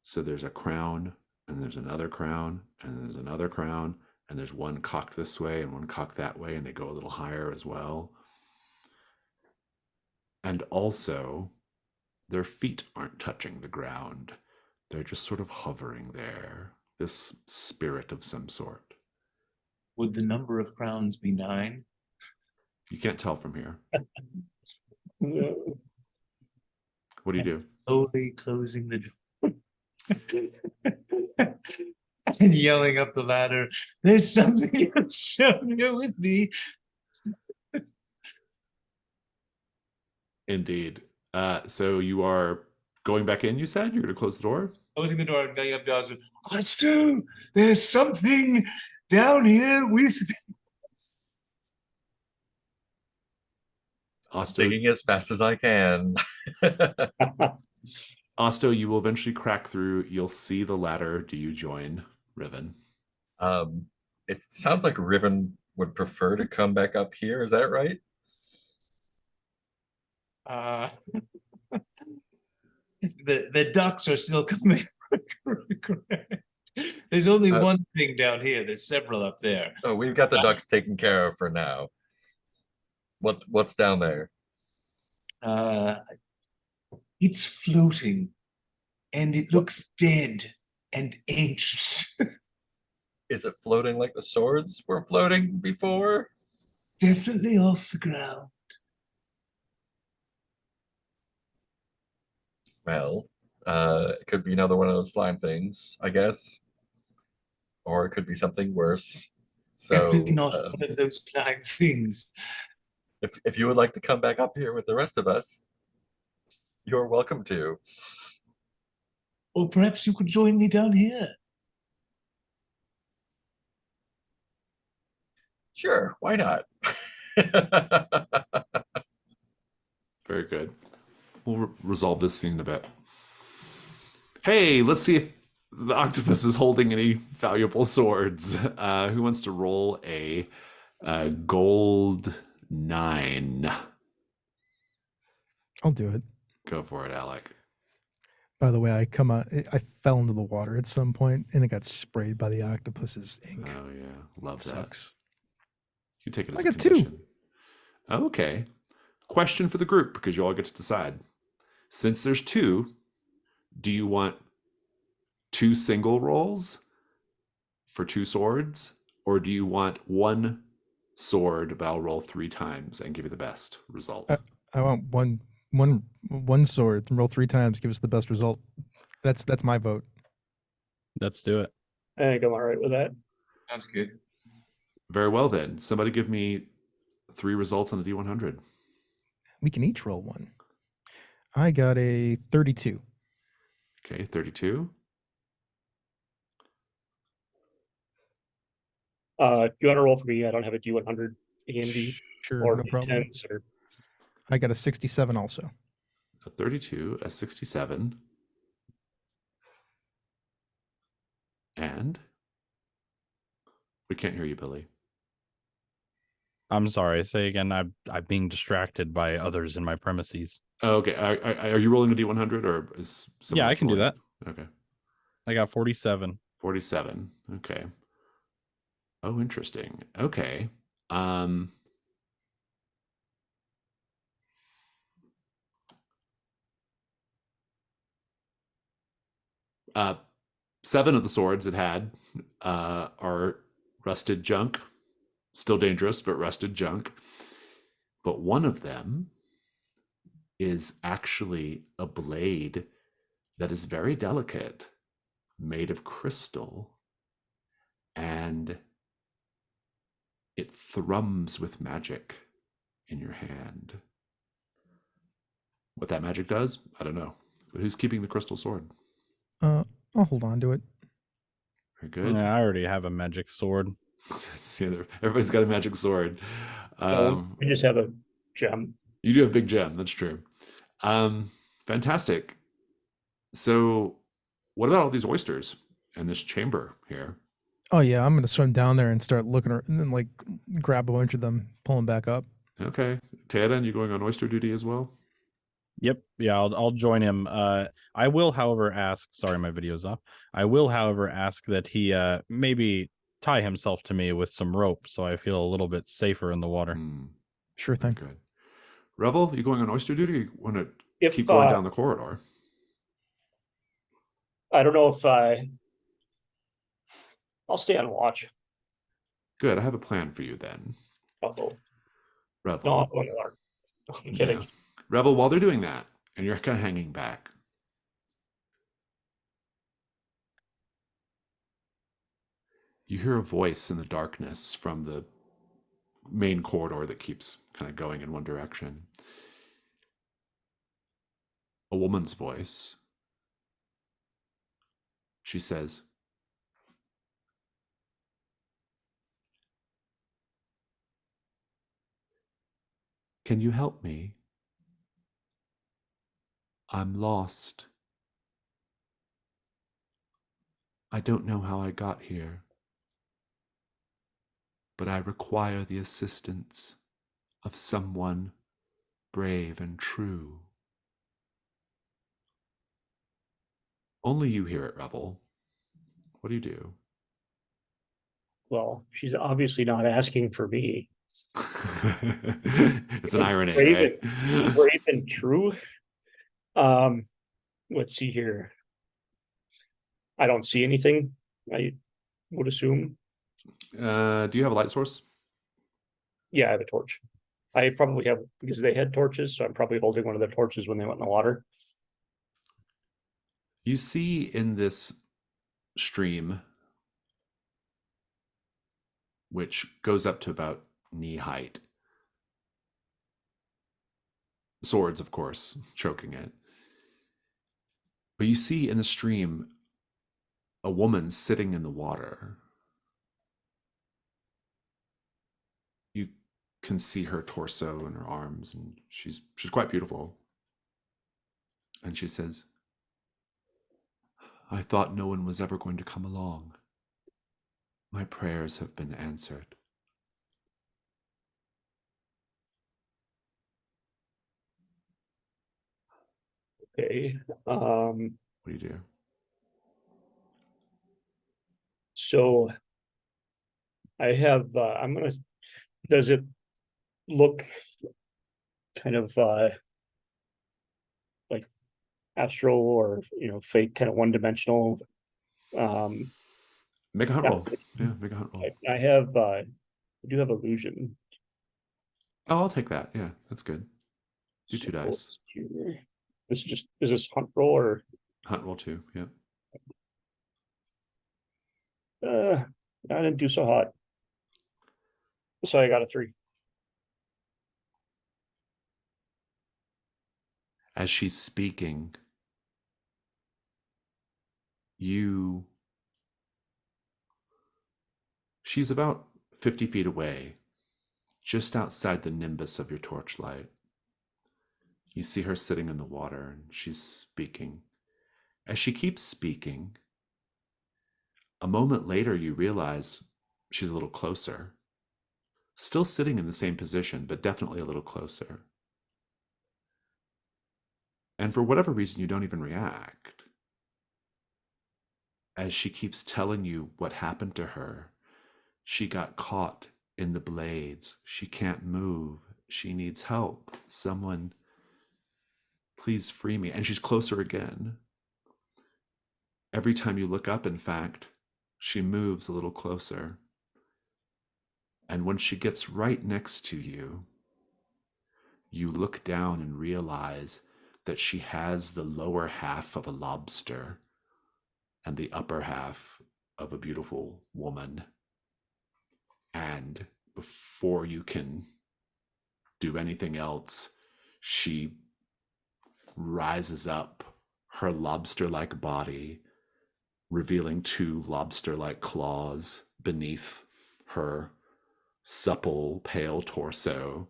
So there's a crown, and there's another crown, and there's another crown, and there's one cocked this way and one cocked that way, and they go a little higher as well. And also, their feet aren't touching the ground. They're just sort of hovering there. This spirit of some sort. Would the number of crowns be 9? You can't tell from here. No. What do you do? Slowly closing the door. And yelling up the ladder, there's something else down here with me. Indeed. So you are going back in, you said? You're going to close the door? Closing the door and yelling up Dawson. Master, there's something down here with me. Digging as fast as I can. Osto, you will eventually crack through. You'll see the ladder. Do you join Riven? It sounds like Riven would prefer to come back up here. Is that right? The ducks are still coming. There's only one thing down here. There's several up there. Oh, we've got the ducks taken care of for now. What's down there? It's floating, and it looks dead and ancient. Is it floating like the swords were floating before? Definitely off the ground. Well, it could be another one of those slime things, I guess. Or it could be something worse. So Definitely not one of those slime things. if you would like to come back up here with the rest of us, you're welcome to. Or perhaps you could join me down here. Sure, why not? Very good. We'll resolve this scene in a bit. Hey, let's see if the octopus is holding any valuable swords. Who wants to roll a gold 9? I'll do it. Go for it, Alec. By the way, I fell into the water at some point and it got sprayed by the octopus's ink. Oh yeah, love that. Sucks. You take it as I a got 2. condition. Okay. Question for the group, because you all get to decide. Since there's 2, do you want 2 single rolls for 2 swords, or do you want 1 sword, but I'll roll 3 times and give you the best result? I want one sword, roll 3 times, give us the best result. That's my vote. Let's do it. I think I'm all right with that. Sounds good. Very well then. Somebody give me 3 results on the D100. We can each roll 1. I got a 32. Okay, 32. You want to roll for me? I don't have a D100 handy Sure, or no problem. D10s or I got a 67 also. A 32, a 67. And we can't hear you, Billy. I'm sorry. Say again. I'm being distracted by others in my premises. Oh, okay. Are you rolling a D100 or is someone Yeah, I else can do rolling? that. Okay. I got 47. 47. Okay. Oh, interesting. Okay. 7 of the swords it had are rusted junk. Still dangerous, but rusted junk. But one of them is actually a blade that is very delicate, made of crystal, and it thrums with magic in your hand. What that magic does, I don't know. But who's keeping the crystal sword? I'll hold on to it. Very good. Yeah, I already have a magic sword. Everybody's got a magic sword. we just have a gem. You do have big gem. That's true. Fantastic. So, what about all these oysters and this chamber here? Oh yeah, I'm gonna swim down there and start looking and then like grab a bunch of them, pull them back up. Okay, Tada, you going on oyster duty as well? Yep. Yeah, I'll join him. I will, however, ask. Sorry, my video's off. I will, however, ask that he maybe tie himself to me with some rope, so I feel a little bit safer in the water. Sure thing. Good. Revel, you going on oyster duty, or you want to If keep going down the corridor? I don't know if I'll stay on watch. Good, I have a plan for you then. Uh-oh. Revel. No, I'm going alarm. I'm kidding. Yeah. Revel, while they're doing that, and you're kind of hanging back, you hear a voice in the darkness from the main corridor that keeps kind of going in one direction. A woman's voice. She says, "Can you help me? I'm lost. I don't know how I got here, but I require the assistance of someone brave and true." Only you hear it, Rebel. What do you do? Well, she's obviously not asking for me. It's an irony, Brave right? Brave and true. Let's see here. I don't see anything, I would assume. Do you have a light source? Yeah, I have a torch. I probably have, because they had torches, so I'm probably holding one of the torches when they went in the water. You see in this stream, which goes up to about knee height, swords, of course, choking it. But you see in the stream a woman sitting in the water. You can see her torso and her arms, and she's quite beautiful. And she says, "I thought no one was ever going to come along. My prayers have been answered." Okay. What do you do? So I have, does it look kind of like astral or, fake, kind of one-dimensional? Make a hunt Yeah. roll. Yeah, make a hunt roll. I do have illusion. Oh, I'll take that. Yeah, that's good. Do 2 dice. Is this hunt roll or? Hunt roll 2. Yeah. I didn't do so hot. So I got a 3. As she's speaking, she's about 50 feet away, just outside the nimbus of your torchlight. You see her sitting in the water, and she's speaking. As she keeps speaking, a moment later you realize she's a little closer. Still sitting in the same position, but definitely a little closer. And for whatever reason, you don't even react. As she keeps telling you what happened to her, she got caught in the blades. She can't move. She needs help. Someone, please free me. And she's closer again. Every time you look up, in fact, she moves a little closer. And when she gets right next to you, you look down and realize that she has the lower half of a lobster and the upper half of a beautiful woman. And before you can do anything else, she rises up, her lobster-like body, revealing 2 lobster-like claws beneath her supple, pale torso.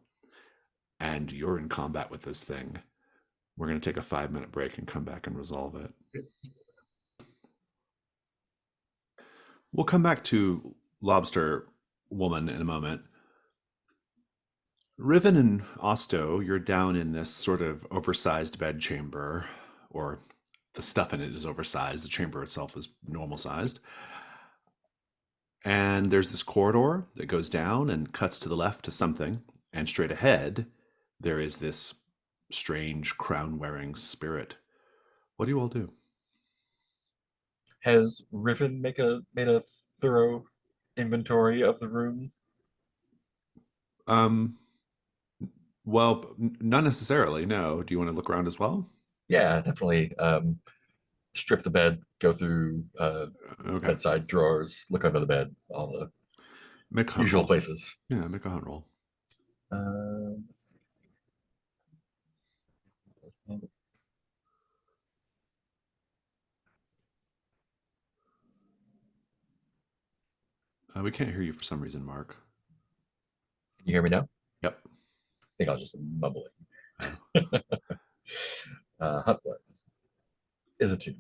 And you're in combat with this thing. We're going to take a 5-minute break and come back and resolve it. We'll come back to Lobster Woman in a moment. Riven and Osto, you're down in this sort of oversized bed chamber, or the stuff in it is oversized. The chamber itself is normal sized. And there's this corridor that goes down and cuts to the left to something, and straight ahead, there is this strange crown-wearing spirit. What do you all do? Has Riven made a thorough inventory of the room? Well, not necessarily. No. Do you want to look around as well? Yeah, definitely. Strip the bed, go through Okay. bedside drawers, look under the bed, all the Make a hunt usual roll. places. Yeah, make a hunt roll. Let's see. We can't hear you for some reason, Mark. Can you hear me now? Yep. I think I was just mumbling. Oh. Hunt blood is a 2.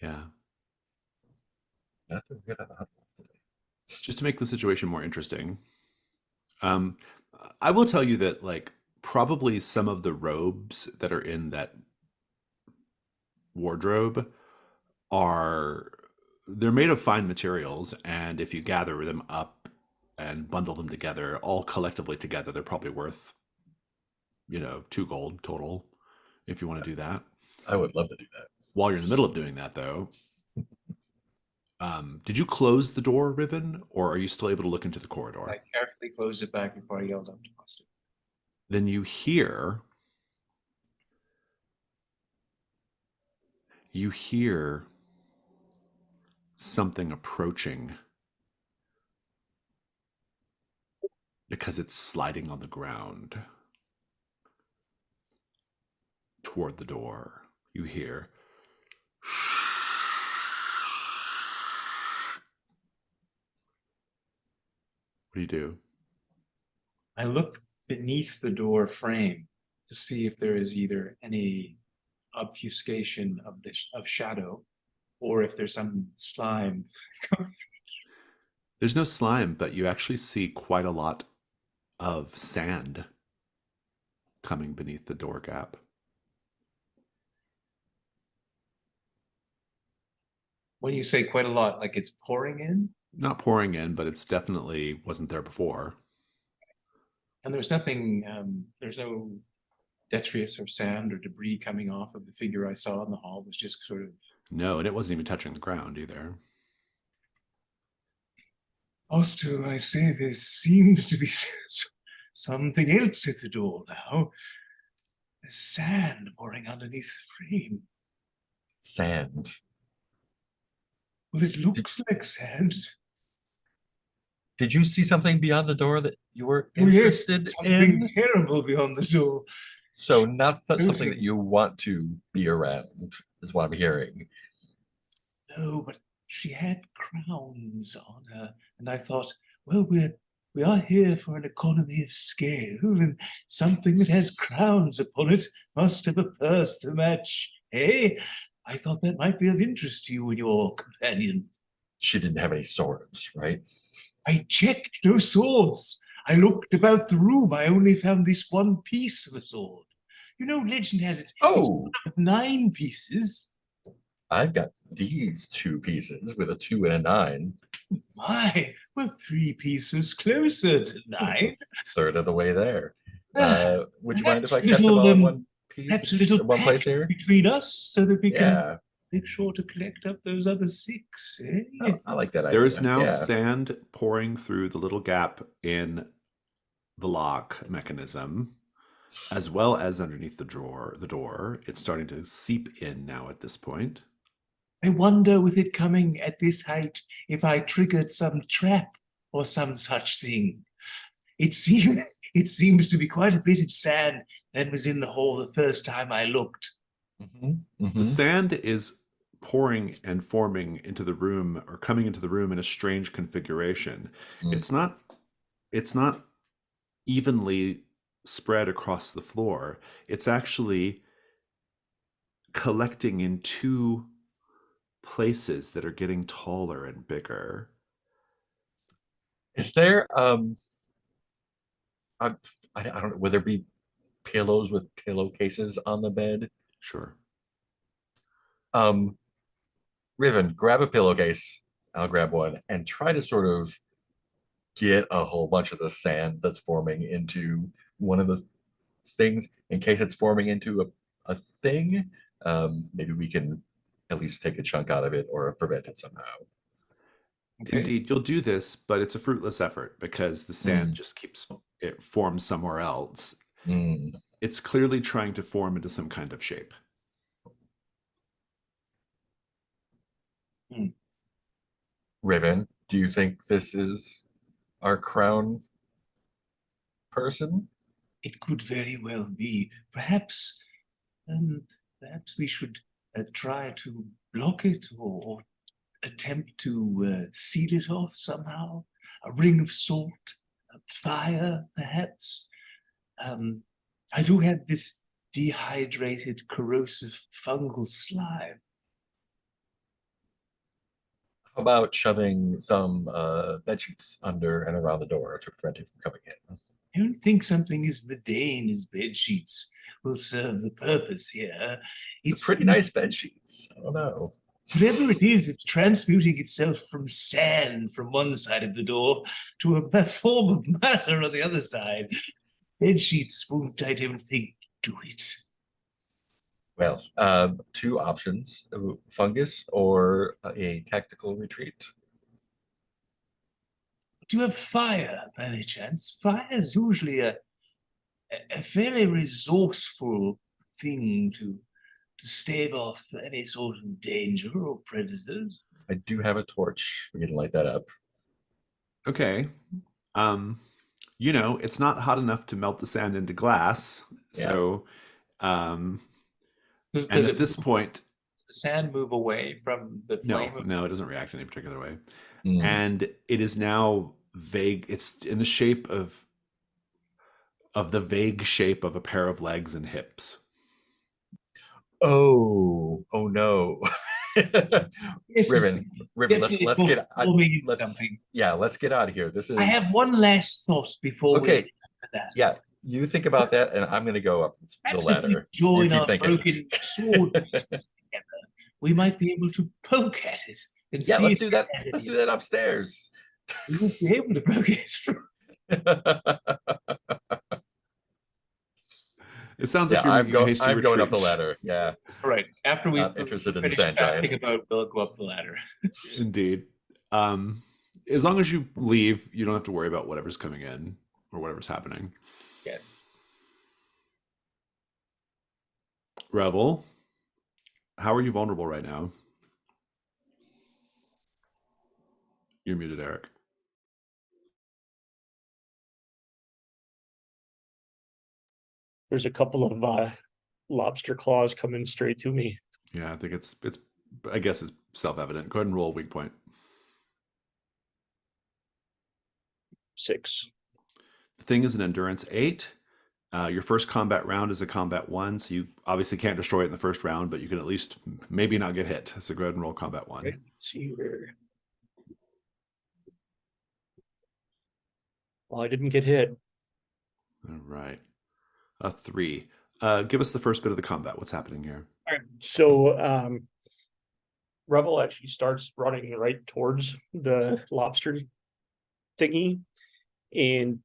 Yeah. Not doing good at the hunt rolls today. Just to make the situation more interesting, I will tell you that, like, probably some of the robes that are in that wardrobe they're made of fine materials, and if you gather them up and bundle them together, all collectively together, they're probably worth, 2 gold total, if you want to do that. I would love to do that. While you're in the middle of doing that, though, did you close the door, Riven, or are you still able to look into the corridor? I carefully closed it back before I yelled up to Buster. Then you hear something approaching because it's sliding on the ground toward the door. You hear what do you do? I look beneath the door frame to see if there is either any obfuscation of shadow, or if there's some slime. There's no slime, but you actually see quite a lot of sand coming beneath the door gap. When you say quite a lot, like it's pouring in? Not pouring in, but it's definitely wasn't there before. And there's nothing, there's no detritus or sand or debris coming off of the figure I saw in the hall. It was just sort of... No, and it wasn't even touching the ground either. Oster, I say there seems to be something else at the door now. There's sand pouring underneath the frame. Sand. Well, it looks like sand. Did you see something beyond the door that you were Oh, yes, interested something in? terrible beyond the door. So not that something Floating. that you want to be around, is what I'm hearing. No, but she had crowns on her, and I thought, well, we are here for an economy of scale, and something that has crowns upon it must have a purse to match. Eh? I thought that might be of interest to you and your companion. She didn't have any swords, right? I checked, no swords. I looked about the room. I only found this one piece of a sword. You know, legend has it. Oh, It's 9 pieces. I've got these 2 pieces with a 2 and a 9. My, we're 3 pieces closer to 9. Third of the way there. Would you mind if I Perhaps kept them all in one Perhaps piece? a little One place pact here? between us so that we can Yeah, make sure to collect up those other 6. Eh? I like that idea. There is now Yeah. sand pouring through the little gap in the lock mechanism, as well as underneath the door. It's starting to seep in now at this point. I wonder, with it coming at this height, if I triggered some trap or some such thing. It seems to be quite a bit of sand that was in the hole the first time I looked. The sand is pouring and forming into the room, or coming into the room in a strange configuration. It's not evenly spread across the floor. It's actually collecting in 2 places that are getting taller and bigger. Is there I don't know, would there be pillows with pillowcases on the bed? Sure. Riven, grab a pillowcase. I'll grab one and try to sort of get a whole bunch of the sand that's forming into one of the things in case it's forming into a thing. Maybe we can at least take a chunk out of it or prevent it somehow. Okay. Indeed, you'll do this, but it's a fruitless effort because the sand just keeps it forms somewhere else. Mm. It's clearly trying to form into some kind of shape. Riven, do you think this is our crown person? It could very well be. Perhaps we should try to block it or attempt to seal it off somehow. A ring of salt, fire, perhaps. I do have this dehydrated, corrosive fungal slime. How about shoving some bed sheets under and around the door to prevent it from coming in? I don't think something as mundane as bed sheets will serve the purpose here. It's pretty nice bed sheets. I don't know. Whatever it is, it's transmuting itself from sand from one side of the door to a form of matter on the other side. Bed sheets won't, I don't think, do it. Well, two options, fungus or a tactical retreat. Do you have fire, by any chance? Fire is usually a fairly resourceful thing to stave off any sort of danger or predators. I do have a torch. We can light that up. Okay. It's not hot enough to melt the sand into glass. Yeah. So, Does and it at this point, the sand move away from the flame? no, it doesn't react any particular way. Mm. And it is now vague. It's in the shape of the vague shape of a pair of legs and hips. Oh no. This is Riven, definitely let's get forming into let's something. yeah, let's get out of here. This is I have one last thought before we okay. get to that. Yeah, you think about that, and I'm gonna go up the Perhaps if we ladder. You join keep our thinking. broken sword pieces together, we might be able to poke at it and Yeah, see let's if do that. it has Let's do any- that upstairs. We won't be able to poke it. It sounds Yeah, like you're I'm, making a hasty I'm going up the retreat. ladder. Yeah, All right. After we not interested in the finish sand giant. fapping about, we'll go up the ladder. Indeed. As long as you leave, you don't have to worry about whatever's coming in or whatever's happening. Yeah. Revel, how are you vulnerable right now? You're muted, Eric. There's a couple of lobster claws coming straight to me. Yeah, I think it's I guess it's self-evident. Go ahead and roll a weak point. 6. The thing is an endurance 8. Your first combat round is a combat 1, so you obviously can't destroy it in the first round, but you can at least maybe not get hit. So go ahead and roll combat 1. Let's see here. Well, I didn't get hit. All right. A 3. Give us the first bit of the combat. What's happening here? All right. So Revel actually starts running right towards the lobster thingy and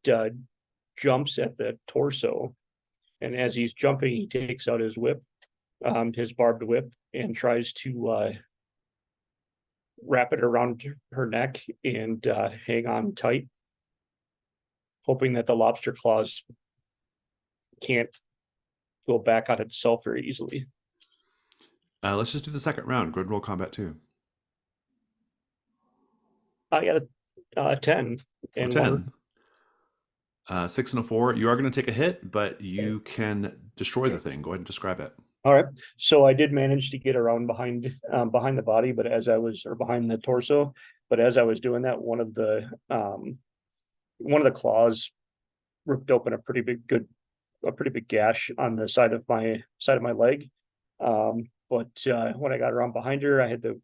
jumps at the torso. And as he's jumping, he takes out his whip, his barbed whip, and tries to wrap it around her neck and hang on tight, hoping that the lobster claws can't go back on itself very easily. Let's just do the second round. Go ahead and roll combat 2. I got a 10 A and 10. 6 and a 4. You are going to take a hit, but you can destroy the thing. Go ahead and describe it. All right. So I did manage to get around behind the body, but behind the torso, but as I was doing that, one of the claws ripped open a pretty big gash on the side of my leg. But when I got around behind her, I had the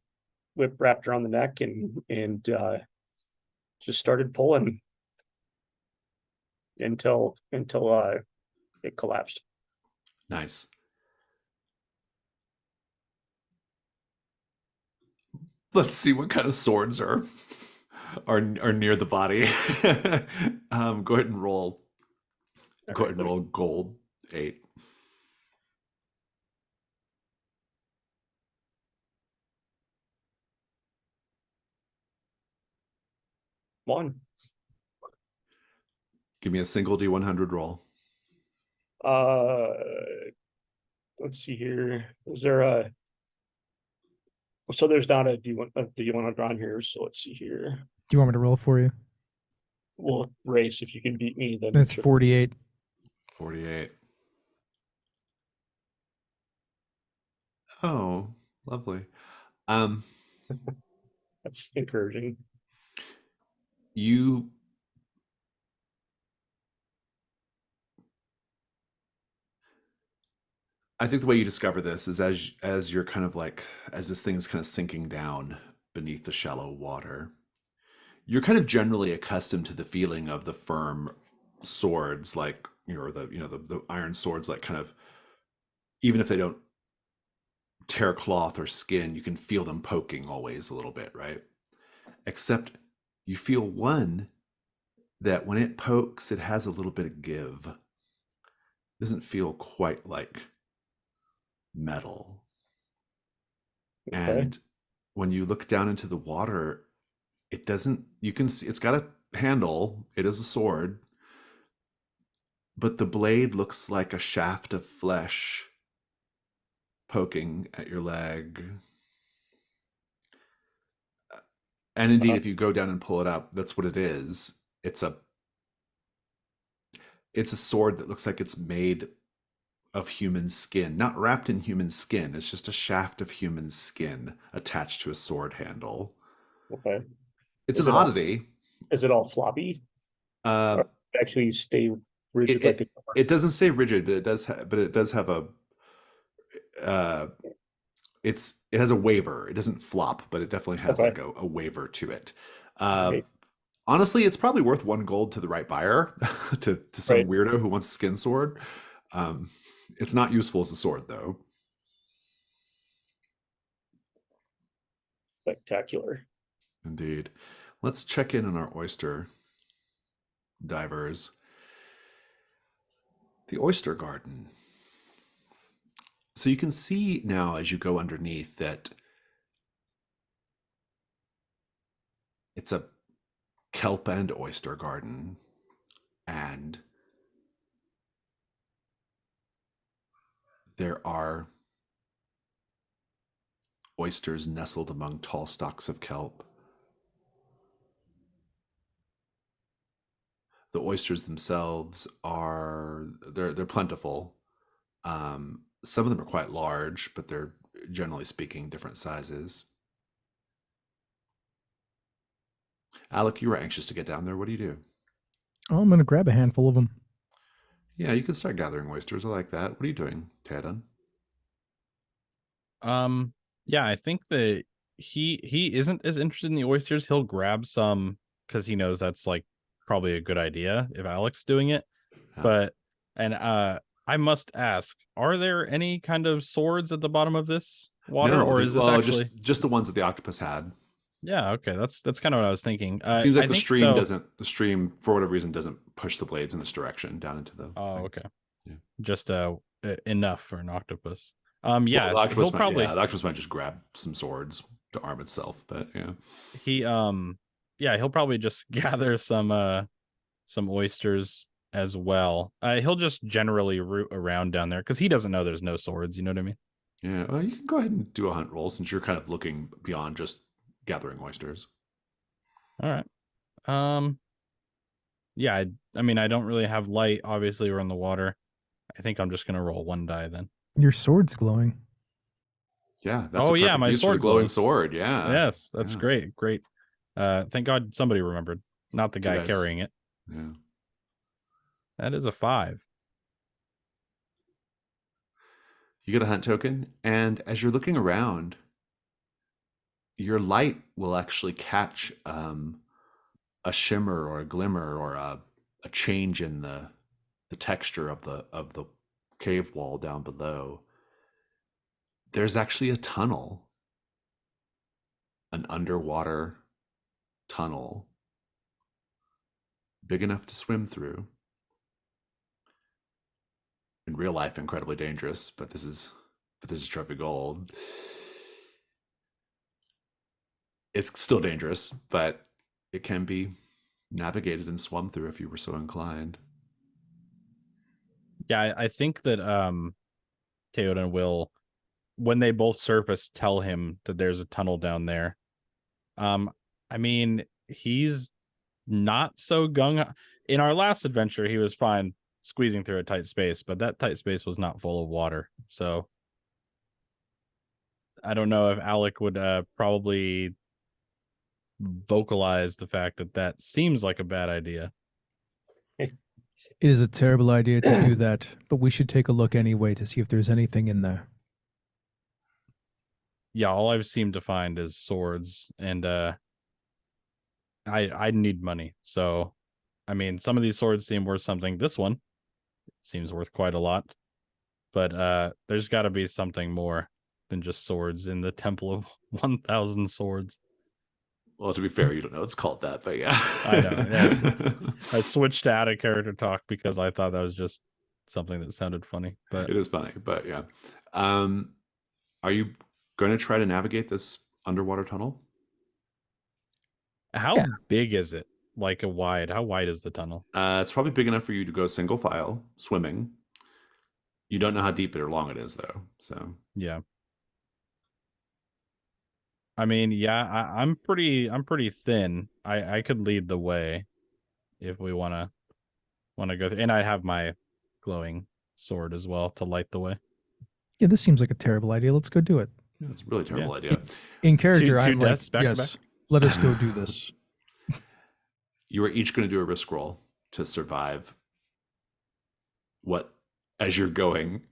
whip wrapped around the neck and just started pulling until it collapsed. Nice. Let's see what kind of swords are are near the body. Go ahead and roll. Go ahead and roll gold 8. One. Give me a single D100 roll. Let's see here. Is there a? So there's not a D100 on here. So let's see here. Do you want me to roll for you? We'll race. If you can beat me, then That's sure. 48. 48. Oh, lovely. That's encouraging. You I think the way you discover this is as you're kind of like as this thing is kind of sinking down beneath the shallow water. You're kind of generally accustomed to the feeling of the firm swords, like the iron swords, like kind of even if they don't tear cloth or skin, you can feel them poking always a little bit, right? Except you feel one that when it pokes, it has a little bit of give. It doesn't feel quite like metal. Okay. And when you look down into the water, it doesn't, you can see it's got a handle, it is a sword, but the blade looks like a shaft of flesh poking at your leg. And indeed, if you go down and pull it up, that's what it is. It's a sword that looks like it's made of human skin, not wrapped in human skin. It's just a shaft of human skin attached to a sword handle. Okay. It's Is an it all- oddity. Is it all floppy? Uh, Or actually stay rigid like a it doesn't say rigid, but it does have a it has a waver. It doesn't flop, but it definitely has Okay. like a waver to it. Right. Honestly, it's probably worth 1 gold to the right buyer, to some Right. weirdo who wants a skin sword. It's not useful as a sword, though. Spectacular. Indeed. Let's check in on our oyster divers. The oyster garden. So you can see now as you go underneath that it's a kelp and oyster garden, and there are oysters nestled among tall stalks of kelp. The oysters themselves they're plentiful. Some of them are quite large, but they're generally speaking different sizes. Alec, you were anxious to get down there. What do you do? Oh, I'm going to grab a handful of them. Yeah, you can start gathering oysters. I like that. What are you doing, Tadan? Yeah, I think that he isn't as interested in the oysters. He'll grab some because he knows that's like probably a good idea if Alec's doing it. Yeah. But I must ask, are there any kind of swords at the bottom of this water, No, or is this actually just the ones that the octopus had? Yeah, okay, that's kind of what I was thinking. Seems like I the think, stream though- doesn't the stream for whatever reason doesn't push the blades in this direction down into the Oh, thing. okay. Yeah. Just enough for an octopus. Well, Yeah, the so octopus he'll probably the octopus might just grab some swords to arm itself, but yeah. he'll probably just gather some oysters as well. He'll just generally root around down there because he doesn't know there's no swords. You know what I mean? Yeah, well, you can go ahead and do a hunt roll since you're kind of looking beyond just gathering oysters. All right. Yeah, I mean, I don't really have light. Obviously, we're in the water. I think I'm just gonna roll 1 die then. Your sword's glowing. Yeah, that's Oh, a yeah, perfect my use for the sword glowing glows. sword. Yeah. Yes, that's Yeah. great. Thank God somebody remembered, not the Two guy dice. carrying it. Yeah. That is a 5. You get a hunt token, and as you're looking around, your light will actually catch a shimmer or a glimmer or a change in the texture of the cave wall down below. There's actually a tunnel, an underwater tunnel big enough to swim through. In real life, incredibly dangerous, but this is trophy gold. It's still dangerous, but it can be navigated and swum through if you were so inclined. Yeah, I think that Theoden will, when they both surface, tell him that there's a tunnel down there. I mean, he's not so gung. In our last adventure, he was fine squeezing through a tight space, but that tight space was not full of water. So I don't know if Alec would probably vocalize the fact that that seems like a bad idea. It is a terrible idea to do that, but we should take a look anyway to see if there's anything in there. Yeah, all I've seemed to find is swords, and I need money. So, I mean, some of these swords seem worth something. This one seems worth quite a lot, but there's got to be something more than just swords in the Temple of 1,000 Swords. Well, to be fair, you don't know it's called that, but yeah. I know. Yeah. I switched to out of character talk because I thought that was just something that sounded funny. But it is funny, but yeah. Are you going to try to navigate this underwater tunnel? how big is it? Like a wide? How wide is the tunnel? It's probably big enough for you to go single file swimming. You don't know how deep or long it is, though. So yeah. I mean, yeah, I'm pretty thin. I could lead the way if we wanna go through, and I have my glowing sword as well to light the way. Yeah, this seems like a terrible idea. Let's go do it. yeah, it's a really terrible idea. In character, Two I'm like, deaths back to yes, let us go do this. You are each going to do a risk roll to survive what, as you're going,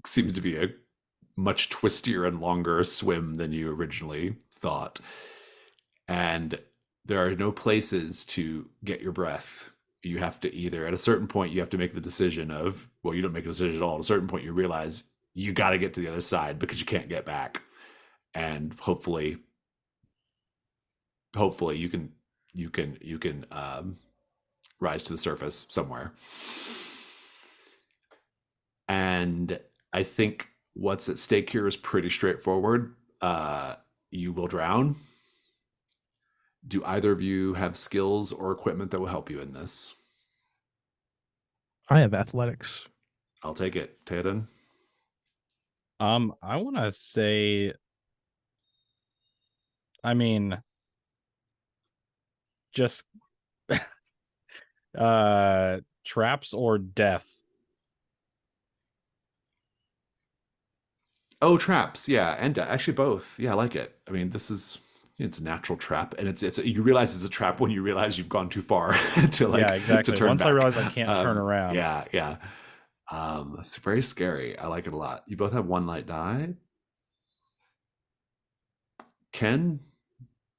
seems to be a much twistier and longer swim than you originally thought. And there are no places to get your breath. You have to either, at a certain point, you have to make the decision of, well, you don't make a decision at all. At a certain point, you realize you got to get to the other side because you can't get back. And hopefully you can rise to the surface somewhere. And I think what's at stake here is pretty straightforward. You will drown. Do either of you have skills or equipment that will help you in this? I have athletics. I'll take it. Theoden? I want to say, I mean, just traps or death. Oh, traps. Yeah, and actually both. Yeah, I like it. I mean, it's a natural trap, and it's you realize it's a trap when you realize you've gone too far to yeah, exactly. to turn Once back. I realize I can't turn around. Yeah. It's very scary. I like it a lot. You both have one light die. Ken,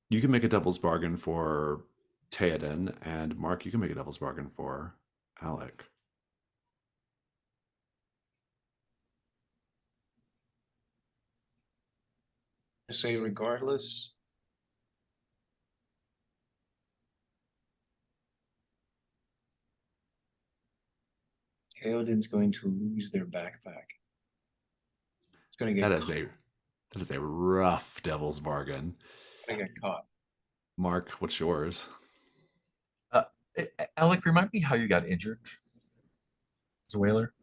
you can make a devil's bargain for Theoden, and Mark, you can make a devil's bargain for Alec. I say regardless. Theoden's going to lose their backpack. It's going to get That is a rough devil's bargain. Going to get caught. Mark, what's yours? Alec, remind me how you got injured as a whaler.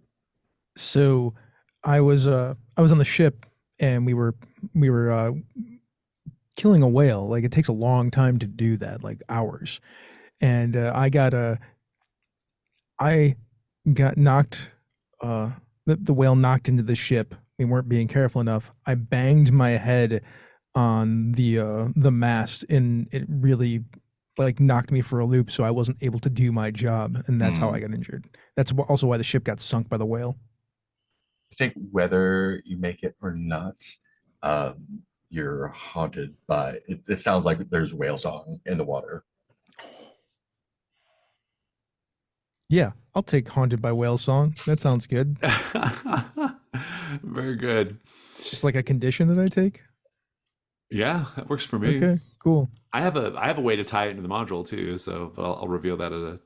So I was on the ship and we were killing a whale. Like it takes a long time to do that, like hours. And I got knocked. The whale knocked into the ship. We weren't being careful enough. I banged my head on the mast, and it really like knocked me for a loop. So I wasn't able to do my job, and that's how I got injured. That's also why the ship got sunk by the whale. I think whether you make it or not, you're haunted by it. It sounds like there's whale song in the water. Yeah, I'll take Haunted by Whale Song. That sounds good. Very good. It's just like a condition that I take. Yeah, that works for me. Okay. Cool. I have a way to tie it into the module too, so but I'll reveal that at a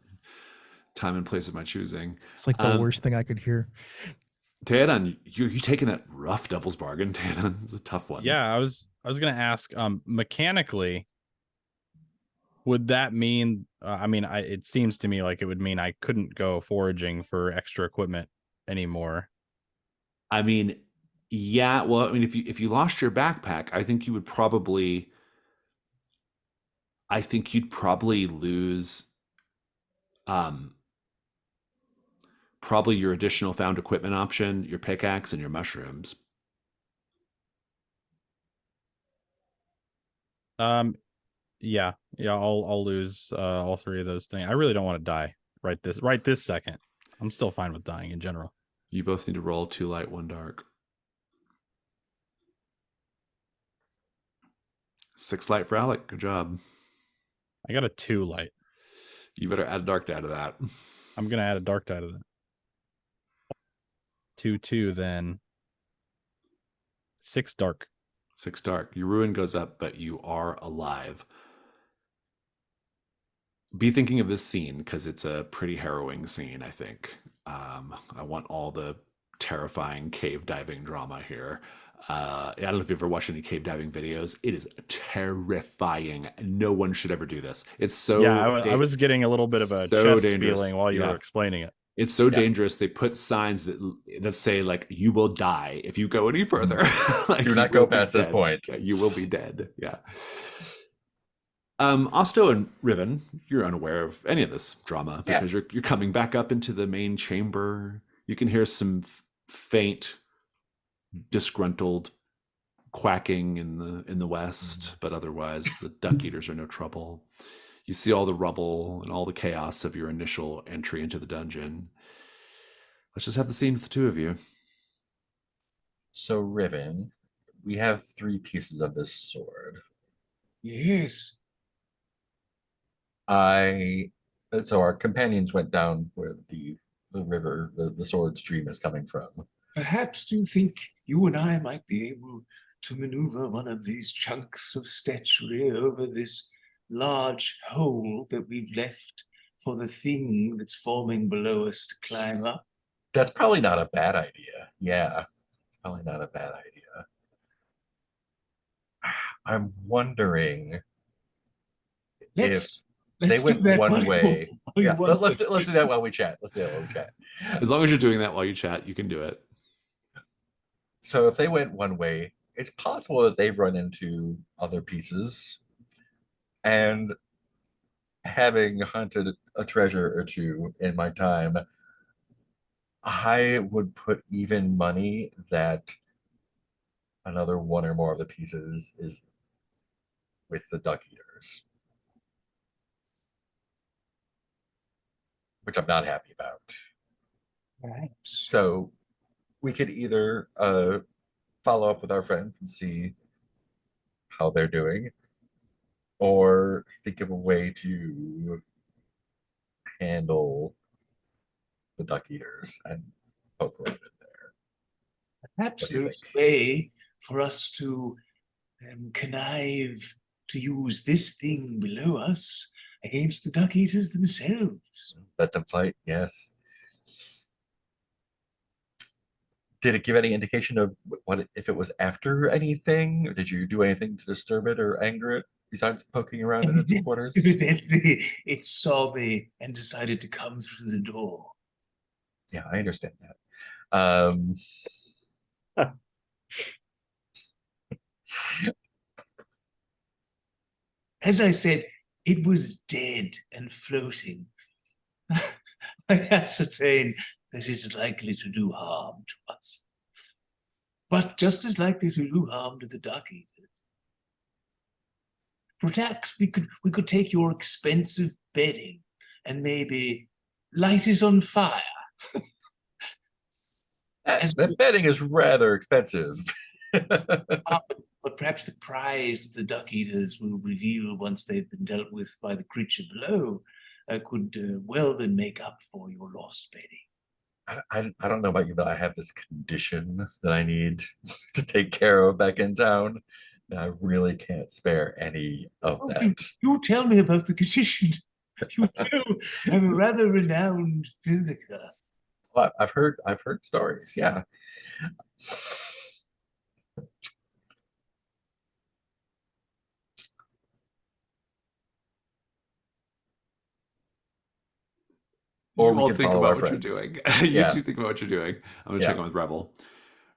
time and place of my choosing. It's like the worst thing I could hear. Teodan, you taking that rough devil's bargain, Teodan? It's a tough one. Yeah, I was gonna ask, mechanically, would that mean? I mean, it seems to me like it would mean I couldn't go foraging for extra equipment anymore. I mean, yeah. Well, I mean, if you lost your backpack, I think you would probably. I think you'd probably lose. Probably your additional found equipment option, your pickaxe, and your mushrooms. Yeah, I'll lose all three of those things. I really don't want to die right this second. I'm still fine with dying in general. You both need to roll 2 light, 1 dark. 6 light for Alec. Good job. I got a 2 light. You better add a dark die to that. I'm gonna add a dark die to that. 2 then. 6 dark. 6 dark. Your ruin goes up, but you are alive. Be thinking of this scene because it's a pretty harrowing scene, I think. I want all the terrifying cave diving drama here. I don't know if you've ever watched any cave diving videos. It is terrifying. No one should ever do this. It's so... Yeah, I was getting a little bit of a chest feeling while you were explaining it. It's so dangerous. They put signs that say, like, you will die if you go any further. Like, Do not go past this point. You will be dead. Yeah. Osto and Riven, you're unaware of any of this drama because you're coming back up into the main chamber. You can hear some faint, disgruntled quacking in the west, but otherwise the duck eaters are no trouble. You see all the rubble and all the chaos of your initial entry into the dungeon. Let's just have the scene with the two of you. So, Riven, we have 3 pieces of this sword. Yes. So our companions went down where the river, the sword stream is coming from. Perhaps do you think you and I might be able to maneuver one of these chunks of statuary over this large hole that we've left for the thing that's forming below us to climb up? That's probably not a bad idea. Yeah, probably not a bad idea. I'm wondering if they went one way. Yeah, let's do that while we chat. As long as you're doing that while you chat, you can do it. So if they went one way, it's possible that they've run into other pieces. And having hunted a treasure or two in my time, I would put even money that another 1 or more of the pieces is with the duck eaters, which I'm not happy about. Right. So we could either follow up with our friends and see how they're doing, or think of a way to handle the duck eaters and poke around in there. Perhaps there's a way for us to connive to use this thing below us against the duck eaters themselves. Let them fight, yes. Did it give any indication of what if it was after anything, or did you do anything to disturb it or anger it besides poking around in its quarters? Evidently, it saw me and decided to come through the door. Yeah, I understand that. As I said, it was dead and floating. I ascertained that it is likely to do harm to us, but just as likely to do harm to the duck eaters. Perhaps we could take your expensive bedding and maybe light it on fire. That bedding is rather expensive. But perhaps the prize that the duck eaters will reveal once they've been dealt with by the creature below could well then make up for your lost bedding. I don't know about you, but I have this condition that I need to take care of back in town I really can't spare any of Oh, that. you tell me about the condition. You know, I'm a rather renowned filmmaker. But I've heard stories, yeah. Or You we all can think follow about our what friends. you're doing. You Yeah. two think about what you're doing. I'm gonna check Yeah. in with Revel.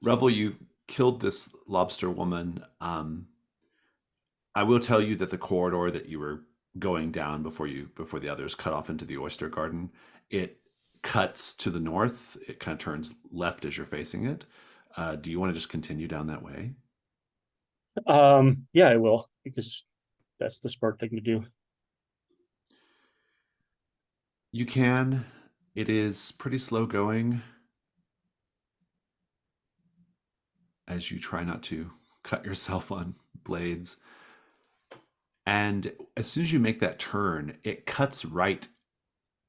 Revel, you killed this lobster woman. I will tell you that the corridor that you were going down before the others cut off into the oyster garden, it cuts to the north. It kind of turns left as you're facing it. Do you want to just continue down that way? Yeah, I will, because that's the smart thing to do. You can. It is pretty slow going as you try not to cut yourself on blades. And as soon as you make that turn, it cuts right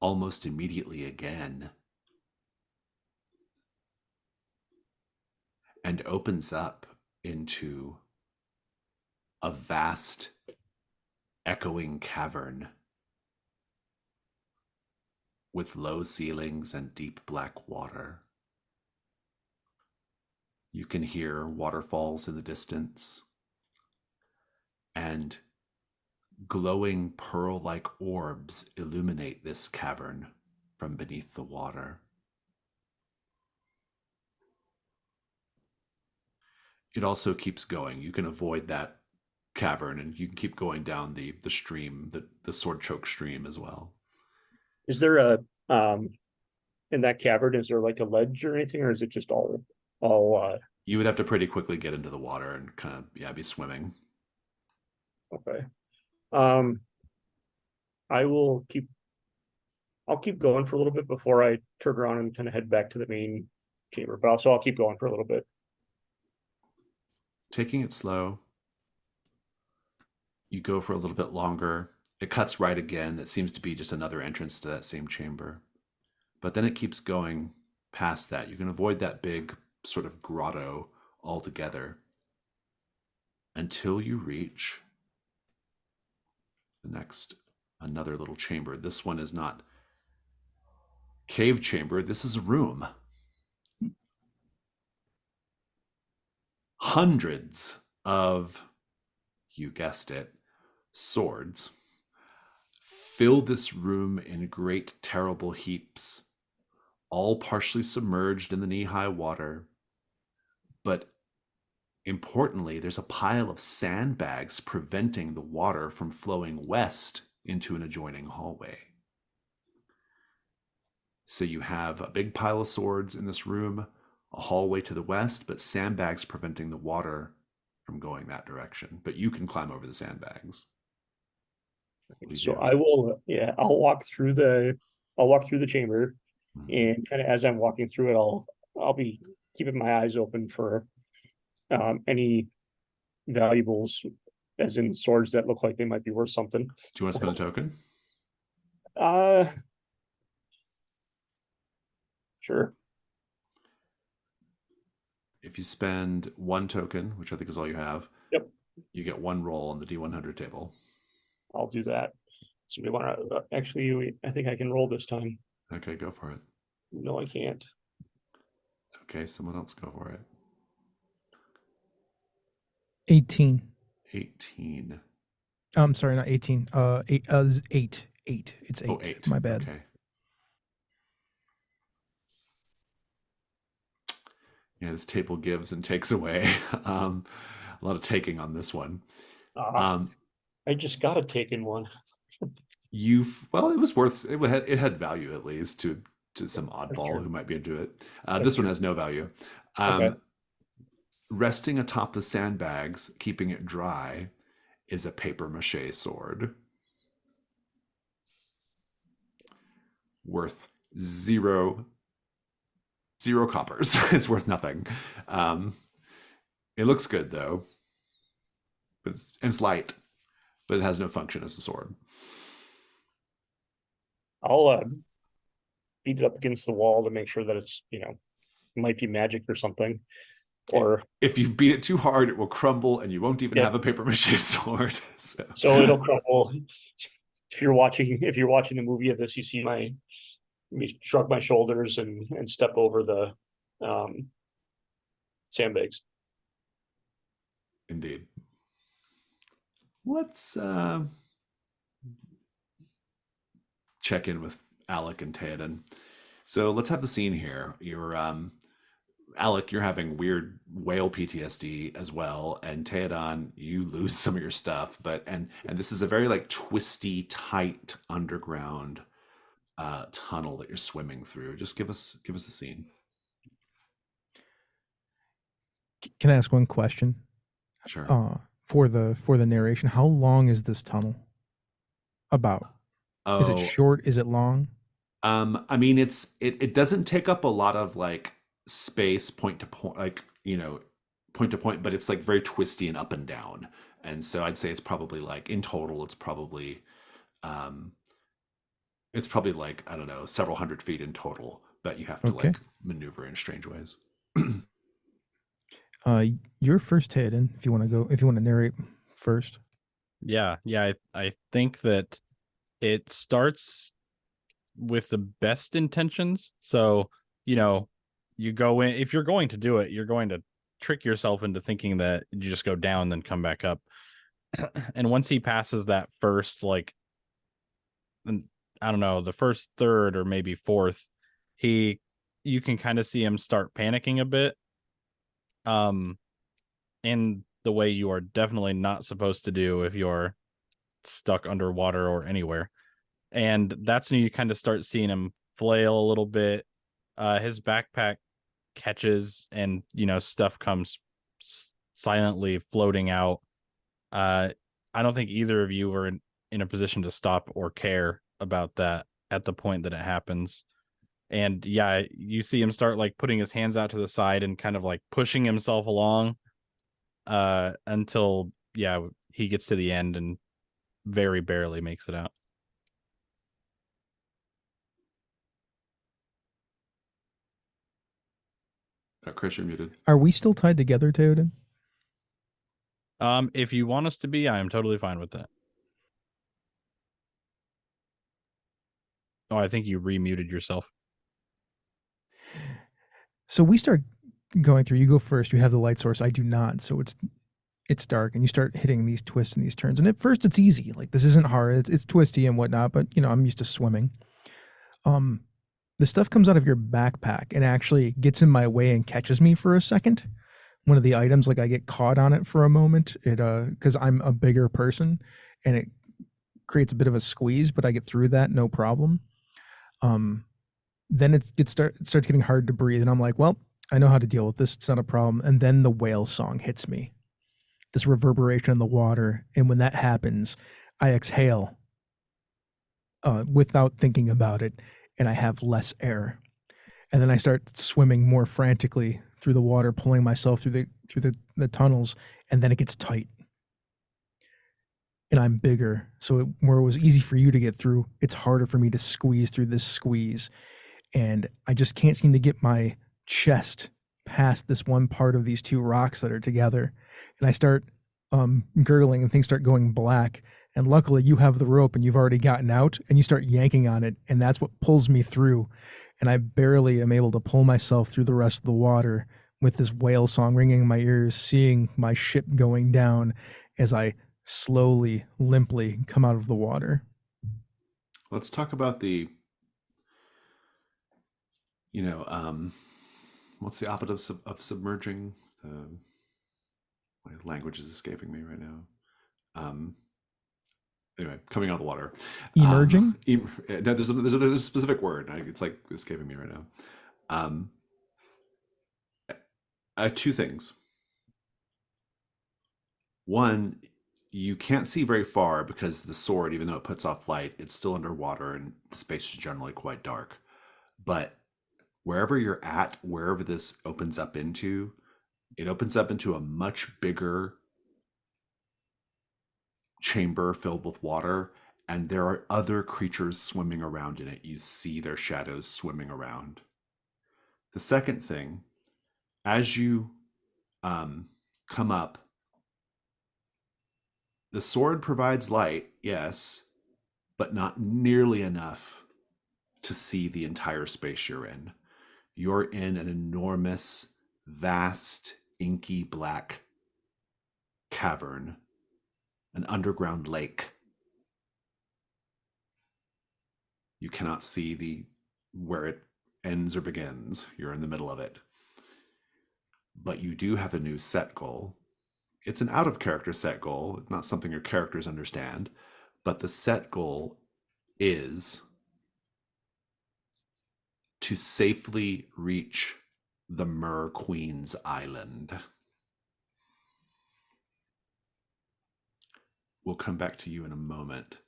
almost immediately again and opens up into a vast, echoing cavern with low ceilings and deep black water. You can hear waterfalls in the distance, and glowing pearl-like orbs illuminate this cavern from beneath the water. It also keeps going. You can avoid that cavern and you can keep going down the stream, the sword choke stream as well. Is there a in that cavern, is there like a ledge or anything, or is it just all You would have to pretty quickly get into the water and kind of be swimming. okay. I'll keep going for a little bit before I turn around and kind of head back to the main chamber, but also I'll keep going for a little bit. Taking it slow, you go for a little bit longer. It cuts right again. It seems to be just another entrance to that same chamber. But then it keeps going past that. You can avoid that big sort of grotto altogether until you reach the next, another little chamber. This one is not cave chamber. This is a room. Hundreds of, you guessed it, swords fill this room in great, terrible heaps, all partially submerged in the knee-high water. But importantly, there's a pile of sandbags preventing the water from flowing west into an adjoining hallway. So you have a big pile of swords in this room, a hallway to the west, but sandbags preventing the water from going that direction. But you can climb over the sandbags. So I will, yeah, I'll walk through the chamber, Mhm. and kind of as I'm walking through it, I'll be keeping my eyes open for any valuables, as in swords that look like they might be worth something. Do you want to spend a token? Sure. If you spend one token, which I think is all you have, Yep, you get one roll on the D100 table. I'll do that. So we want to actually, I think I can roll this time. Okay, go for it. No, I can't. Okay, someone else go for it. 18. 18. I'm sorry, not 18. 8. 8. It's 8. Oh, 8. My bad. Okay. Yeah, this table gives and takes away. A lot of taking on this one. I just got a taken one. Well, it was worth it had value at least to some oddball who might be into it. This one has no value. Okay. Resting atop the sandbags, keeping it dry, is a paper mache sword. Worth zero coppers. It's worth nothing. It looks good though, but it's light, but it has no function as a sword. I'll beat it up against the wall to make sure that it's, might be magic or something. or if you beat it too hard, it will crumble, and you won't even Yep. have a paper mache sword. so it'll crumble. If you're watching the movie of this, you see me shrug my shoulders and step over the sandbags. Indeed. Let's check in with Alec and Theoden. So let's have the scene here. You're Alec, you're having weird whale PTSD as well, and Theoden, you lose some of your stuff, and this is a very like twisty, tight underground tunnel that you're swimming through. Just give us the scene. Can I ask one question? Sure. For the narration, how long is this tunnel? About? Is it short? Is it long? I mean, it doesn't take up a lot of like space point to point, like, point to point, but it's like very twisty and up and down. And so I'd say it's probably like in total, it's probably like, I don't know, several hundred feet in total that you have to Okay. like maneuver in strange ways. You're first, Theoden, if you want to narrate first. Yeah. I think that it starts with the best intentions. So, you go in, if you're going to do it, you're going to trick yourself into thinking that you just go down, then come back up. And once he passes that first, like, I don't know, the first third or maybe fourth, you can kind of see him start panicking a bit. In the way you are definitely not supposed to do if you're stuck underwater or anywhere. And that's when you kind of start seeing him flail a little bit. His backpack catches, and stuff comes silently floating out. I don't think either of you were in a position to stop or care about that at the point that it happens. And yeah, you see him start like putting his hands out to the side and kind of like pushing himself along until he gets to the end and very barely makes it out. Chris, you're muted. Are we still tied together, Theoden? If you want us to be, I am totally fine with that. Oh, I think you remuted yourself. So we start going through. You go first. You have the light source. I do not. So it's dark, and you start hitting these twists and these turns. And at first, it's easy. Like, this isn't hard. It's twisty and whatnot. But I'm used to swimming. The stuff comes out of your backpack and actually gets in my way and catches me for a second. One of the items, like, I get caught on it for a moment. It because I'm a bigger person, and it creates a bit of a squeeze, but I get through that no problem. Then it starts getting hard to breathe, and I'm like, well, I know how to deal with this. It's not a problem. And then the whale song hits me, this reverberation in the water, and when that happens, I exhale without thinking about it, and I have less air. And then I start swimming more frantically through the water, pulling myself through the tunnels, and then it gets tight. And I'm bigger, so where it was easy for you to get through, it's harder for me to squeeze through this squeeze. And I just can't seem to get my chest past this one part of these two rocks that are together. And I start gurgling, and things start going black. And luckily you have the rope and you've already gotten out, and you start yanking on it, and that's what pulls me through. And I barely am able to pull myself through the rest of the water with this whale song ringing in my ears, seeing my ship going down as I slowly, limply come out of the water. Let's talk about the, what's the opposite of submerging? My language is escaping me right now. Anyway, coming out of the water. Emerging? No, there's a specific word. It's like escaping me right now. Two things. One, you can't see very far because the sword, even though it puts off light, it's still underwater and the space is generally quite dark. But wherever you're at, wherever this opens up into, it opens up into a much bigger chamber filled with water, and there are other creatures swimming around in it. You see their shadows swimming around. The second thing, as you come up. The sword provides light, yes, but not nearly enough to see the entire space you're in. You're in an enormous, vast, inky black cavern, an underground lake. You cannot see where it ends or begins. You're in the middle of it. But you do have a new set goal. It's an out-of-character set goal, not something your characters understand, but the set goal is to safely reach the Mer Queen's Island. We'll come back to you in a moment.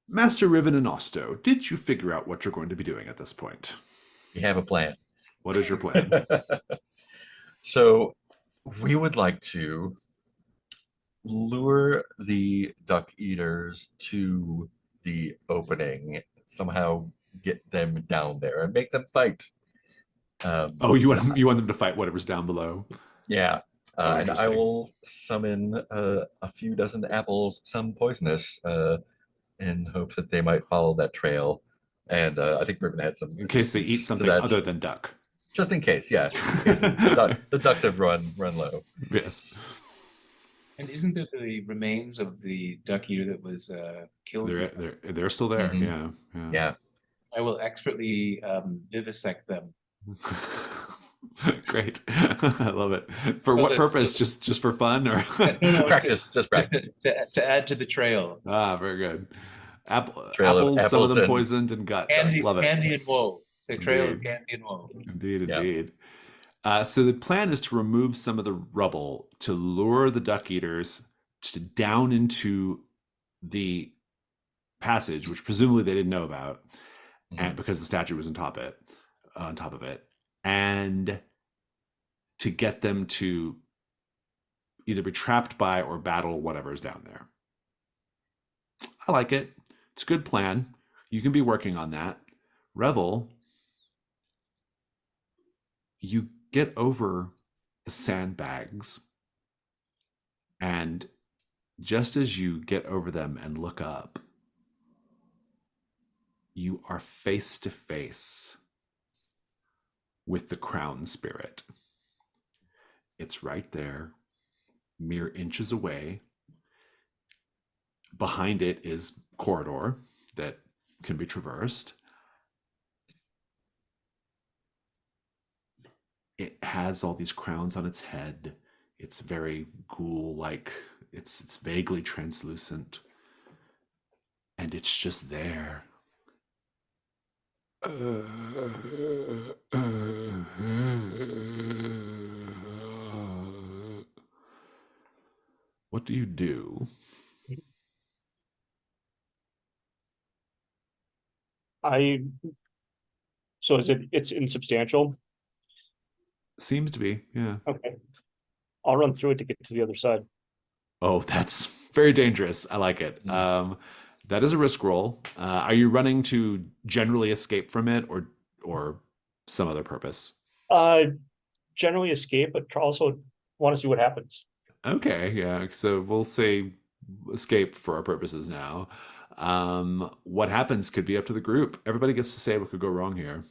Master Riven and Osto, did you figure out what you're going to be doing at this point? We have a plan. What is your plan? So we would like to lure the duck eaters to the opening, somehow get them down there and make them fight. Oh, you want them to fight whatever's down below? Yeah. Oh, And I interesting. will summon a few dozen apples, some poisonous, in hopes that they might follow that trail. And I think Riven had some. In case they eat to something that. other than duck. Just in case, yeah. In case the ducks have run low. Yes. And isn't it the remains of the duck eater that was killed? They're still there. Mhm. Yeah. Yeah. I will expertly vivisect them. Great. I love it. For what purpose? Just for fun or Practice, just practice. To add to the trail. Very good. Apples, Apples some of them and- poisoned and guts. Love it. Candy and wool. The trail of Indeed. candy and wool. Indeed. So the plan is to remove some of the rubble to lure the duck eaters down into the passage, which presumably they didn't know about, and because the statue was on top of it, and to get them to either be trapped by or battle whatever's down there. I like it. It's a good plan. You can be working on that. Revel, you get over the sandbags, and just as you get over them and look up, you are face to face with the crown spirit. It's right there, mere inches away. Behind it is corridor that can be traversed. It has all these crowns on its head. It's very ghoul-like. It's vaguely translucent. And it's just there. What do you do? So it's insubstantial? Seems to be, yeah. Okay. I'll run through it to get to the other side. Oh, that's very dangerous. I like it. That is a risk roll. Are you running to generally escape from it or some other purpose? Generally escape, but also want to see what happens. Okay, yeah. So we'll say escape for our purposes now. What happens could be up to the group. Everybody gets to say what could go wrong here.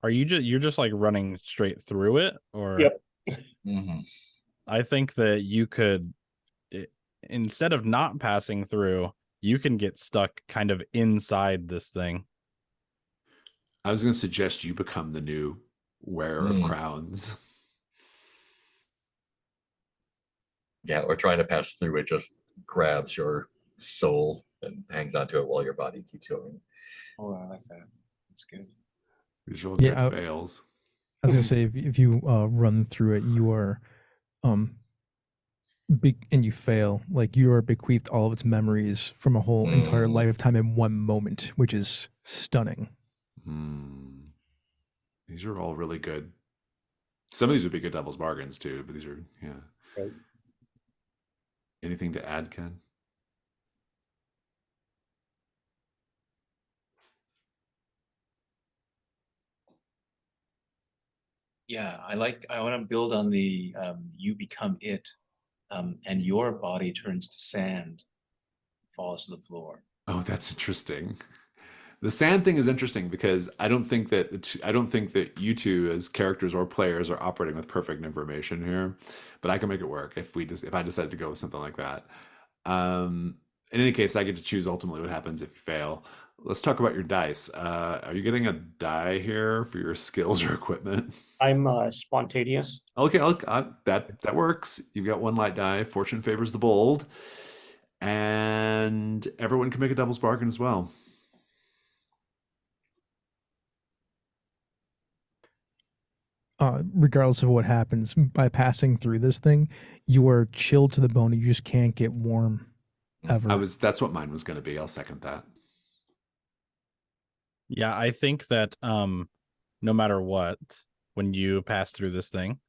Are you're just like running straight through it, or? Yep. I think that you could, instead of not passing through, you can get stuck kind of inside this thing. I was going to suggest you become the new wearer of crowns. Yeah, or trying to pass through it just grabs your soul and hangs onto it while your body keeps going. Oh, I like that. That's good. These are all good fails. I was gonna say if you run through it, you are big and you fail. Like you are bequeathed all of its memories from a whole entire lifetime in one moment, which is stunning. These are all really good. Some of these would be good devil's bargains too, but these are Right. Anything to add, Ken? Yeah, I want to build on the you become it, and your body turns to sand, falls to the floor. Oh, that's interesting. The sand thing is interesting because I don't think that you two as characters or players are operating with perfect information here, but I can make it work if I decide to go with something like that. In any case, I get to choose ultimately what happens if you fail. Let's talk about your dice. Are you getting a die here for your skills or equipment? I'm spontaneous. Okay, that works. You've got one light die. Fortune favors the bold, and everyone can make a devil's bargain as well. Regardless of what happens, by passing through this thing, you are chilled to the bone. You just can't get warm ever. That's what mine was going to be. I'll second that. Yeah, I think that no matter what, when you pass through this thing,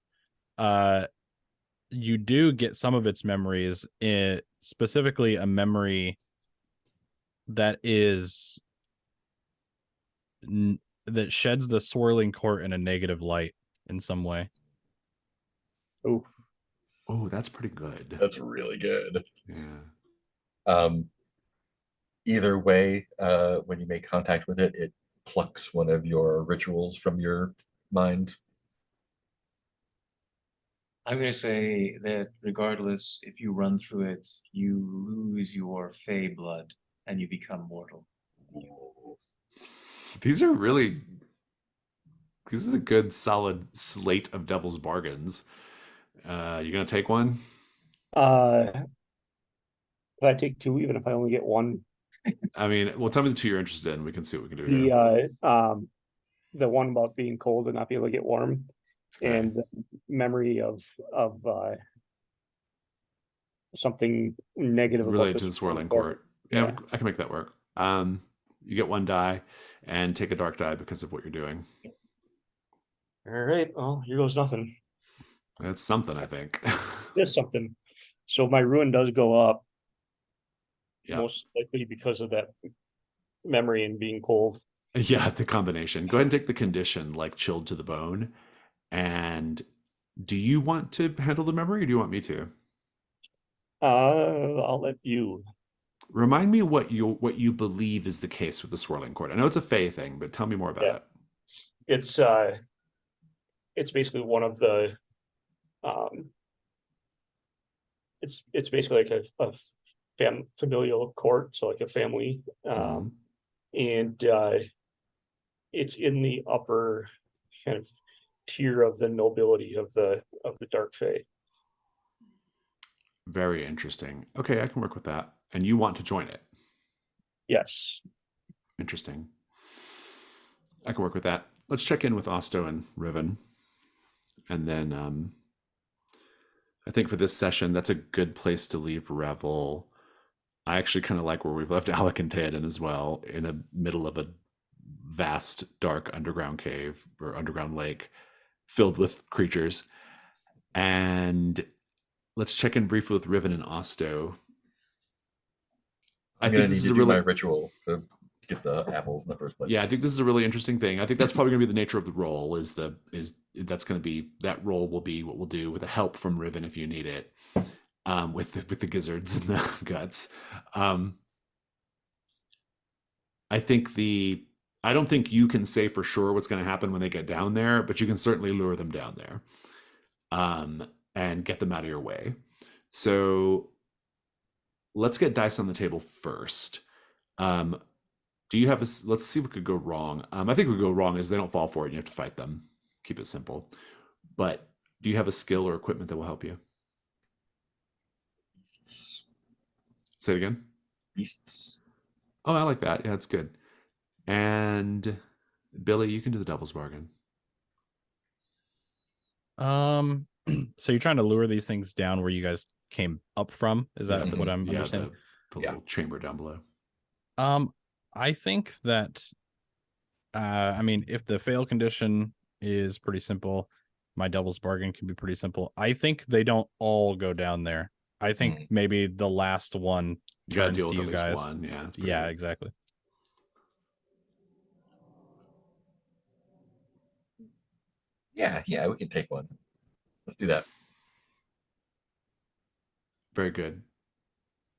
you do get some of its memories, specifically a memory that is that sheds the swirling court in a negative light in some way. Oh, that's pretty good. That's really good. Yeah. Either way, when you make contact with it, it plucks one of your rituals from your mind. I'm going to say that regardless, if you run through it, you lose your fey blood and you become mortal. These are really. This is a good, solid slate of devil's bargains. You gonna take one? Could I take two even if I only get one? I mean, well, tell me the two you're interested in. We can see what we can do here. The one about being cold and not being able to get warm, Okay. and the memory of something negative about Related this to the swirling court. Yeah, Yeah. I can make that work. You get one die and take a dark die because of what you're doing. All right. Well, here goes nothing. That's something, I think. There's something. So my ruin does go up, Yeah. most likely because of that memory and being cold. Yeah, the combination. Go ahead and take the condition, like chilled to the bone. And do you want to handle the memory or do you want me to? I'll let you. Remind me what you believe is the case with the swirling court. I know it's a Fey thing, but tell me more about it. It's basically one of the it's basically like a familial court, so like a family, Mhm. and it's in the upper kind of tier of the nobility of the dark fae. Very interesting. Okay, I can work with that. And you want to join it. Yes. Interesting. I can work with that. Let's check in with Osto and Riven. And then I think for this session, that's a good place to leave Revel. I actually kind of like where we've left Alec and Theoden as well, in the middle of a vast, dark underground cave or underground lake filled with creatures. And let's check in briefly with Riven and Osto. I'm gonna need to do my ritual to get the apples in the first place. Yeah, I think this is a really interesting thing. I think that's probably going to be the nature of the role. That role will be what we'll do with the help from Riven if you need it, with the gizzards and the guts. I don't think you can say for sure what's going to happen when they get down there, but you can certainly lure them down there, and get them out of your way. So let's get dice on the table first. Do you have let's see what could go wrong. I think what could go wrong is they don't fall for it and you have to fight them. Keep it simple. But do you have a skill or equipment that will help you? Beasts. Say it again. Beasts. Oh, I like that. Yeah, that's good. And Billy, you can do the devil's bargain. So you're trying to lure these things down where you guys came up from? Is that what I'm understanding? The little chamber down below. I think that I mean, if the fail condition is pretty simple, my devil's bargain can be pretty simple. I think they don't all go down there. I think maybe the last one You gotta turns deal to with you at least guys. one. Yeah. Yeah, good. exactly. Yeah, we can take one. Let's do that. Very good.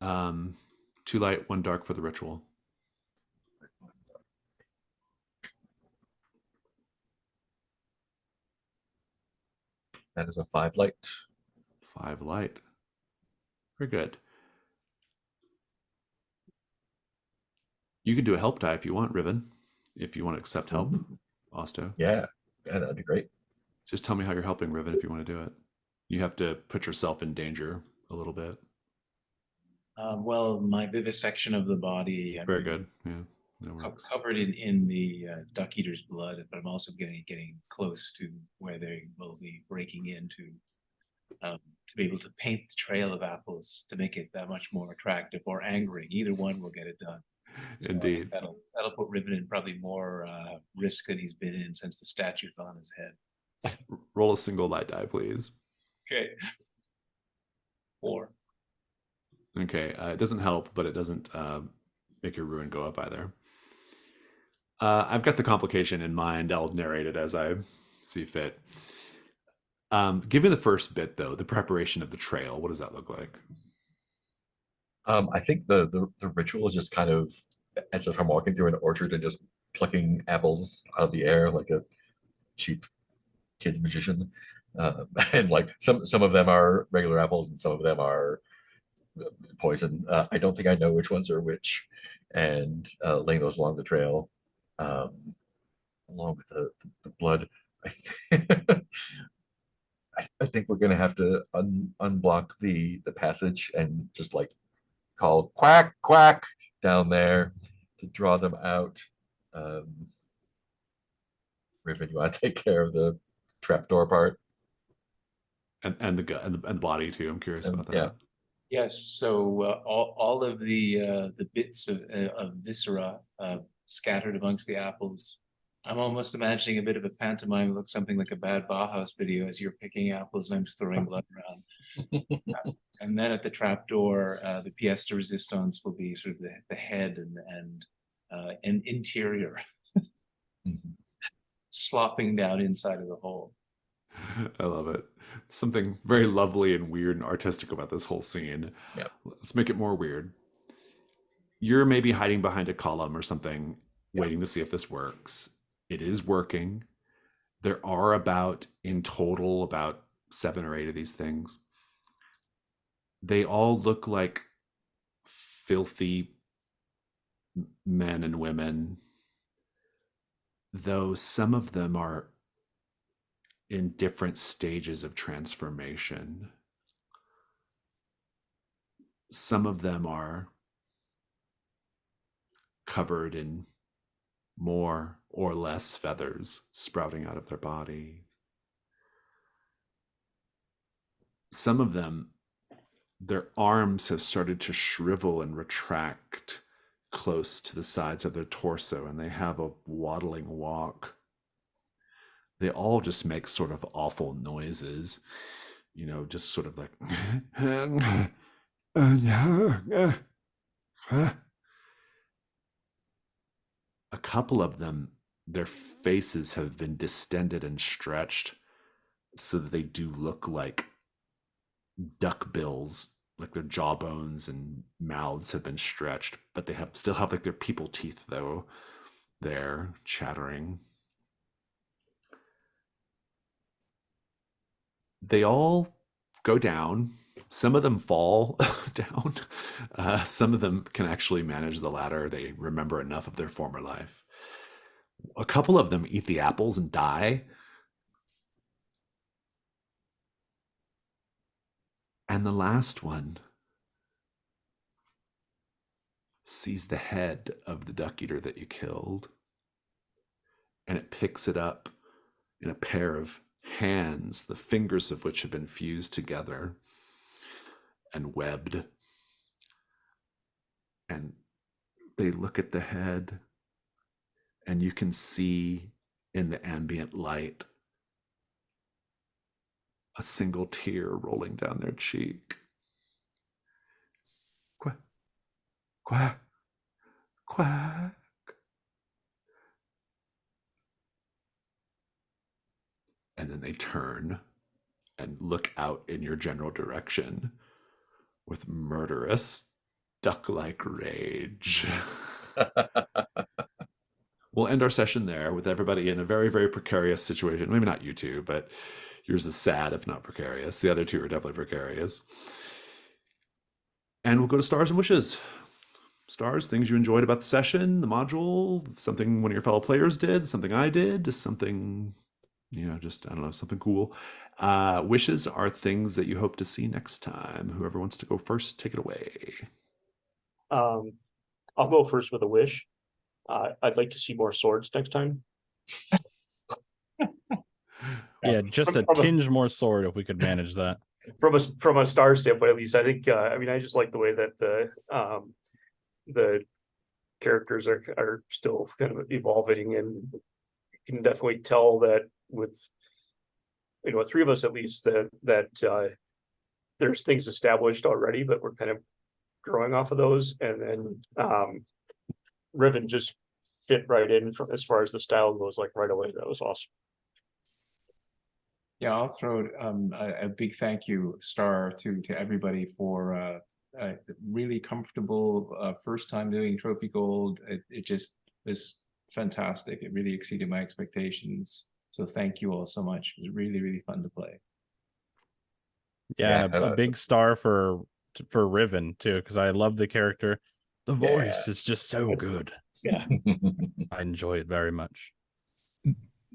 2 light, 1 dark for the ritual. That is a 5 light. 5 light. Very good. You can do a help die if you want, Riven. If you want to accept help, Osto. Yeah, that'd be great. Just tell me how you're helping, Riven, if you want to do it. You have to put yourself in danger a little bit. Well, my vivisection of the body. Very good. Yeah, that works. Covered in the duck eater's blood, but I'm also getting close to where they will be breaking into to be able to paint the trail of apples to make it that much more attractive or angering. Either one will get it done. So Indeed. that'll put Riven in probably more risk than he's been in since the statue fell on his head. Roll a single light die, please. Okay. 4. Okay, it doesn't help, but it doesn't make your ruin go up either. I've got the complication in mind. I'll narrate it as I see fit. Give me the first bit, though, the preparation of the trail. What does that look like? I think the ritual is just kind of as if I'm walking through an orchard and just plucking apples out of the air like a cheap kid's magician. And like some of them are regular apples and some of them are poison. I don't think I know which ones are which, and laying those along the trail, along with the blood. I think we're gonna have to unblock the passage and just like call quack quack down there to draw them out. Riven, you want to take care of the trapdoor part? And the body too. I'm curious about that. Yeah. Yes. So all of the bits of viscera scattered amongst the apples. I'm almost imagining a bit of a pantomime. It looks something like a bad Bauhaus video as you're picking apples and I'm just throwing blood around. And then at the trapdoor, the pièce de résistance will be sort of the head and an interior slopping down inside of the hole. I love it. Something very lovely and weird and artistic about this whole scene. Yep. Let's make it more weird. You're maybe hiding behind a column or something, waiting to see if this works. It is working. There are in total, about 7 or 8 of these things. They all look like filthy men and women, though some of them are in different stages of transformation. Some of them are covered in more or less feathers sprouting out of their body. Some of them, their arms have started to shrivel and retract close to the sides of their torso, and they have a waddling walk. They all just make sort of awful noises, just sort of like a couple of them, their faces have been distended and stretched so that they do look like duck bills, like their jawbones and mouths have been stretched, but they still have like their people teeth, though. They're chattering. They all go down. Some of them fall down. Some of them can actually manage the ladder. They remember enough of their former life. A couple of them eat the apples and die. And the last one sees the head of the duck eater that you killed, and it picks it up in a pair of hands, the fingers of which have been fused together and webbed. And they look at the head, and you can see in the ambient light a single tear rolling down their cheek. Quack, quack, quack. and then they turn and look out in your general direction with murderous, duck-like rage. We'll end our session there with everybody in a very, very precarious situation. Maybe not you two, but yours is sad, if not precarious. The other two are definitely precarious. And we'll go to stars and wishes. Stars, things you enjoyed about the session, the module, something one of your fellow players did, something I did, something, just, I don't know, something cool. Wishes are things that you hope to see next time. Whoever wants to go first, take it away. I'll go first with a wish. I'd like to see more swords next time. Yeah, just a tinge more sword if we could manage that. From a star standpoint, at least, I think. I just like the way that the characters are still kind of evolving, and you can definitely tell that with three of us at least that there's things established already, but we're kind of growing off of those, and then Riven just fit right in from as far as the style goes, like right away. That was awesome. Yeah, I'll throw a big thank you star to everybody for a really comfortable first time doing Trophy Gold. It just was fantastic. It really exceeded my expectations. So thank you all so much. It was really, really fun to play. Yeah, a big star for Riven too, because I love the character. The voice is just so good. Yeah. I enjoy it very much.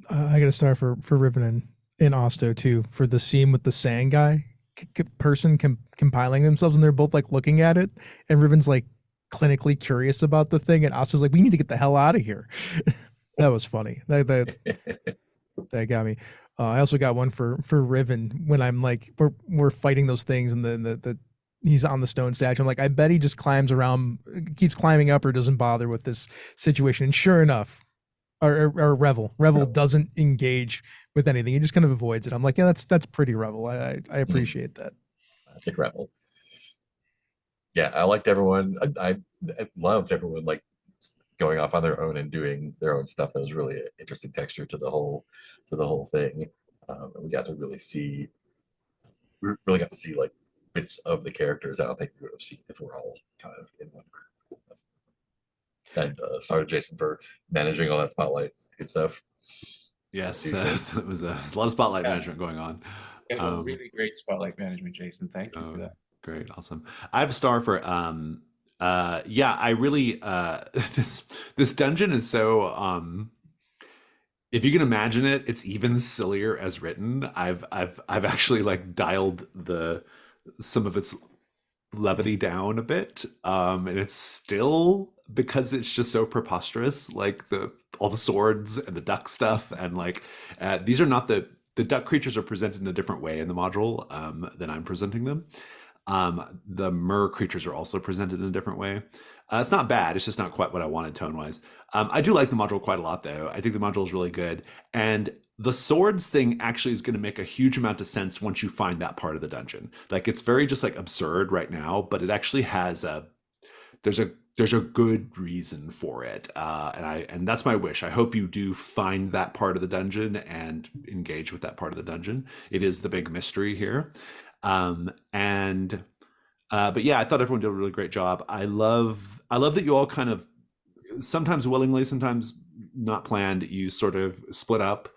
I got a star for Riven and Osto too, for the scene with the sand guy person compiling themselves, and they're both like looking at it, and Riven's like clinically curious about the thing, and Osto's like, we need to get the hell out of here. That was funny. That got me. I also got one for Riven when I'm like, we're fighting those things, and the he's on the stone statue. I'm like, I bet he just climbs around, keeps climbing up, or doesn't bother with this situation. And sure enough, or Revel doesn't engage with anything. He just kind of avoids it. I'm like, yeah, that's pretty Revel. I appreciate that. Classic Revel. Yeah, I liked everyone. I loved everyone like going off on their own and doing their own stuff. That was really an interesting texture to the whole thing. And we got to really got to see like bits of the characters I don't think we would have seen if we're all kind of in one group. And sorry to Jason for managing all that spotlight. Good stuff. Yes, it was a lot of spotlight management going on. Really great spotlight management, Jason. Thank you for that. Great, awesome. I have a star for I really this dungeon is so if you can imagine it, it's even sillier as written. I've actually like dialed some of its levity down a bit, and it's still, because it's just so preposterous, like all the swords and the duck stuff, and like these are not the duck creatures are presented in a different way in the module than I'm presenting them. The mer creatures are also presented in a different way. It's not bad, it's just not quite what I wanted tone-wise. I do like the module quite a lot though. I think the module is really good, and the swords thing actually is going to make a huge amount of sense once you find that part of the dungeon. Like, it's very just like absurd right now, but it actually has there's a good reason for it, and that's my wish. I hope you do find that part of the dungeon and engage with that part of the dungeon. It is the big mystery here. But yeah, I thought everyone did a really great job. I love that you all kind of, sometimes willingly, sometimes not planned, you sort of split up,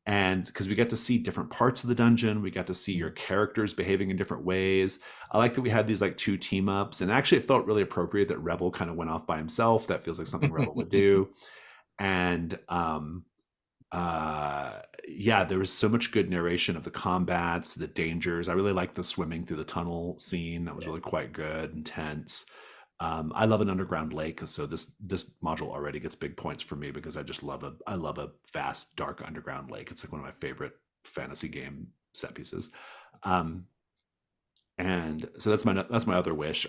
and because we get to see different parts of the dungeon, we got to see your characters behaving in different ways. I like that we had these like 2 team ups, and actually it felt really appropriate that Revel kind of went off by himself. That feels like something Revel would do. And yeah, there was so much good narration of the combats, the dangers. I really liked the swimming through the tunnel scene. That was really quite good and tense. I love an underground lake, so this module already gets big points for me because I love a vast dark underground lake. It's like one of my favorite fantasy game set pieces. And so that's my other wish.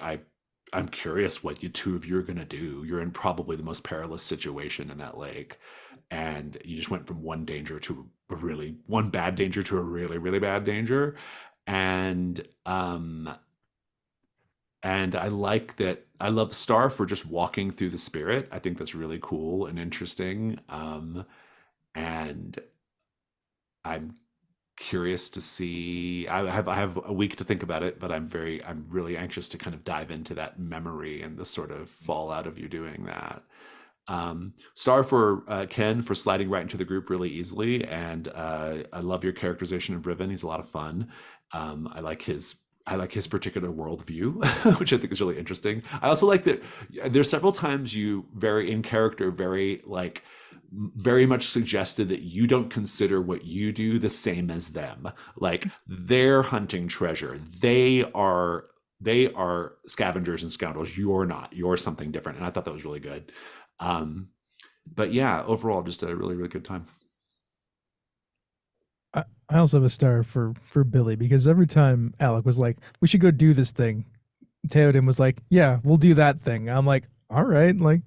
I'm curious what you two of you are going to do. You're in probably the most perilous situation in that lake, and you just went from one danger to one bad danger to a really, really bad danger. And I like that. I love Star for just walking through the spirit. I think that's really cool and interesting. And I'm curious to see. I have a week to think about it, but I'm really anxious to kind of dive into that memory and the sort of fallout of you doing that. Star for Ken for sliding right into the group really easily, and I love your characterization of Riven. He's a lot of fun. I like his particular worldview, which I think is really interesting. I also like that there's several times you very much suggested that you don't consider what you do the same as them. Like they're hunting treasure. They are scavengers and scoundrels. You're not. You're something different. And I thought that was really good. But yeah, overall, just a really, really good time. I also have a star for Billy, because every time Alec was like, "We should go do this thing," Theoden was like, "Yeah, we'll do that thing." I'm like, "All right." Like,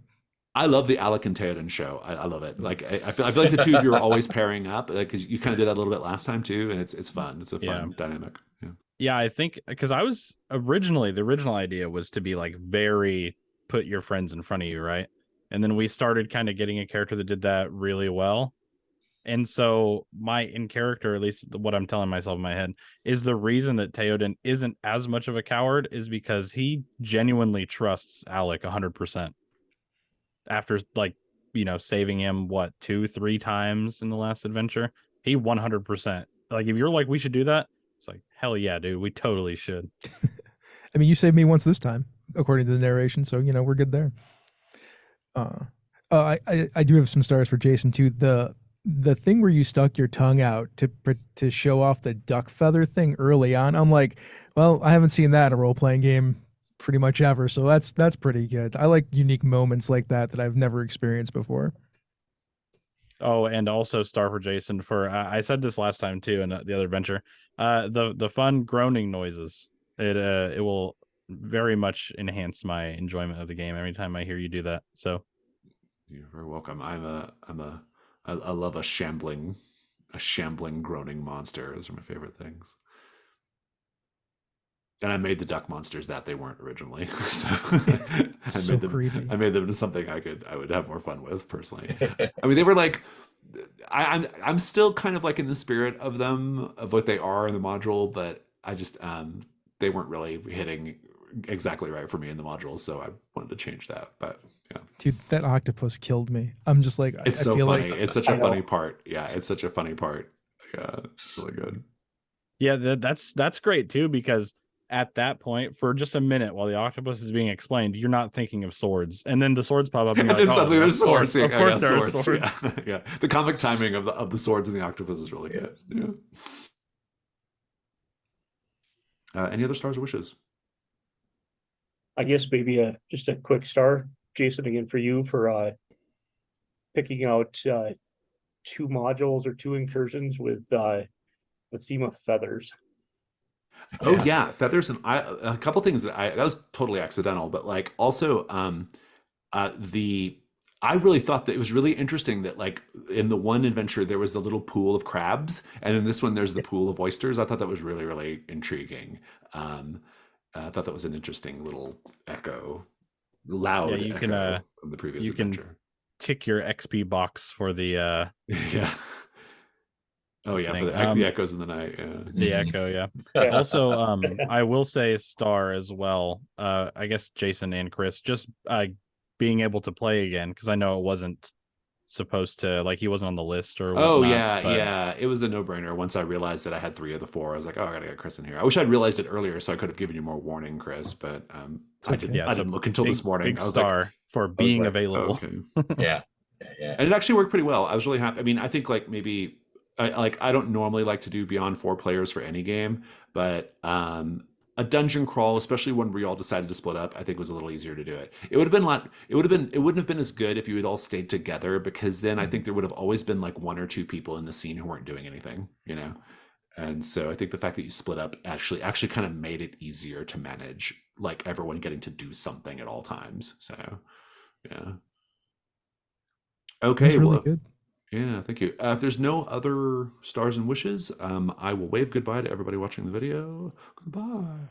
I love the Alec and Theoden show. I love it. Like I feel like the two of you are always pairing up, because you kind of did that a little bit last time too, and it's fun. It's a fun dynamic. Yeah. Yeah, I think because I was the original idea was to be like very put your friends in front of you, right? And then we started kind of getting a character that did that really well. And so my in character, at least what I'm telling myself in my head, is the reason that Theoden isn't as much of a coward is because he genuinely trusts Alec 100%. After saving him 2-3 times in the last adventure, he 100%. Like if you're like, we should do that, it's like, hell yeah, dude, we totally should. I mean, you saved me once this time, according to the narration, so we're good there. I do have some stars for Jason too. The thing where you stuck your tongue out to show off the duck feather thing early on, I'm like, well, I haven't seen that in a role playing game pretty much ever, so that's pretty good. I like unique moments like that I've never experienced before. Oh, and also star for Jason for I said this last time too in the other adventure. The fun groaning noises. It will very much enhance my enjoyment of the game every time I hear you do that. So you're very welcome. I love a shambling groaning monster. Those are my favorite things. And I made the duck monsters that they weren't originally. So I made them into something I would have more fun with personally. I mean, they were like, I'm still kind of like in the spirit of them, of what they are in the module, but I just they weren't really hitting exactly right for me in the module, so I wanted to change that. But yeah, dude, that octopus killed me. I'm just like, it's so funny. It's such a funny part. Yeah, it's such a funny part. Yeah, it's really good. Yeah, that's great too, because at that point, for just a minute while the octopus is being explained, you're not thinking of swords, and then the swords pop up, and, and then suddenly there's swords. Of course, there are swords. Yeah. Yeah, the comic timing of the swords and the octopus is really good. Yeah. Any other stars or wishes? I guess maybe just a quick star, Jason, again for you for picking out 2 modules or 2 incursions with the theme of feathers. Oh yeah, feathers, and a couple things that was totally accidental, but like also I really thought that it was really interesting that like in the one adventure there was the little pool of crabs, and in this one there's the pool of oysters. I thought that was really, really intriguing. I thought that was an interesting little loud echo from the previous adventure. Can tick your XP box for the yeah. Oh yeah, for the echoes in the night. Yeah. The echo, yeah. Also, I will say star as well. I guess Jason and Chris, just being able to play again, because I know it wasn't supposed to, like, he wasn't on the list or whatnot. Oh yeah, it was a no-brainer. Once I realized that I had 3 of the 4, I was like, oh, I gotta get Chris in here. I wish I'd realized it earlier, so I could have given you more warning, Chris. But I didn't look until this morning. Big star for being available. Okay. Yeah. And it actually worked pretty well. I was really happy. I mean, I think like maybe I don't normally like to do beyond 4 players for any game, but a dungeon crawl, especially when we all decided to split up, I think was a little easier to do it. It wouldn't have been as good if you had all stayed together, because then I think there would have always been like 1 or 2 people in the scene who weren't doing anything, And so I think the fact that you split up actually kind of made it easier to manage, like everyone getting to do something at all times. So yeah. Okay. That's really good. Yeah, thank you. If there's no other stars and wishes, I will wave goodbye to everybody watching the video. Goodbye.